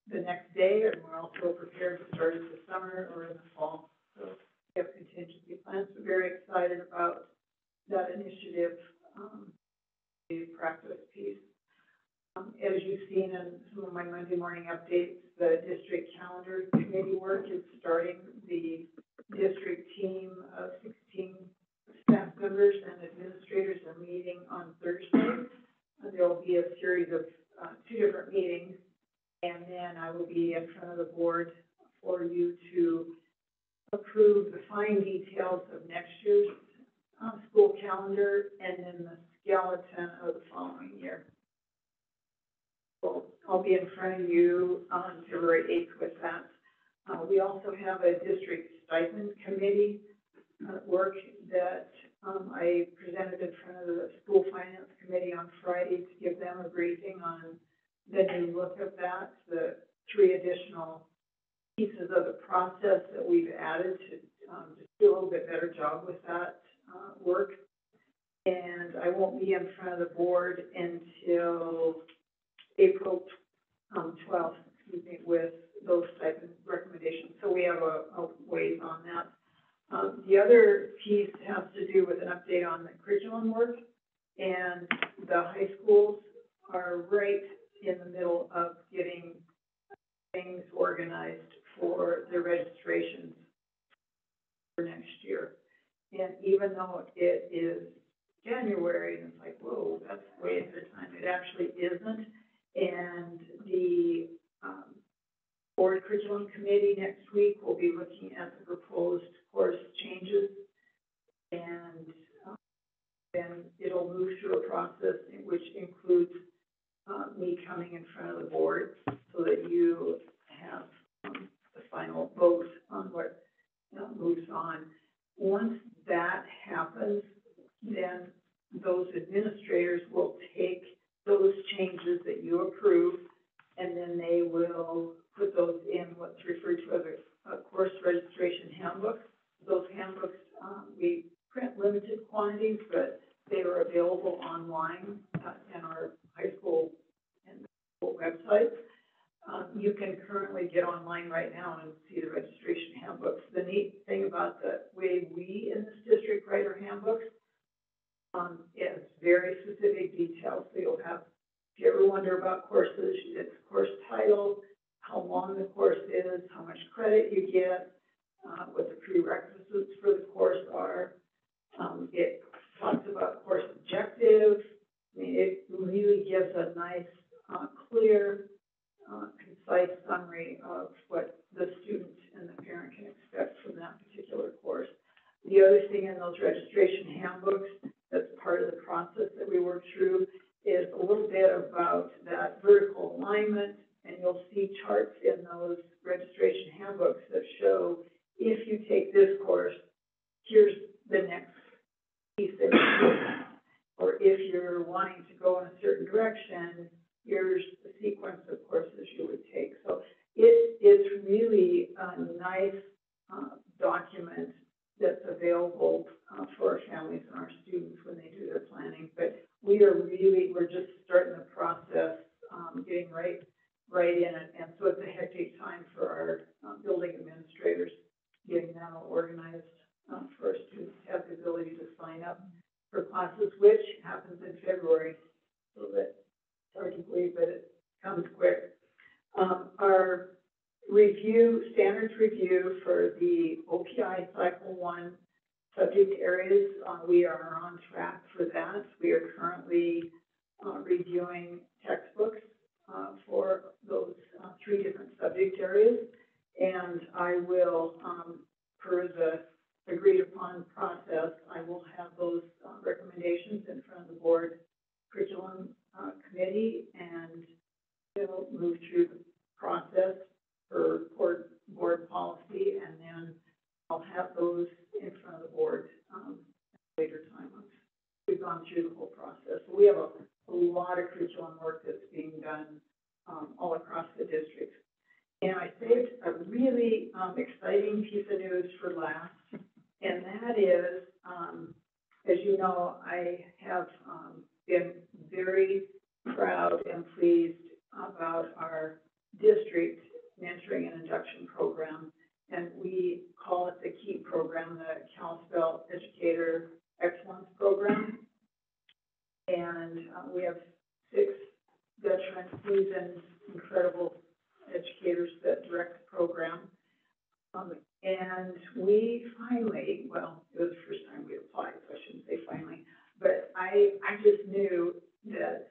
the next day, and we're also prepared to start in the summer or in the fall. So we have contingency plans. We're very excited about that initiative, the practice piece. As you've seen in some of my Monday morning updates, the district calendar committee work is starting. The district team of 16 staff members and administrators are meeting on Thursday approve the fine details of next year's school calendar and then the skeleton of the following year. So I'll be in front of you on February 8th with that. We also have a district stipend committee work that I presented in front of the school finance committee on Friday to give them a briefing on the new look of that, the 3 additional pieces of the process that we've added to just do a little bit better job with that work. And I won't be in front of the board until April 12th, with those type of recommendations. So we have a ways on that. The other piece has to do with an update on the curriculum work, and the high schools are right in the middle of getting things organized for their registrations for next year. And even though it is January, and it's like, whoa, that's way ahead of time, it actually isn't. And the board curriculum committee next week will be looking at the proposed course changes, and then it'll move through a process which includes me coming in front of the board so that you have the final vote on what moves on. Once that happens, then those administrators will take those changes that you approve, and then they will put those in what's referred to as a course registration handbook. Those handbooks, we print limited quantities, but they are available online in our high school and school websites. You can currently get online right now and see the registration handbooks. The neat thing about the way we in this district write our handbooks, is very specific details. So you'll have, if you ever wonder about courses, it's course title, how long the course is, how much credit you get, what the prerequisites for the course are. It talks about course objectives. I mean, it really gives a nice, clear, concise summary of what the student and the parent can expect from that particular course. The other thing in those registration handbooks that's part of the process that we work through is a little bit about that vertical alignment, and you'll see charts in those registration handbooks that show if you take this course, here's the next piece that you do. Or if you're wanting to go in a certain direction, here's the sequence of courses you would take. So it's really a nice document that's available for our families and our students when they do their planning. But we're just starting the process, getting right in it. And so it's a hectic time for our building administrators, getting that all organized for our students to have the ability to sign up for classes, which happens in February. So that it's hard to believe, but it comes quick. Our standards review for the OPI Cycle 1 subject areas, we are on track for that. We are currently reviewing textbooks for those 3 different subject areas, and I will, per the agreed upon process, I will have those recommendations in front of the board curriculum committee, and it'll move through the process for board policy, and then I'll have those in front of the board at a later time once we've gone through the whole process. So we have a lot of curriculum work that's being done all across the district. And I saved a really exciting piece of news for last, and that is, as you know, I have been very proud and pleased about our district mentoring and induction program, and we call it the KEEP program, the Kalispell Educator Excellence Program. And we have 6 veteran, seasoned, incredible educators that direct the program. And we finally, well, it was the first time we applied, so I shouldn't say finally, but I just knew that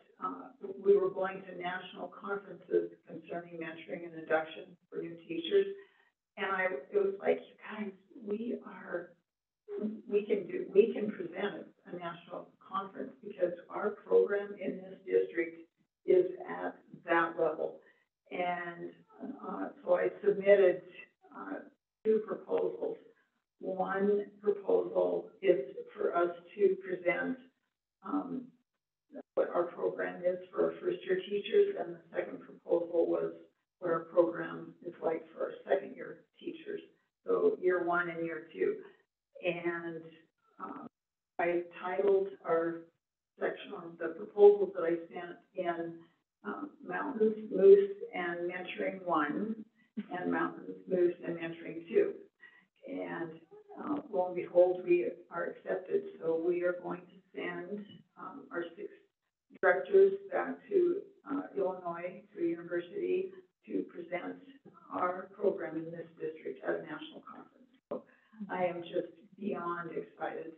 we were going to national conferences concerning mentoring and induction for new teachers. And it was like, you guys, we one proposal is for us to present, what our program is for our first-year teachers, and the second proposal was what our program is like for our second-year teachers, so year one and year two. And I titled our section on the proposals that I sent in Mountains, Moose, and Mentoring 1, and Mountains, Moose, and Mentoring 2. And lo and behold, we are accepted, so we are going to send our 6 directors back to Illinois, to a university, to present our program in this district at a national conference. So I am just beyond excited.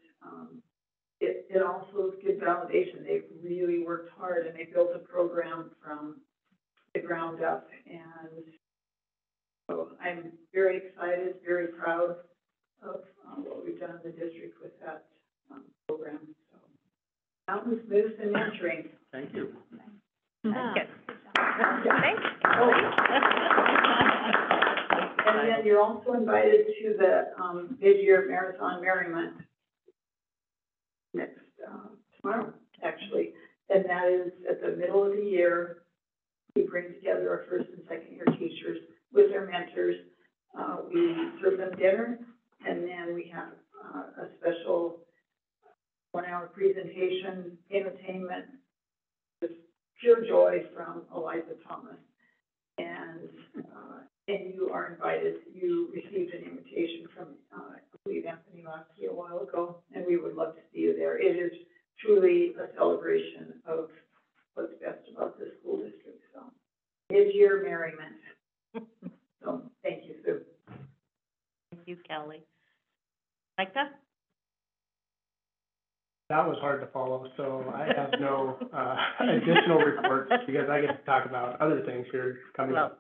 It also is good validation. They've really worked hard, and they built a program from the ground up. And so I'm very excited, very proud of what we've done in the district with that program. So, Mountains, Moose, and Mentoring. Thank you. Thank you. And then you're also invited to the mid-year marathon merriment next tomorrow, actually. And that is at the middle of the year. We bring together our first and second year teachers with their mentors. We serve them dinner, and then we have a special 1-hour presentation, entertainment, with pure joy from Eliza Thomas. And you are invited. You received an invitation from, I believe, Anthony Lasky a while ago, and we would love to see you there. It is truly a celebration of what's best about this school district. So, mid-year merriment. So, thank you, Sue. Thank you, Kelly. Micah? That was hard to follow, so I have no additional reports because I get to talk about other things here coming up.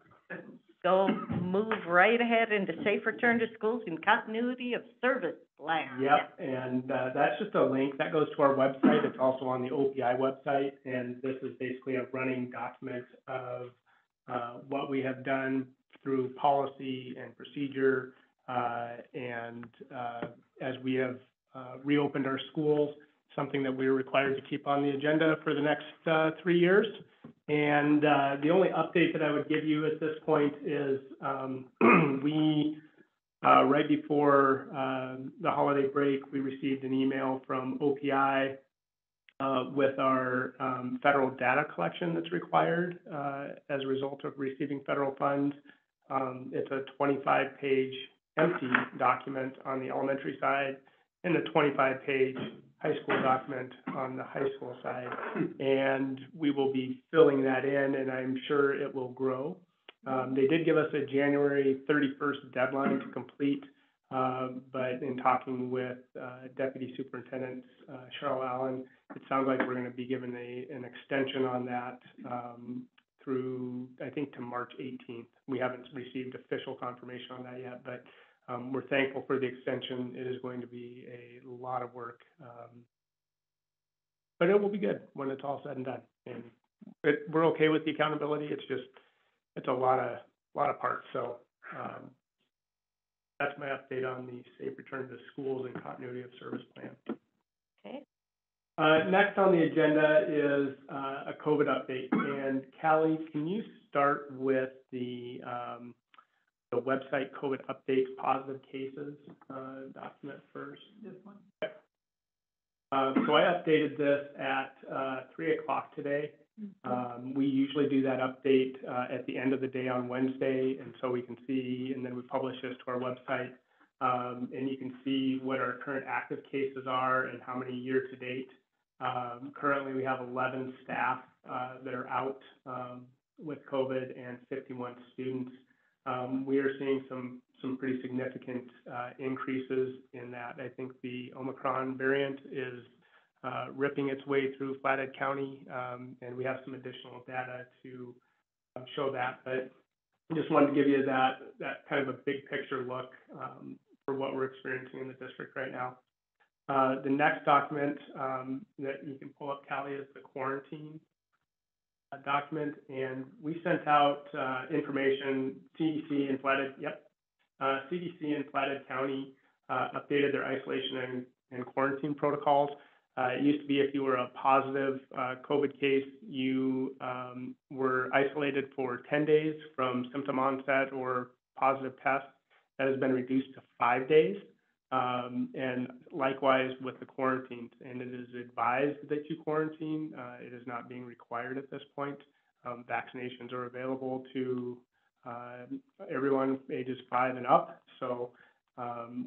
Go move right ahead into safe return to schools and continuity of service plan. Yep, and that's just a link that goes to our website. It's also on the OPI website, and this is basically a running document of what we have done through policy and procedure, and as we have reopened our schools, something that we're required to keep on the agenda for the next 3 years. And the only update that I would give you at this point is we, right before the holiday break, we received an email from OPI with our federal data collection that's required as a result of receiving federal funds. It's a 25-page empty document on the elementary side and a 25-page high school document on the high school side, and we will be filling that in, and I'm sure it will grow. They did give us a January 31st deadline to complete, but in talking with Deputy Superintendent Cheryl Allen, it sounds like we're going to be given an extension on that through, I think, to March 18th. We haven't received official confirmation on that yet, but we're thankful for the extension. It is going to be a lot of work, but it will be good when it's all said and done. And we're okay with the accountability. It's a lot of parts. So that's my update on the safe return to schools and continuity of service plan. Okay. Next on the agenda is a COVID update. And Callie, can you start with the website COVID updates positive cases document first? This one. Okay. So I updated this at 3 o'clock today. We usually do that update at the end of the day on Wednesday, and so we can see, and then we publish this to our website, and you can see what our current active cases are and how many year to date. Currently, we have 11 staff that are out with COVID and 51 students. We are seeing some pretty significant increases in that. I think the Omicron variant is ripping its way through Flathead County, and we have some additional data to show that. But I just wanted to give you that kind of a big picture look for what we're experiencing in the district right now. The next document that you can pull up, Callie, is the quarantine document, and we sent out information, CDC in Flathead, CDC in Flathead County updated their isolation and quarantine protocols. It used to be if you were a positive COVID case, you were isolated for 10 days from symptom onset or positive test. That has been reduced to 5 days. And likewise with the quarantines, and it is advised that you quarantine. It is not being required at this point. Vaccinations are available to everyone ages 5 and up. So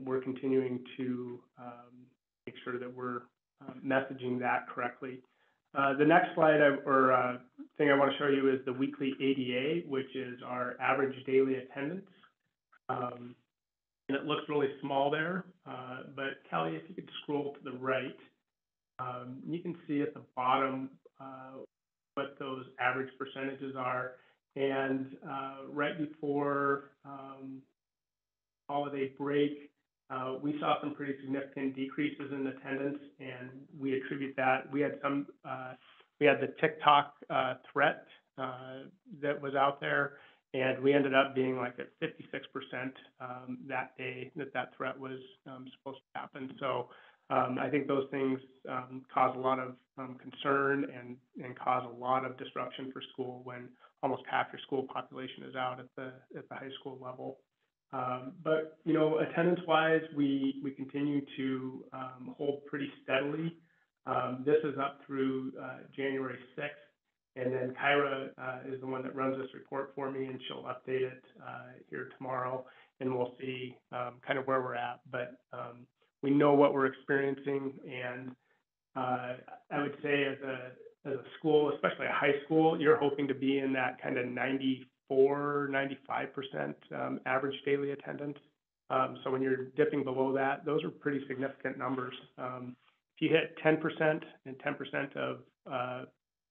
we're continuing to make sure that we're messaging that correctly. The next slide thing I want to show you is the weekly ADA, which is our average daily attendance. And it looks really small there, but Kelly, if you could scroll to the right, you can see at the bottom what those average percentages are. And right before holiday break, we saw some pretty significant decreases in attendance, and we attribute that. We had the TikTok threat that was out there, and we ended up being like at 56% that day that threat was supposed to happen. So I think those things cause a lot of concern and cause a lot of disruption for school when almost half your school population is out at the high school level. But you know, attendance-wise, we continue to hold pretty steadily. This is up through January 6th. And then Kyra is the one that runs this report for me, and she'll update it here tomorrow, and we'll see kind of where we're at. But we know what we're experiencing, and I would say as a school, especially a high school, you're hoping to be in that kind of 95% average daily attendance. So when you're dipping below that, those are pretty significant numbers. If you hit 10% and 10% of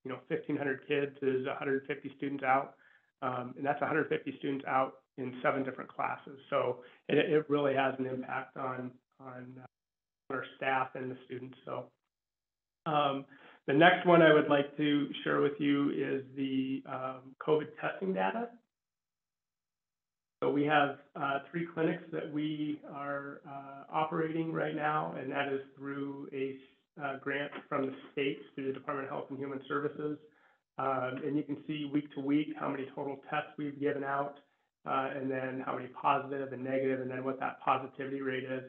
1,500 kids is 150 students out, and that's 150 students out in 7 different classes. So it really has an impact on our staff and the students. So the next one I would like to share with you is the COVID testing data. So we have 3 clinics that we are operating right now, and that is through a grant from the state through the Department of Health and Human Services. And you can see week to week how many total tests we've given out, and then how many positive and negative, and then what that positivity rate is.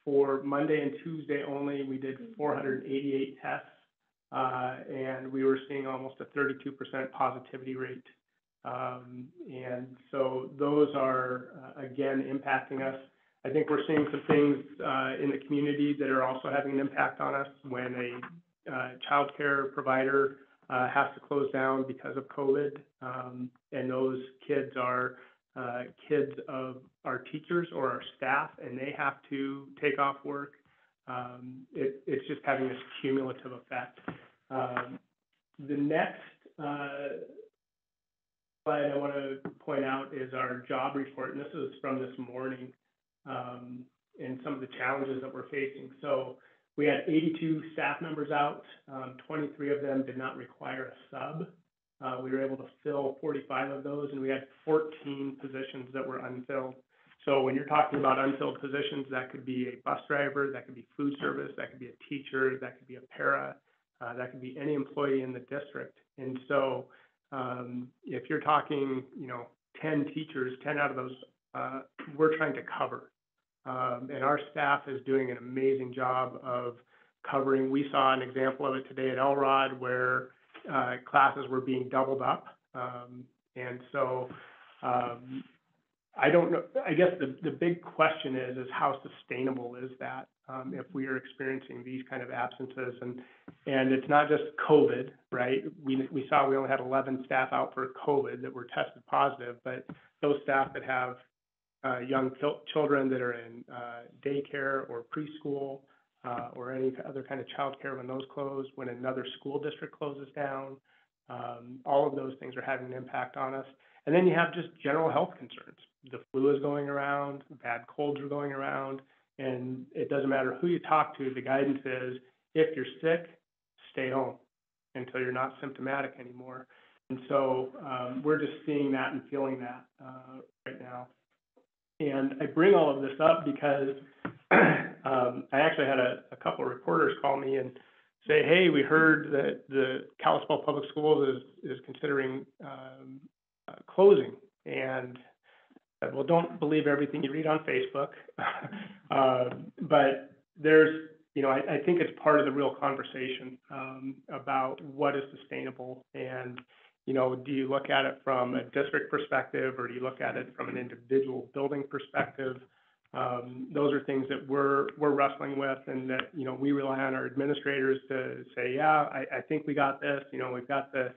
For Monday and Tuesday only, we did 488 tests, and we were seeing almost a 32% positivity rate. And so those are, again, impacting us. I think we're seeing some things in the community that are also having an impact on us when a child care provider has to close down because of COVID, and those kids are kids of our teachers or our staff, and they have to take off work. It's just having this cumulative effect. The next slide I want to point out is our job report, and this is from this morning, and some of the challenges that we're facing. So we had 82 staff members out. 23 of them did not require a sub. We were able to fill 45 of those, and we had 14 positions that were unfilled. So when you're talking about unfilled positions, that could be a bus driver, that could be food service, that could be a teacher, that could be a para, that could be any employee in the district. And so if you're talking, 10 teachers, 10 out of those we're trying to cover. And our staff is doing an amazing job of covering. We saw an example of it today at Elrod where classes were being doubled up. And so I don't know, I guess the big question is how sustainable is that if we are experiencing these kind of absences? And it's not just COVID, right? We saw we only had 11 staff out for COVID that were tested positive, but those staff that have young children that are in daycare or preschool or any other kind of childcare when those close, when another school district closes down, all of those things are having an impact on us. And then you have just general health concerns. The flu is going around, bad colds are going around, and it doesn't matter who you talk to, the guidance is, if you're sick, stay home until you're not symptomatic anymore. And so we're just seeing that and feeling that right now. And I bring all of this up because I actually had a couple of reporters call me and say, hey, we heard that the Kalispell Public Schools is considering closing. And I said, well, don't believe everything you read on Facebook. But there's, I think it's part of the real conversation about what is sustainable. And, do you look at it from a district perspective, or do you look at it from an individual building perspective? Those are things that we're wrestling with, and that, we rely on our administrators to say, yeah, I think we got this. We've got the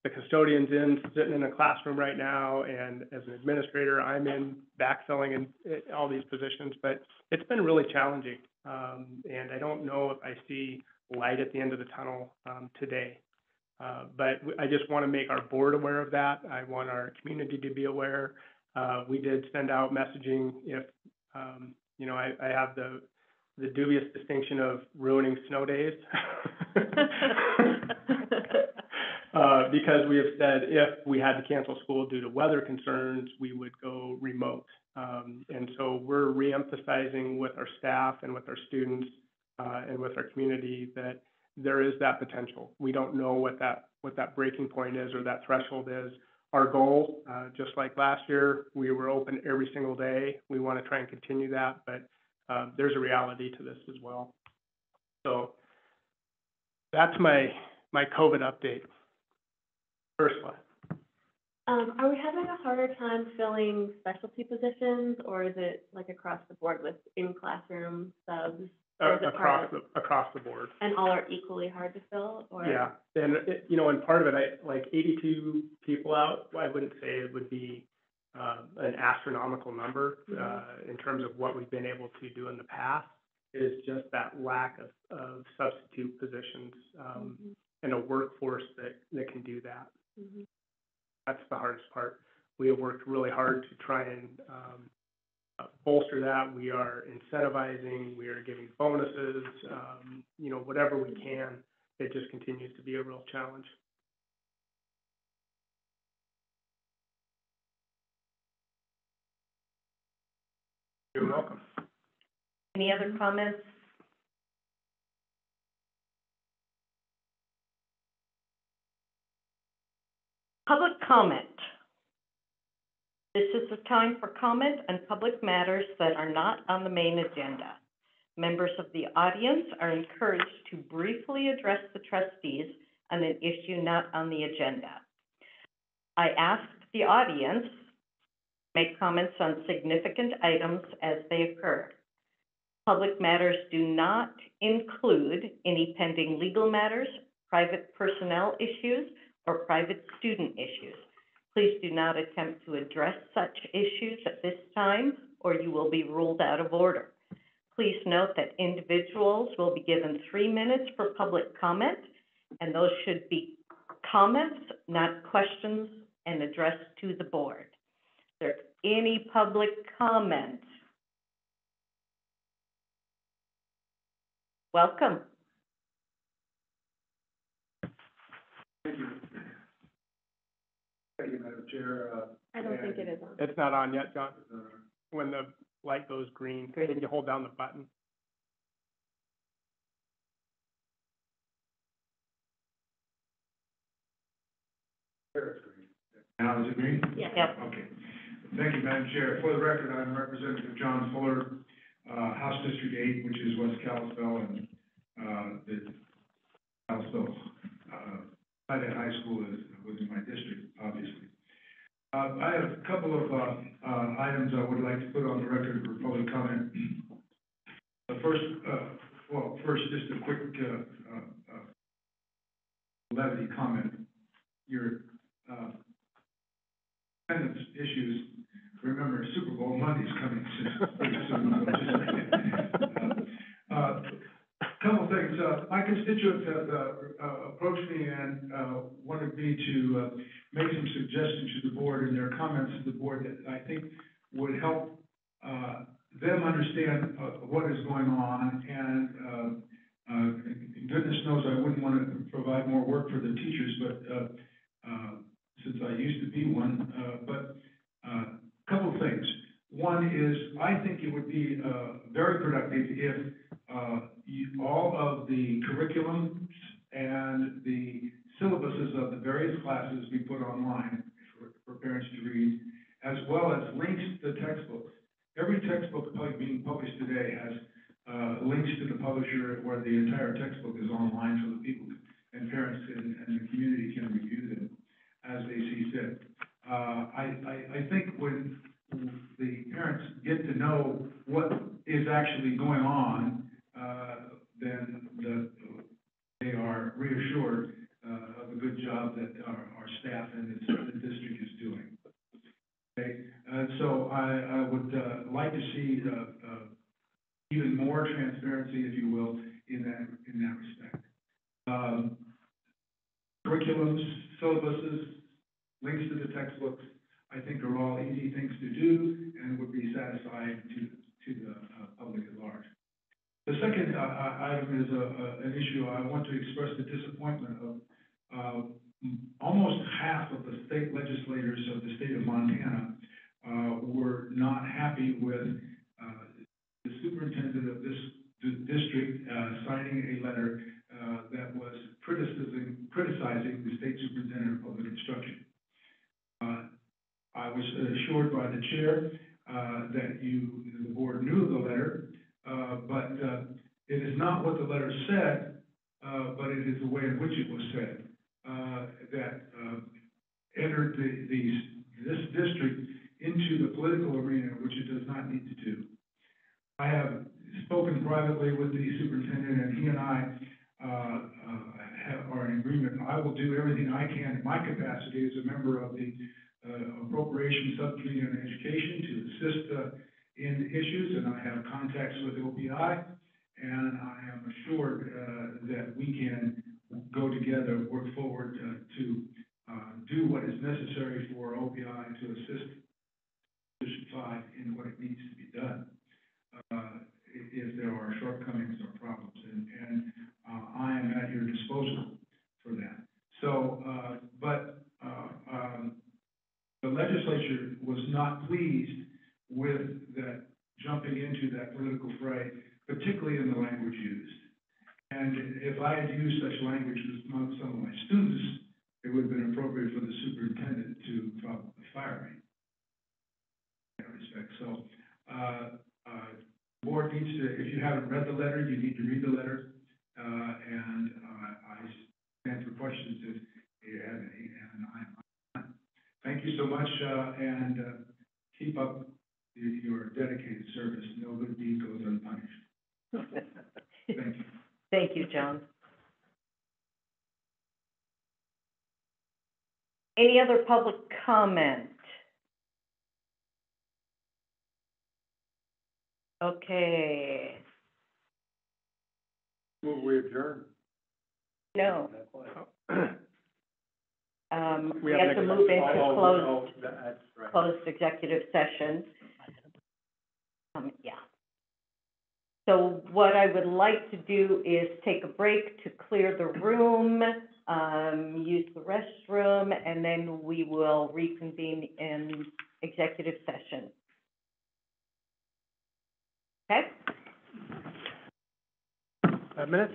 custodians sitting in a classroom right now, and as an administrator, I'm in backfilling in all these positions, but it's been really challenging. And I don't know if I see light at the end of the tunnel today. But I just want to make our board aware of that. I want our community to be aware. We did send out messaging if, I have the dubious distinction of ruining snow days. Because we have said if we had to cancel school due to weather concerns, we would go remote. And so we're reemphasizing with our staff and with our students and with our community that there is that potential. We don't know what that breaking point is or that threshold is. Our goal, just like last year, we were open every single day. We want to try and continue that, but there's a reality to this as well. So that's my COVID update. Ursula. Are we having a harder time filling specialty positions, or is it like across the board with in-classroom subs? Across the board. And all are equally hard to fill, or? Yeah, and and part of it, like 82 people out, I wouldn't say it would be an astronomical number in terms of what we've been able to do in the past. It is just that lack of substitute positions and a workforce that can do that. That's the hardest part. We have worked really hard to try and bolster that. We are incentivizing, we are giving bonuses, whatever we can. It just continues to be a real challenge. You're welcome. Any other comments? Public comment. This is the time for comment on public matters that are not on the main agenda. Members of the audience are encouraged to briefly address the trustees on an issue not on the agenda. I ask the audience to make comments on significant items as they occur. Public matters do not include any pending legal matters, private personnel issues, or private student issues. Please do not attempt to address such issues at this time, or you will be ruled out of order. Please note that individuals will be given 3 minutes for public comment, and those should be comments, not questions, and addressed to the board. Is there any public comment? Welcome. Thank you. Thank you, Madam Chair. I don't think it is on. It's not on yet, John. When the light goes green, can you hold down the button? There it's green. Now is it green? Yeah. Yep. Okay. Thank you, Madam Chair. For the record, I'm Representative John Fuller, House District 8, which is West Kalispell, and the Kalispell High School was in my district, obviously. I have a couple of items I would like to put on the record for public comment. First, just a quick levity comment. Your attendance issues. Remember, Super Bowl Monday's coming pretty soon. Couple things. My constituents have approached me and wanted me to make some suggestions to the board in their comments to the board that I think would help them understand what is going on. And goodness knows I wouldn't want to provide more work for the teachers, but since I used to be one. But a couple of things. One is, I think it would be very productive if all of the curriculums and the syllabuses of the various classes be put online for parents to read, as well as links to textbooks. Every textbook being published today has links to the publisher where the entire textbook is online so that people and parents and the community can review them as they see fit. I think when the parents get to know what is actually going on, then they are reassured of the good job that our staff and the district is doing. Okay, so I would like to see even more transparency, if you will, in that respect. Curriculums, syllabuses, links to the textbooks, I think are all easy things to do and would be satisfying to the public at large. The second item is an issue I want to express the disappointment of. Almost half of the state legislators of the state of Montana were not happy with the superintendent of this district signing a letter that was criticizing the state superintendent of public instruction. I was assured by the chair that the board knew of the letter, but it is not what the letter said, but it is the way in which it was said that entered this district into the political arena, which it does not need to do. I have spoken privately with the superintendent, and he and I are in agreement. I will do everything I can in my capacity as a member of the Appropriations Subcommittee on Education to assist in issues, and I have contacts with OPI, and I am assured that we can go together, work forward to do what is necessary for OPI to assist District 5 in what it needs to be done if there are shortcomings or problems, and I am at your disposal for that. So, the legislature was not pleased with that jumping into that political fray, particularly in the language used. And if I had used such language with some of my students, it would have been appropriate for the superintendent to probably fire me in that respect. So, the board needs to, if you haven't read the letter, you need to read the letter. And I stand for questions if you have any. And thank you so much, and keep up your dedicated service. No good deed goes unpunished. Thank you. Thank you, John. Any other public comment? Okay. Will we adjourn? No. We We have have to next- move into Oh, that's right. closed executive session. Yeah. So what I would like to do is take a break to clear the room, use the restroom, and then we will reconvene in executive session. Okay? 5 minutes?